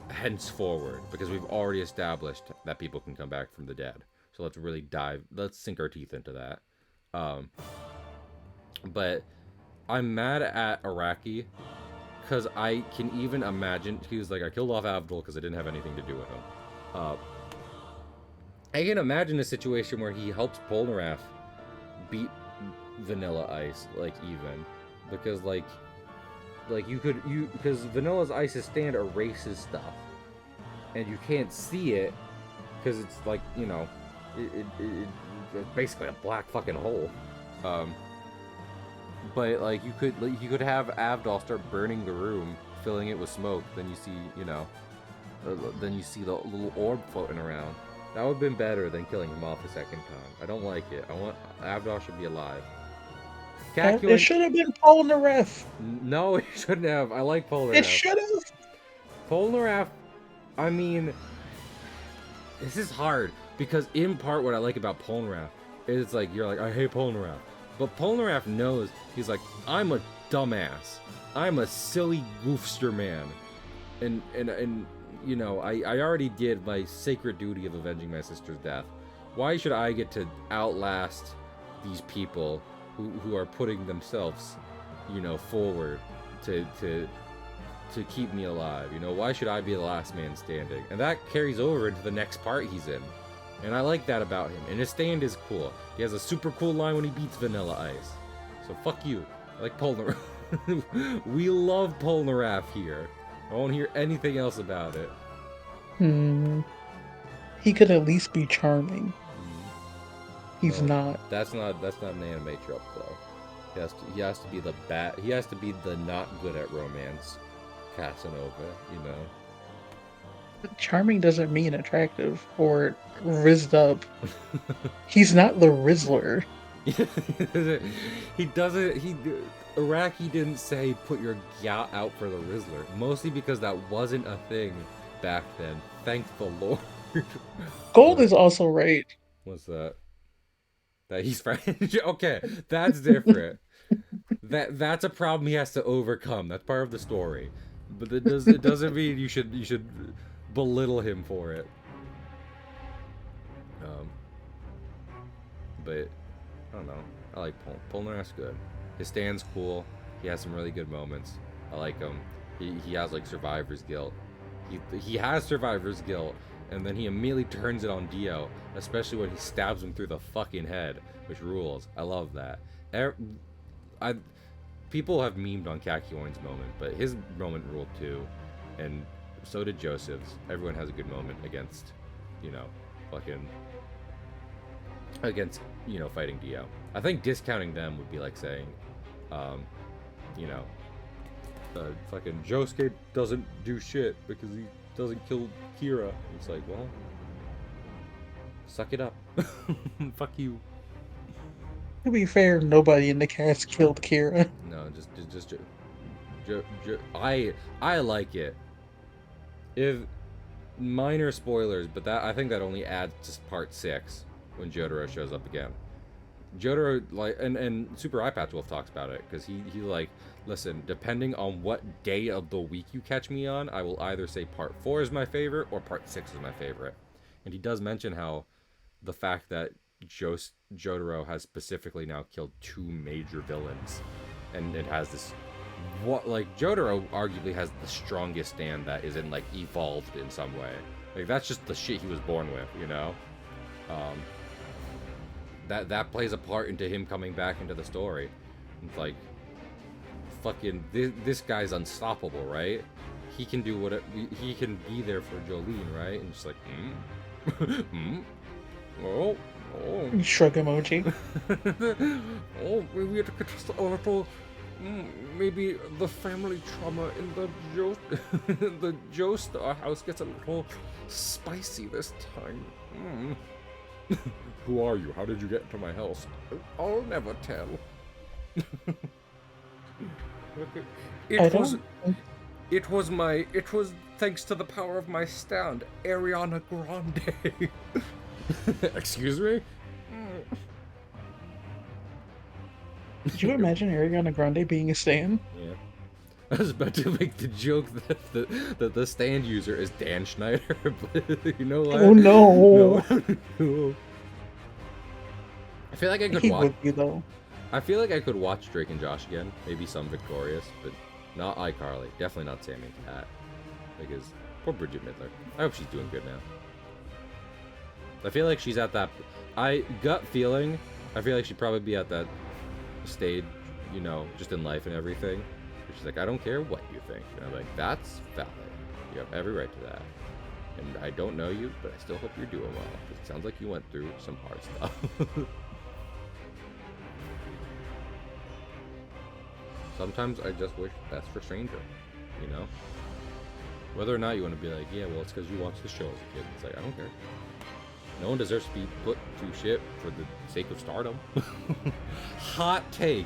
henceforward, because we've already established that people can come back from the dead. So let's sink our teeth into that. But I'm mad at Araki because I can even imagine, he was like, I killed off Abdul because I didn't have anything to do with him. I can imagine a situation where he helps Polnareff beat Vanilla Ice, like, even. Because, like because Vanilla Ice's stand erases stuff. And you can't see it because it's like, you know, it's basically a black fucking hole. But like you could have Avdol start burning the room, filling it with smoke. Then you see, you know, then you see the little orb floating around. That would have been better than killing him off a second time. I don't like it. I want Avdol should be alive. It should have been Polnareff. No, it shouldn't have. I like Polnareff. It should have. Polnareff, I mean, this is hard because in part what I like about Polnareff is like you're like, I hate Polnareff. But Polnareff knows, he's like, I'm a dumbass. I'm a silly goofster man. And you know, I already did my sacred duty of avenging my sister's death. Why should I get to outlast these people who are putting themselves, you know, forward to keep me alive? You know, why should I be the last man standing? And that carries over into the next part he's in. And I like that about him. And his stand is cool. He has a super cool line when he beats Vanilla Ice. So fuck you. I like Polnareff. We love Polnareff here. I won't hear anything else about it. He could at least be charming. He's not. That's not an anime trope though. He has to be the bad. He has to be the not good at romance Casanova, you know. Charming doesn't mean attractive or rizzed up. He's not the Rizzler. He doesn't. Araki didn't say put your gout out for the Rizzler, mostly because that wasn't a thing back then. Thank the Lord. Gold is also right. What's that? That he's French? Okay, that's different. That's a problem he has to overcome. That's part of the story. But it doesn't mean you should belittle him for it. But I don't know. I like Polnareff's good. His stand's cool. He has some really good moments. I like him. He has like survivor's guilt. He has survivor's guilt, and then he immediately turns it on Dio, especially when he stabs him through the fucking head, which rules. I love that. People have memed on Kakyoin's moment, but his moment ruled too, and so did Joseph's. Everyone has a good moment against, you know, fighting Dio. I think discounting them would be like saying um, you know, fucking Josuke doesn't do shit because he doesn't kill Kira. It's like, well, suck it up. Fuck you. To be fair, nobody in the cast killed Kira. No, I like it. If minor spoilers, but that I think that only adds to part 6 when Jotaro shows up again. Jotaro, like, and Super Eye Patch Wolf talks about it, because he like, listen, depending on what day of the week you catch me on, I will either say part 4 is my favorite or part 6 is my favorite. And he does mention how the fact that Jotaro has specifically now killed 2 major villains, and it has this, what, like, Jotaro arguably has the strongest stand that isn't, like, evolved in some way. Like, that's just the shit he was born with, you know? That plays a part into him coming back into the story. It's like, fucking, this guy's unstoppable, right? He can do what he can be there for Jolene, right? And just like, oh. Shrug emoji. Oh, maybe we have to get just a little, maybe the family trauma in the the Joestar house gets a little spicy this time. Who are you? How did you get into my house? I'll never tell. It was thanks to the power of my stand, Ariana Grande. Excuse me? Could you imagine Ariana Grande being a stan? Yeah. I was about to make the joke that the stand user is Dan Schneider, but you know what? Oh no! No. I feel like I could He watch. would be though. I feel like I could watch Drake and Josh again. Maybe some Victorious, but not iCarly. Definitely not Sammy and Cat. Because poor Bridget Midler. I hope she's doing good now. I feel like she's at that. Gut feeling. I feel like she'd probably be at that stage, you know, just in life and everything. She's like, I don't care what you think. And I'm like, that's valid. You have every right to that. And I don't know you, but I still hope you're doing well. It sounds like you went through some hard stuff. Sometimes I just wish best for Stranger, you know? Whether or not you want to be like, yeah, well, it's because you watched the show as a kid. It's like, I don't care. No one deserves to be put through shit for the sake of stardom. Hot take.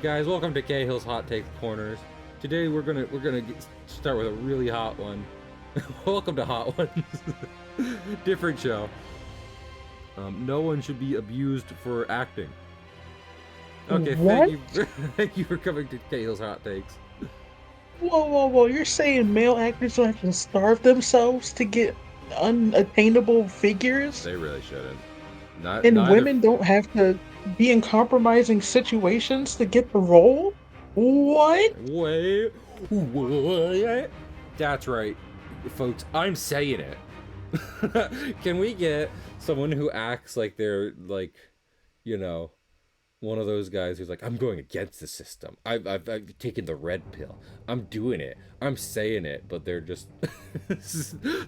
Guys, welcome to Cahill's Hot Take Corners. Today we're gonna start with a really hot one. Welcome to Hot Ones. Different show. No one should be abused for acting. Okay, what? thank you for coming to Cahill's Hot Takes. Whoa! You're saying male actors don't have to starve themselves to get unattainable figures? They really shouldn't. Women don't have to be in compromising situations to get the role? What? Wait, what? That's right, folks. I'm saying it. Can we get someone who acts like they're, like, you know, one of those guys who's like, I'm going against the system. I've taken the red pill. I'm doing it. I'm saying it, but they're just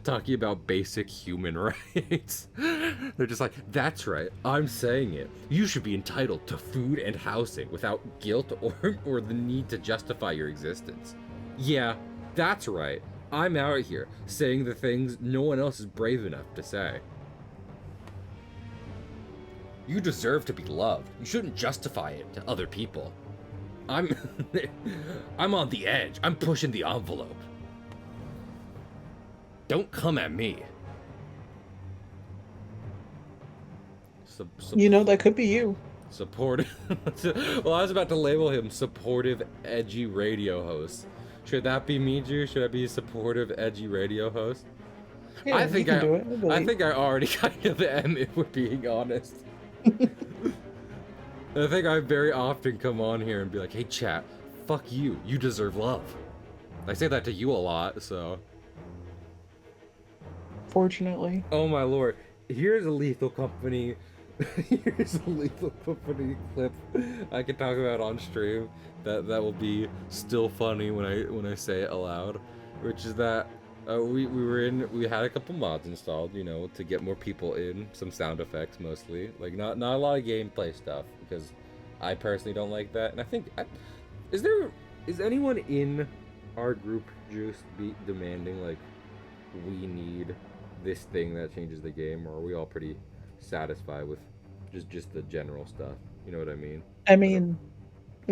talking about basic human rights. They're just like, that's right. I'm saying it. You should be entitled to food and housing without guilt or the need to justify your existence. Yeah, that's right. I'm out here saying the things no one else is brave enough to say. You deserve to be loved. You shouldn't justify it to other people. I'm on the edge. I'm pushing the envelope. Don't come at me. You know, that could be you. Supportive. Well, I was about to label him supportive, edgy radio host. Should that be me, Drew? Should I be a supportive, edgy radio host? Yeah, I think you can do it. I think I already kind of am, if we're being honest. I think I very often come on here and be like, hey chat, fuck you, you deserve love. I say that to you a lot, so. Fortunately. Oh my lord, here's a Lethal Company. Here's a Lethal Company clip I can talk about on stream that will be still funny when I say it aloud, which is that we had a couple mods installed, you know, to get more people in, some sound effects mostly, like not a lot of gameplay stuff, because I personally don't like that, and I think is anyone in our group just be demanding like we need this thing that changes the game, or are we all pretty satisfied with just the general stuff? You know what I mean? I I don't. mean,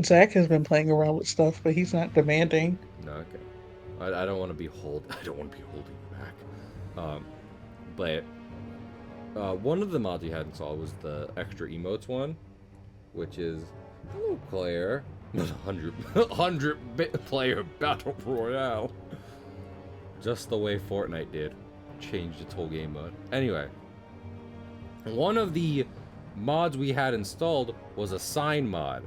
Zach has been playing around with stuff, but he's not demanding. No, okay. I don't want to be I don't want to be holding you back. But one of the mods you had installed was the extra emotes one, which is hello player, 100 player battle royale, just the way Fortnite did, changed its whole game mode. Anyway, one of the mods we had installed was a sign mod,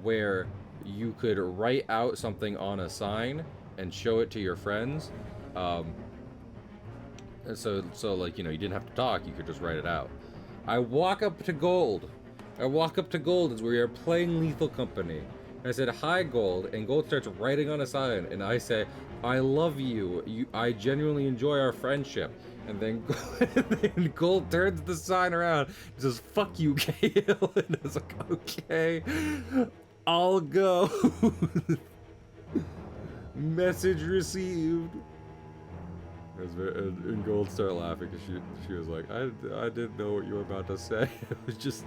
where you could write out something on a sign and show it to your friends. So like, you know, you didn't have to talk, you could just write it out. I walk up to Gold as we are playing Lethal Company. And I said, "Hi, Gold," and Gold starts writing on a sign, and I say, "I love you. I genuinely enjoy our friendship." And then, then Gold turns the sign around and says, "Fuck you, Kale." And I was like, "Okay, I'll go." Message received. And Gold started laughing because she was like, I didn't know what you were about to say. It was just...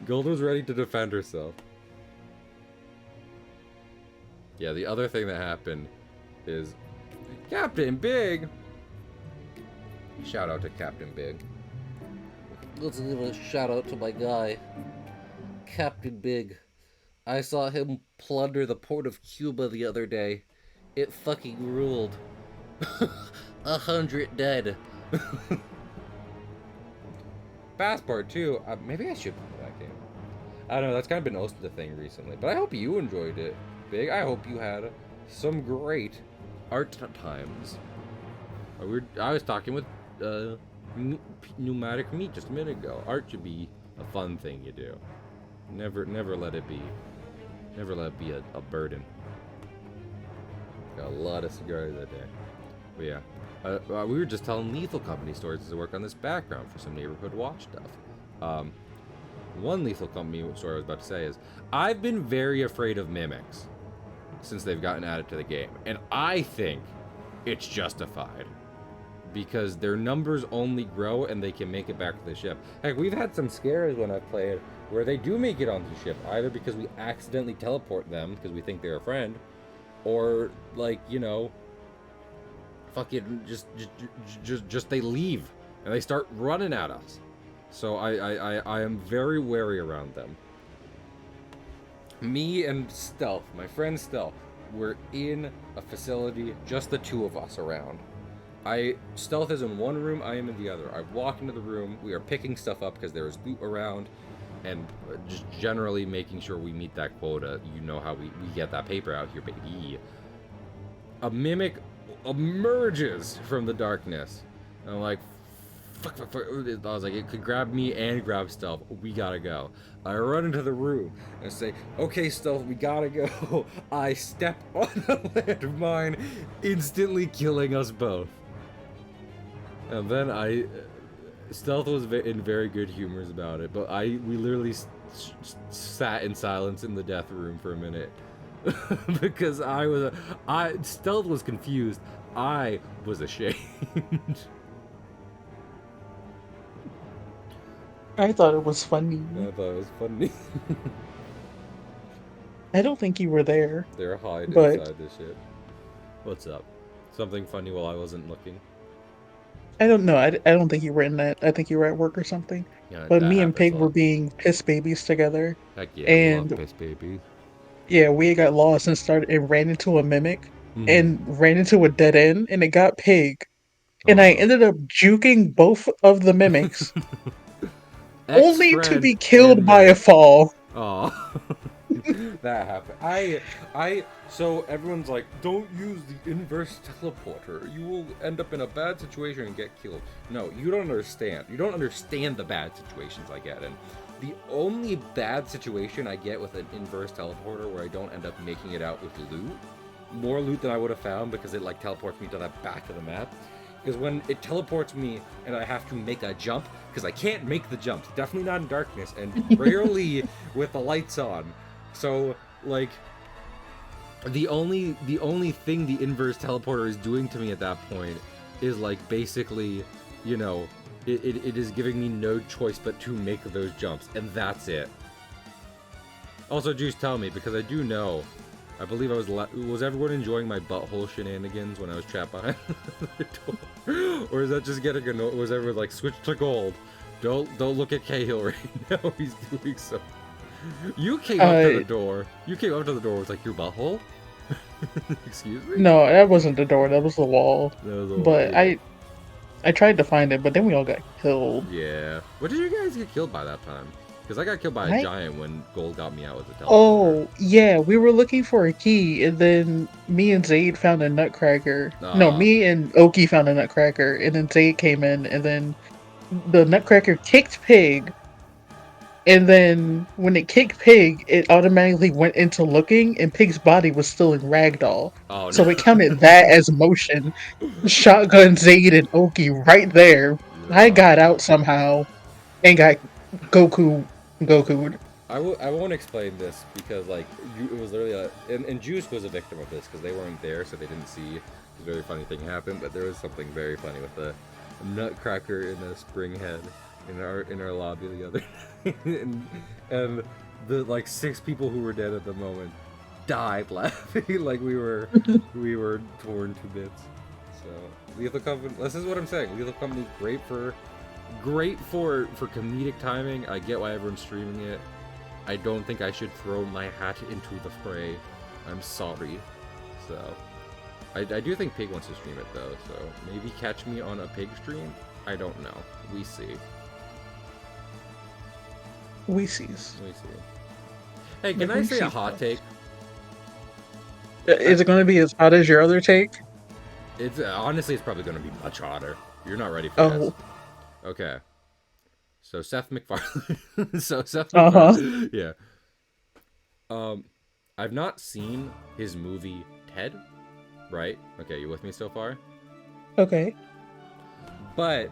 Gold was ready to defend herself. Yeah, the other thing that happened is Captain Big. Shout out to Captain Big. Let's give a shout out to my guy, Captain Big. I saw him plunder the port of Cuba the other day. It fucking ruled. 100 dead. Passport too. Maybe I should play that game. I don't know. That's kind of been the thing recently. But I hope you enjoyed it, Big. I hope you had some great art times. I was talking with Pneumatic Meat just a minute ago. Art should be a fun thing you do. Never let it be. Never let it be a burden. Got a lot of cigars that day. But yeah, we were just telling Lethal Company stories to work on this background for some neighborhood watch stuff. One Lethal Company story I was about to say is, I've been very afraid of mimics since they've gotten added to the game, and I think it's justified because their numbers only grow and they can make it back to the ship. Heck, we've had some scares when I've played where they do make it onto the ship, either because we accidentally teleport them because we think they're a friend, or like, you know, fucking just they leave and they start running at us. So I am very wary around them. Me and Stealth, my friend Stealth, we're in a facility, just the two of us around. Stealth is in one room, I am in the other. I walk into the room, we are picking stuff up because there is loot around, and just generally making sure we meet that quota. You know how we get that paper out here, baby. A mimic emerges from the darkness, and I'm like, fuck. I was like, it could grab me and grab Stealth. We gotta go. I run into the room and I say, "Okay, Stealth, we gotta go." I step on a landmine, instantly killing us both. And then Stealth was in very good humors about it, but we literally sat in silence in the death room for a minute. Because Stealth was confused. I was ashamed. I thought it was funny. I thought it was funny. I don't think you were there. They're hiding But inside this shit. What's up? Something funny while I wasn't looking? I don't know. I don't think you were in that. I think you were at work or something. Yeah, But that me and happens Pig a were lot. being piss babies together. Heck yeah, I love And piss babies. yeah, we got lost and ran into a mimic Mhm. and ran into a dead end, and it got Pig. And Oh I no. ended up juking both of the mimics, only to Ex-friend be killed and by a mimic. fall. Oh. That happened. So everyone's like, don't use the inverse teleporter. You will end up in a bad situation and get killed. No, you don't understand. You don't understand the bad situations I get in. The only bad situation I get with an inverse teleporter where I don't end up making it out with loot, more loot than I would have found because it like teleports me to that back of the map, is when it teleports me and I have to make a jump, because I can't make the jumps. Definitely not in darkness, and rarely with the lights on. So, like, the only thing the inverse teleporter is doing to me at that point is, like, basically, you know, it is giving me no choice but to make those jumps, and that's it. Also, Juice, tell me, because I do know, I believe was everyone enjoying my butthole shenanigans when I was trapped behind the door? Or is that just getting annoyed? Was everyone like, switch to gold? Don't look at Cahill right now. He's doing so. You came up to the door. You came up to the door with like your butthole. Excuse me. No, that wasn't the door. That was the wall. That was the wall, But yeah. I tried to find it, but then we all got killed. Yeah. What did you guys get killed by that time? Because I got killed by a giant when Gold got me out with the teleporter. Oh, yeah, we were looking for a key, and then me and Zaid found a nutcracker. No, me and Oki found a nutcracker, and then Zaid came in, and then the nutcracker kicked Pig, and then when it kicked Pig, it automatically went into looking, and Pig's body was still in ragdoll. Oh, no. So it counted that as motion. Shotgun Zaid and Oki right there. Yeah. I got out somehow, and got Goku'd. I won't explain this because, like, it was literally and Juice was a victim of this because they weren't there, so they didn't see this very funny thing happen. But there was something very funny with the nutcracker in the spring head in our lobby the other night, and the like 6 people who were dead at the moment died laughing like we were torn to bits. So Lethal Company. This is what I'm saying. Lethal Company, great for comedic timing. I get why everyone's streaming it. I don't think I should throw my hat into the fray. I'm sorry. So, I do think Pig wants to stream it though, so maybe catch me on a Pig stream? I don't know. We see. We see. Hey, can I say a hot take? Is it going to be as hot as your other take? It's honestly, it's probably going to be much hotter. You're not ready for this. Okay. So Seth MacFarlane. Yeah. I've not seen his movie Ted, right? Okay, you with me so far? Okay. But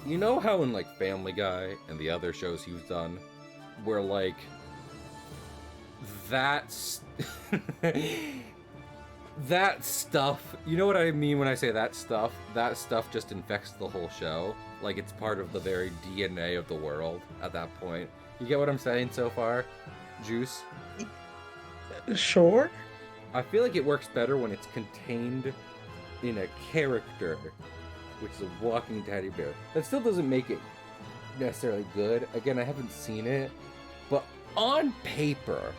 you know how in like Family Guy and the other shows he's done, where like that's that stuff, you know what I mean when I say that stuff? That stuff just infects the whole show. Like, it's part of the very DNA of the world at that point. You get what I'm saying so far, Juice? Sure. I feel like it works better when it's contained in a character, which is a walking teddy bear. That still doesn't make it necessarily good. Again, I haven't seen it. But on paper,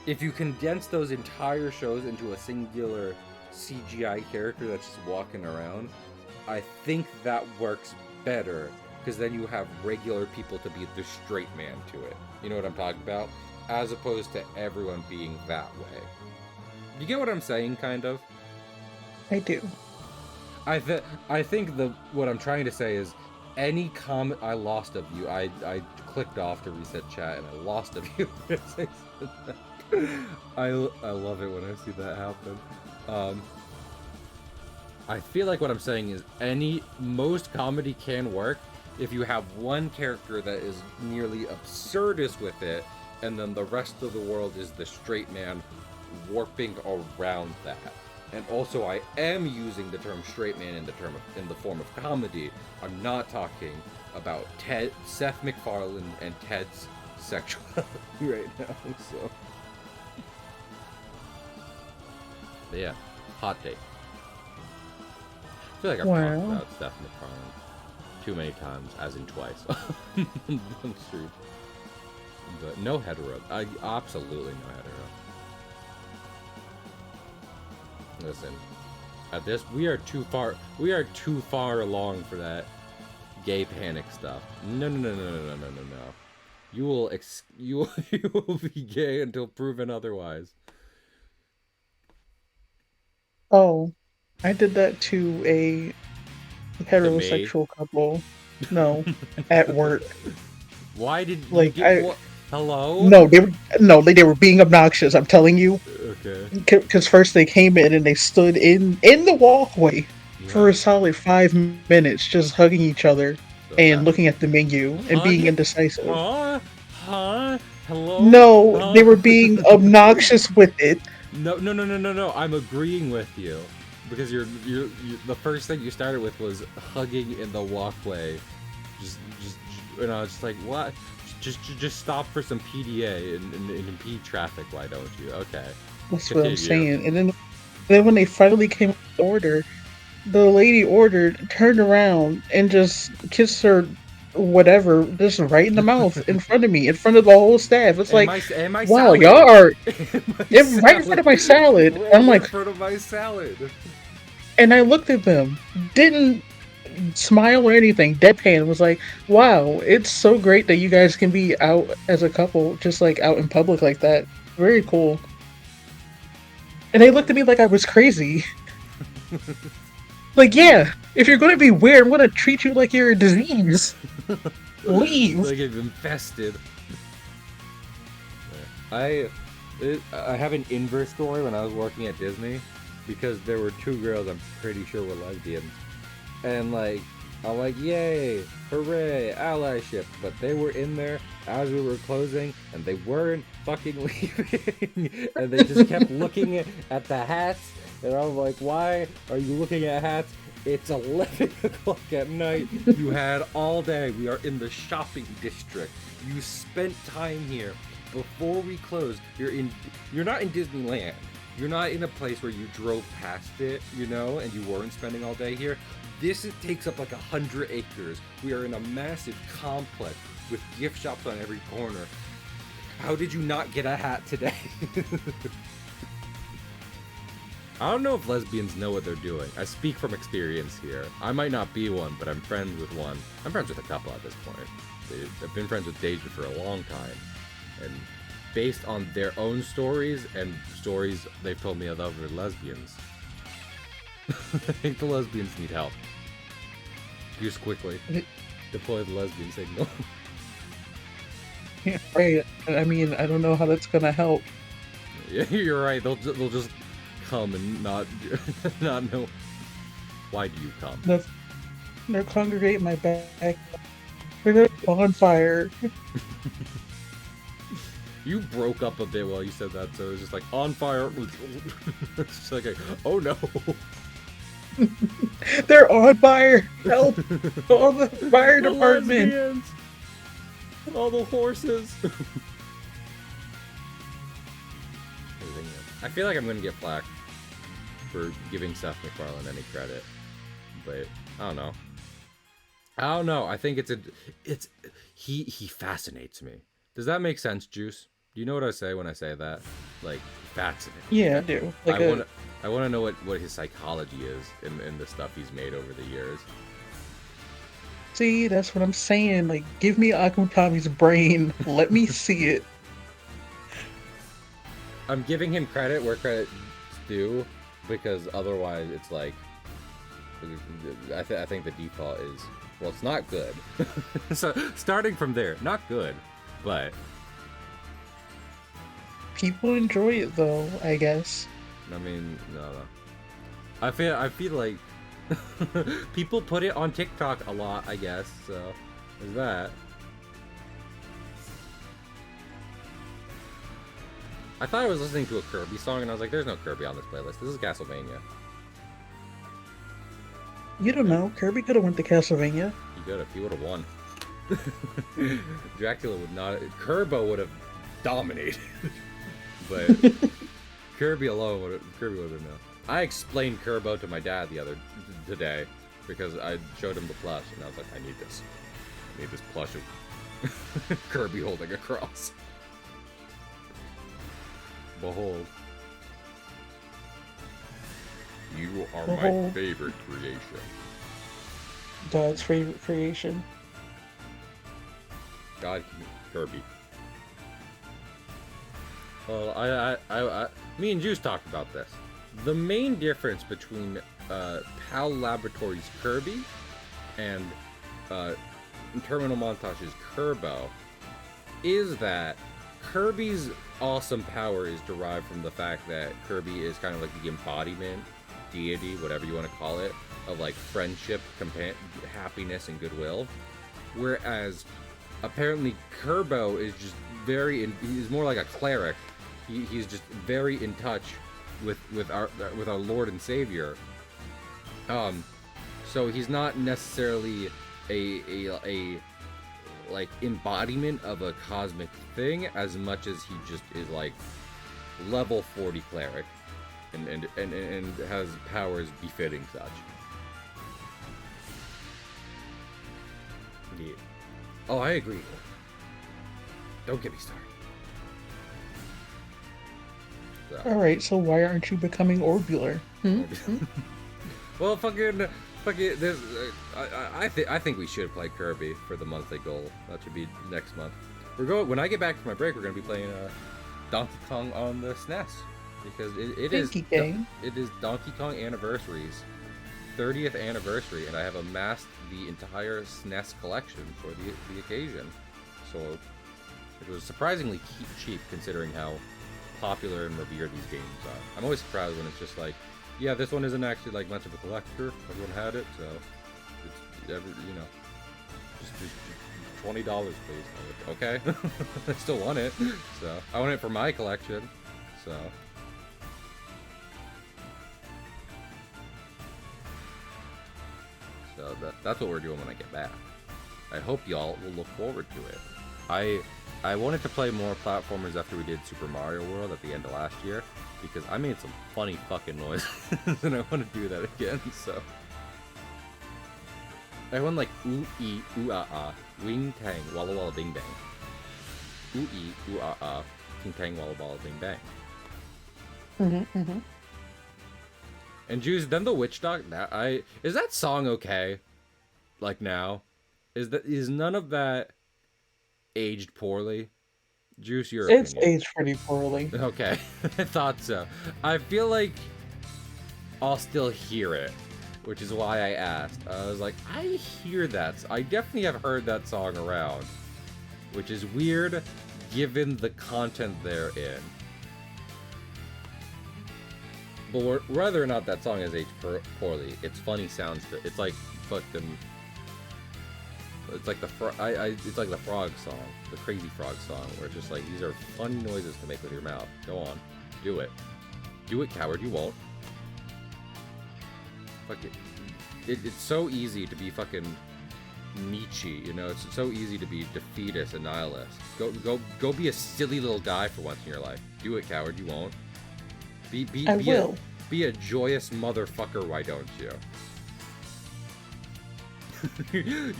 if you condense those entire shows into a singular CGI character that's just walking around, I think that works better, because then you have regular people to be the straight man to it. You know what I'm talking about? As opposed to everyone being that way. You get what I'm saying, kind of? I do. I think what I'm trying to say is, any comment I lost of you, I clicked off to reset chat and I lost of you. I love it when I see that happen. I feel like what I'm saying is most comedy can work if you have one character that is nearly absurdist with it, and then the rest of the world is the straight man warping around that. And also, I am using the term straight man in the form of comedy. I'm not talking about Seth MacFarlane and Ted's sexuality right now. So, but yeah, hot take. I feel like I've talked about Seth MacFarlane too many times, as in twice. On stream. But no hetero. Absolutely no hetero. Listen, at this, we are too far along for that gay panic stuff. No. You will be gay until proven otherwise. Oh, I did that to a heterosexual couple. No, at work. Why did like you get hello? No, they were being obnoxious. I'm telling you. Okay. Because first they came in and they stood in the walkway for a Yeah. solid 5 minutes, just hugging each other So and looking at the menu and being hugging? indecisive. Huh? Huh? Hello? No, Huh? they were being obnoxious with it. No, no, no, no, no, no. I'm agreeing with you because you're the first thing you started with was hugging in the walkway. Just, and I was just like, what? Just stop for some PDA and impede traffic. Why don't you? Okay, That's what I'm continue. saying. And then when they finally came with the order, the lady ordered, turned around, and just kissed her whatever, just right in the mouth in front of me, in front of the whole staff. It's like, And my wow, salad. y'all are And my right in front salad. of my salad. Right I'm in like, front of my salad. and I looked at them, didn't smile or anything, deadpan, was like, wow, it's so great that you guys can be out as a couple, just like out in public like that. Very cool. And they looked at me like I was crazy. Like, yeah, if you're gonna be weird, I'm gonna treat you like you're a disease. Leave. Like it's infested. I I have an inverse story when I was working at Disney because there were two girls I'm pretty sure were lesbians, and like I'm like, yay, hooray, allyship, but they were in there as we were closing and they weren't fucking leaving, and they just kept looking at the hats, and I'm like, why are you looking at hats? It's 11 o'clock at night. You had all day. We are in the shopping district. You spent time here before we closed. You're not in Disneyland. You're not in a place where you drove past it, and you weren't spending all day here. Takes up like 100 acres. We are in a massive complex with gift shops on every corner. How did you not get a hat today? I don't know if lesbians know what they're doing. I speak from experience here. I might not be one, but I'm friends with one. I'm friends with a couple at this point. I've been friends with Deja for a long time. And based on their own stories and stories they've told me of other lesbians, I think the lesbians need help. Use quickly. Deploy the lesbian signal. Yeah, right. I mean, I don't know how that's gonna help. Yeah, you're right. They'll just come and not know. Why do you come? They'll congregate in my back. We're gonna bonfire. You broke up a bit while you said that, so it was just like on fire. It's just like, oh no. They're on fire! Help! All the fire The department! lesbians! All the horses! I feel like I'm gonna get flack for giving Seth MacFarlane any credit, but I don't know. I think he fascinates me. Does that make sense, Juice? Do you know what I say when I say that? Like, fascinating. Yeah, I do. Like I want to know what his psychology is in the stuff he's made over the years. see, that's what I'm saying. Like, give me Akutami's brain. Let me see it. I'm giving him credit where credit's due, because otherwise it's like, I think the default is, well, it's not good. So starting from there, not good, but People enjoy it though, I guess. I mean, no. I feel like people put it on TikTok a lot, I guess. So there's that. I thought I was listening to a Kirby song, and I was like, "There's no Kirby on this playlist. This is Castlevania." You don't know. Kirby could have went to Castlevania. He could have. He would have won. Dracula would not. Kerbo would have dominated. But Kirby alone would have been no. I explained Kerbo to my dad today because I showed him the plush, and I was like, I need this plush of Kirby holding a cross. Behold, you are my favorite creation. God's favorite creation. God, Kirby. Well, me and Juice talked about this. The main difference between PAL Laboratories' Kirby and Terminal Montage's Kerbo is that Kirby's awesome power is derived from the fact that Kirby is kind of like the embodiment, deity, whatever you want to call it, of like friendship, happiness, and goodwill. Whereas apparently Kerbo is just he's more like a cleric. He's just very in touch with our Lord and Savior. So he's not necessarily a like embodiment of a cosmic thing as much as he just is like level 40 cleric and has powers befitting such. Yeah. Oh, I agree. Don't get me started. So. Alright, so why aren't you becoming orbular? Well, fucking. This, I think we should play Kirby for the monthly goal. That should be next month. When I get back from my break. We're gonna be playing Donkey Kong on the SNES because it is Donkey Kong Anniversary's 30th anniversary, and I have amassed the entire SNES collection for the occasion. So it was surprisingly cheap considering how popular and revered these games are. I'm always surprised when it's just like, yeah, this one isn't actually like much of a collector. Everyone had it, so it's just $20, please. Okay, I still want it, so I want it for my collection. So that's what we're doing when I get back. I hope y'all will look forward to it. I wanted to play more platformers after we did Super Mario World at the end of last year, because I made some funny fucking noises, and I want to do that again, so. I went like ooh ee ooh ah ah, wing tang, walla walla bing bang. Ooh ee ooh ah ah, ting tang walla walla bing bang. And Jews, then the witch doc. Is that song okay? Like now, is none of that aged poorly? Juice, your It's opinion. aged pretty poorly. Okay, I thought so. I feel like I'll still hear it, which is why I asked. I was like, I hear that. I definitely have heard that song around, which is weird given the content therein. But whether or not that song is aged poorly, it's funny sounds. It's like fucking. It's like it's like the frog song, the crazy frog song, where it's just like, these are funny noises to make with your mouth. Go on, do it, coward. You won't. Fuck it. It's so easy to be fucking Nietzsche, you know. It's so easy to be defeatist and nihilist. Go be a silly little guy for once in your life. Do it, coward. You won't. Be a joyous motherfucker. Why don't you?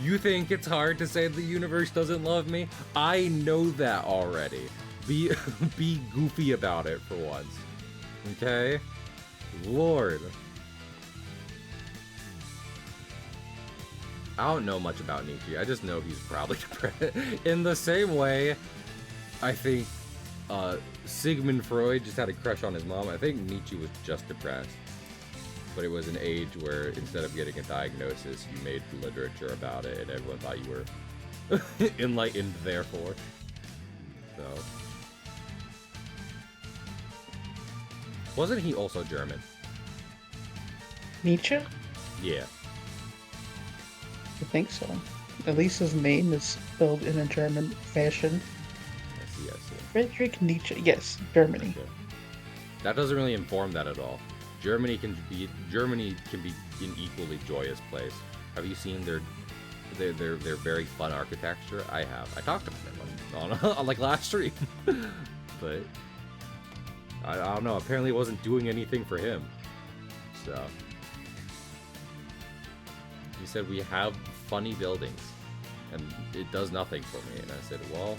You think it's hard to say the universe doesn't love me? I know that already. Be goofy about it for once. Okay? Lord. I don't know much about Nietzsche. I just know he's probably depressed. In the same way, I think Sigmund Freud just had a crush on his mom. I think Nietzsche was just depressed. But it was an age where instead of getting a diagnosis, you made literature about it, and everyone thought you were enlightened, therefore. So. Wasn't he also German? Nietzsche? Yeah. I think so. At least his name is spelled in a German fashion. I see. Friedrich Nietzsche. Yes, Germany. Okay. That doesn't really inform that at all. Germany can be an equally joyous place. Have you seen their very fun architecture? I have. I talked about it on like last stream, but I don't know. Apparently, it wasn't doing anything for him. So he said we have funny buildings, and it does nothing for me. And I said, well,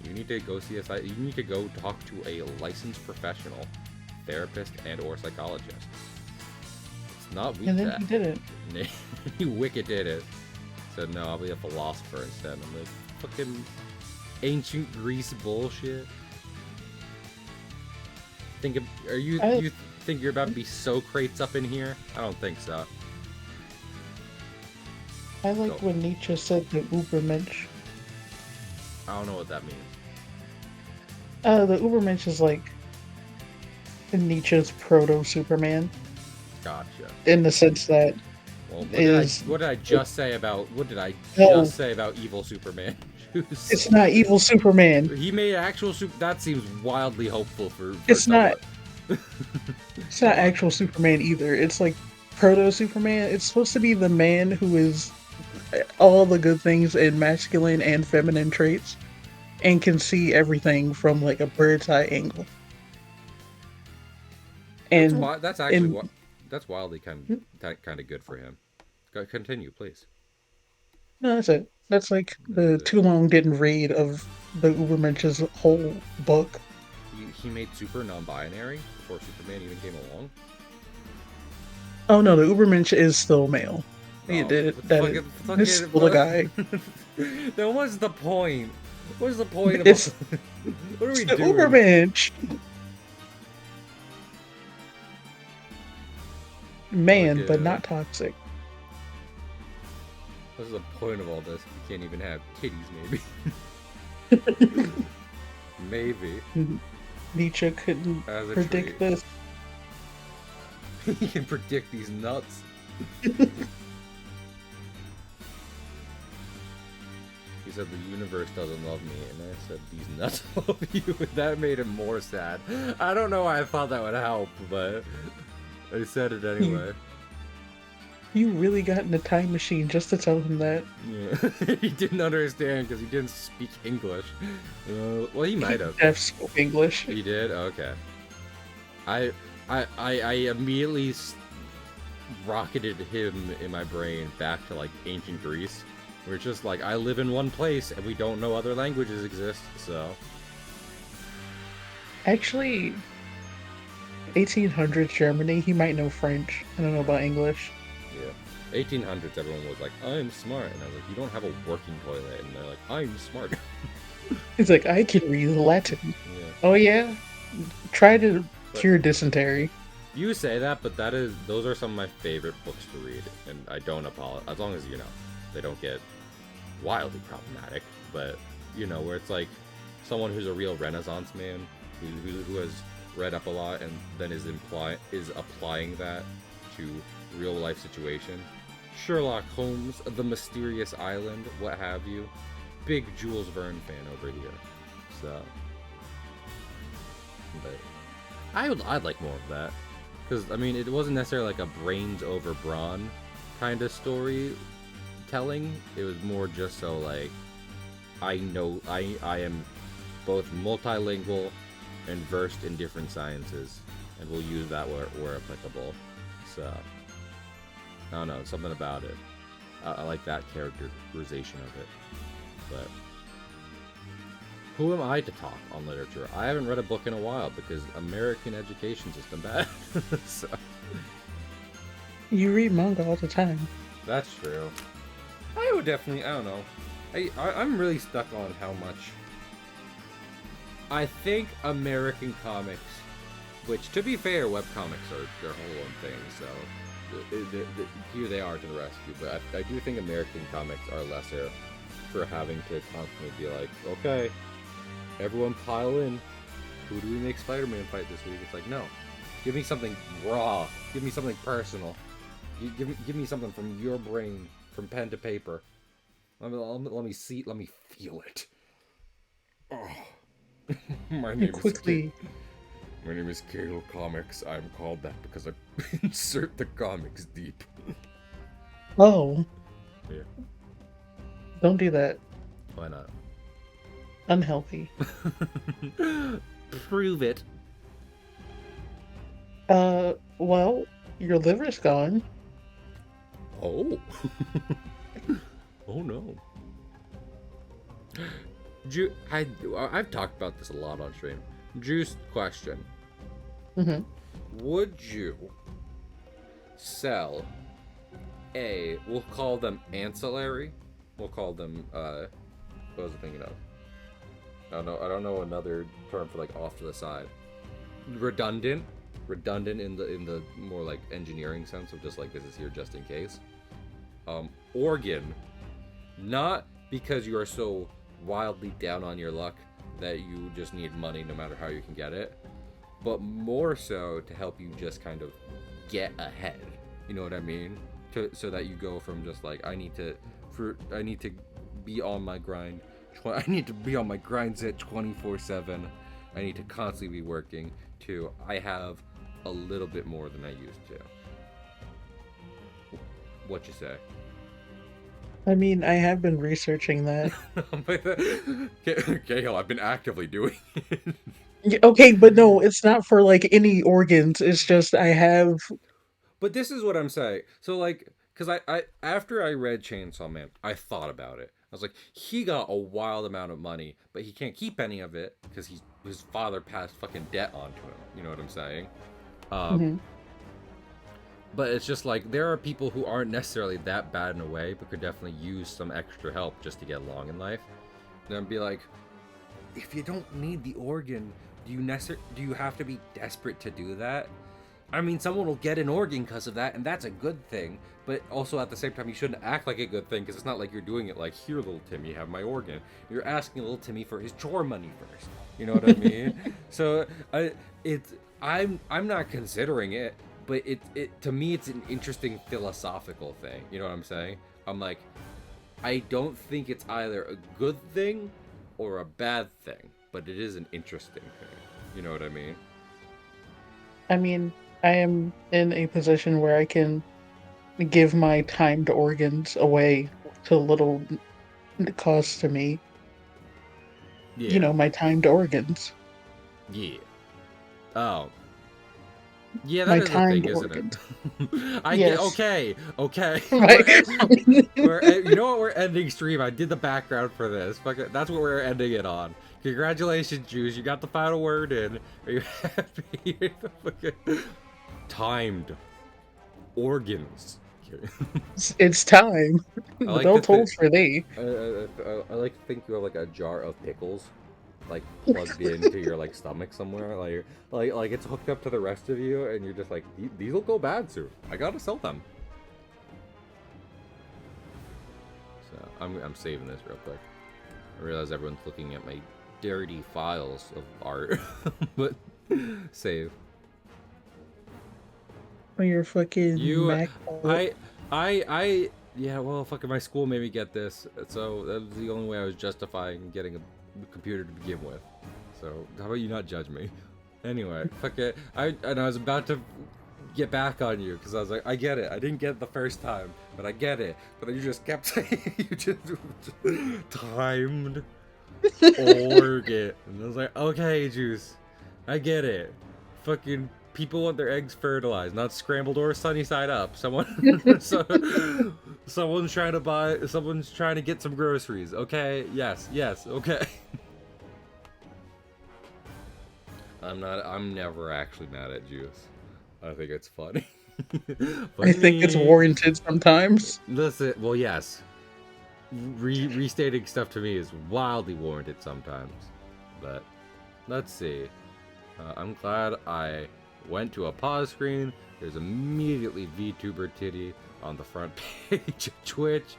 you need to go see you need to go talk to a licensed professional, therapist and or psychologist. It's not weak. And then he did it. Wicked did it. Said no, I'll be a philosopher instead. I'm like, fucking ancient Greece bullshit. You think you're about to be Socrates up in here? I don't think so. I like when Nietzsche said the Übermensch. I don't know what that means. The Übermensch is like Nietzsche's proto-Superman. Gotcha. in the sense that Well, is what did I just say about no, evil Superman juice? it's not evil Superman. He made actual super. That seems wildly hopeful for It's not. someone. It's not actual Superman either. It's like proto Superman. It's supposed to be the man who is all the good things in masculine and feminine traits, and can see everything from like a bird's eye angle. And That's actually in that's wildly kind of good for him. Continue, please. no, that's it. That's like the too long didn't read of the Ubermensch's whole book. He made super non-binary before Superman even came along. Oh no, the Ubermensch is still male. He Oh, did fucking, that. Is still a guy. Then what's the point? What's the point of It's what are we the doing? Ubermensch. Man, Okay. but not toxic. What's the point of all this? You can't even have titties, maybe. Maybe. Nietzsche couldn't As a predict trait. this. He can predict these nuts. He said the universe doesn't love me, and I said these nuts love you, and that made him more sad. I don't know why I thought that would help, but I said it anyway. You really got in a time machine just to tell him that. Yeah. He didn't understand because he didn't speak English. Well, he might have. Jeff spoke English. He did? Okay. I immediately rocketed him in my brain back to like ancient Greece. Where it's just like, I live in one place and we don't know other languages exist, so. Actually, 1800s Germany, he might know French. I don't know about English. Yeah. 1800s, everyone was like, I'm smart. And I was like, you don't have a working toilet. And they're like, I'm smart. He's like, I can read Latin. Yeah. Oh yeah? Try to cure dysentery. You say that, but those are some of my favorite books to read. And I don't apologize, as long as, they don't get wildly problematic. But, where it's like someone who's a real Renaissance man, who has read up a lot and then is applying that to real life situation. Sherlock Holmes, The Mysterious Island, what have you. Big Jules Verne fan over here. So, but I'd like more of that, because it wasn't necessarily like a brains over brawn kind of story telling. It was more just so like I am both multilingual and versed in different sciences, and we'll use that where applicable. So I don't know, something about it. I like that characterization of it. But who am I to talk on literature? I haven't read a book in a while because American education system bad. So You read manga all the time. that's true. I would definitely. I don't know. I'm really stuck on how much. I think American comics, which to be fair, webcomics are their whole own thing. So here they are to the rescue. But I do think American comics are lesser for having to constantly be like, okay, everyone pile in. Who do we make Spider-Man fight this week? It's like, no, give me something raw. Give me something personal. Give me something from your brain, from pen to paper. Let me see. Let me feel it. Oh. My name is Kale Comics. I'm called that because I insert the comics deep. Oh. Yeah. Don't do that. Why not? Unhealthy. Prove it. Well, your liver's gone. Oh. Oh no. I've talked about this a lot on stream. Juice question. Mm-hmm. Would you sell we'll call them ancillary. We'll call them what was I thinking of? I don't know another term for like off to the side. Redundant in the more like engineering sense of just like this is here just in case. Organ, not because you are so wildly down on your luck that you just need money no matter how you can get it, but more so to help you just kind of get ahead. You know what I mean? So that you go from just like I need to be on my grind. I need to be on my grind set 24/7. I need to constantly be working. To I have a little bit more than I used to. What you say? I mean, I have been researching that. Okay, I've been actively doing it. Okay, but no, it's not for like any organs. It's just I have. But this is what I'm saying. So like, because I after I read Chainsaw Man, I thought about it. I was like, he got a wild amount of money, but he can't keep any of it because his father passed fucking debt on to him. You know what I'm saying? Mhm. But it's just like there are people who aren't necessarily that bad in a way, but could definitely use some extra help just to get along in life. Then be like, if you don't need the organ, do you have to be desperate to do that? I mean, someone will get an organ because of that, and that's a good thing. But also at the same time, you shouldn't act like a good thing because it's not like you're doing it like, here, little Timmy, have my organ. You're asking little Timmy for his chore money first. You know what I mean? So I'm not considering it, but it to me it's an interesting philosophical thing. You know what I'm saying? I'm like, I don't think it's either a good thing or a bad thing, but it is an interesting thing. You know what I mean? I mean, I am in a position where I can give my timed organs away to little cost to me. You Yeah. know, my timed organs. Yeah. Oh. Yeah, that My is a thing, timed isn't organs. it? I get Yes. okay. My, You know what? We're ending stream. I did the background for this. Fuck it. That's what we're ending it on. Congratulations, Juice. You got the final word in. Are you happy? Timed organs. it's time. I like to Adult think. tolls for thee. I like to think you have like a jar of pickles, like plugged into your like stomach somewhere, like it's hooked up to the rest of you, and you're just like, these will go bad soon. I gotta sell them. So I'm saving this real quick. I realize everyone's looking at my dirty files of art, but save. On your fucking You, Mac. I, yeah, well, fucking my school made me get this, so that was the only way I was justifying getting a computer to begin with. So, how about you not judge me? Anyway, fuck it. I was about to get back on you, because I was like, I get it. I didn't get it the first time, but I get it. But you just kept saying, you just timed organ. And I was like, okay, Juice, I get it. Fucking people want their eggs fertilized, not scrambled or sunny side up. Someone's trying to get some groceries. Okay, yes, okay. I'm never actually mad at Juice. I think it's funny. I think it's warranted sometimes. Listen, well, yes. Restating stuff to me is wildly warranted sometimes. But let's see. I'm glad I went to a pause screen. There's immediately VTuber titty on the front page of Twitch.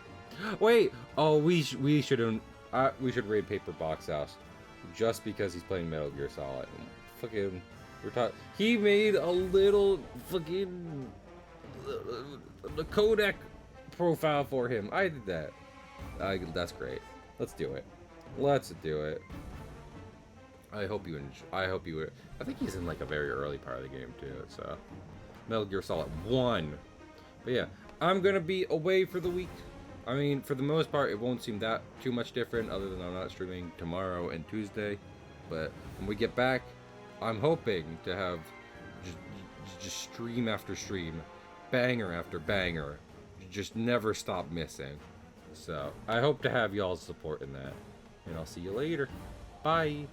Wait, oh, we should raid Paper Box House just because he's playing Metal Gear Solid. Fucking, he made a little fucking the codec profile for him. I did that. That's great. Let's do it. I hope you enjoy. I think he's in like a very early part of the game too. So, Metal Gear Solid 1. But yeah, I'm gonna be away for the week. I mean, for the most part, it won't seem that too much different, other than I'm not streaming tomorrow and Tuesday. But when we get back, I'm hoping to have just stream after stream, banger after banger, just never stop missing. So I hope to have y'all's support in that, and I'll see you later. Bye.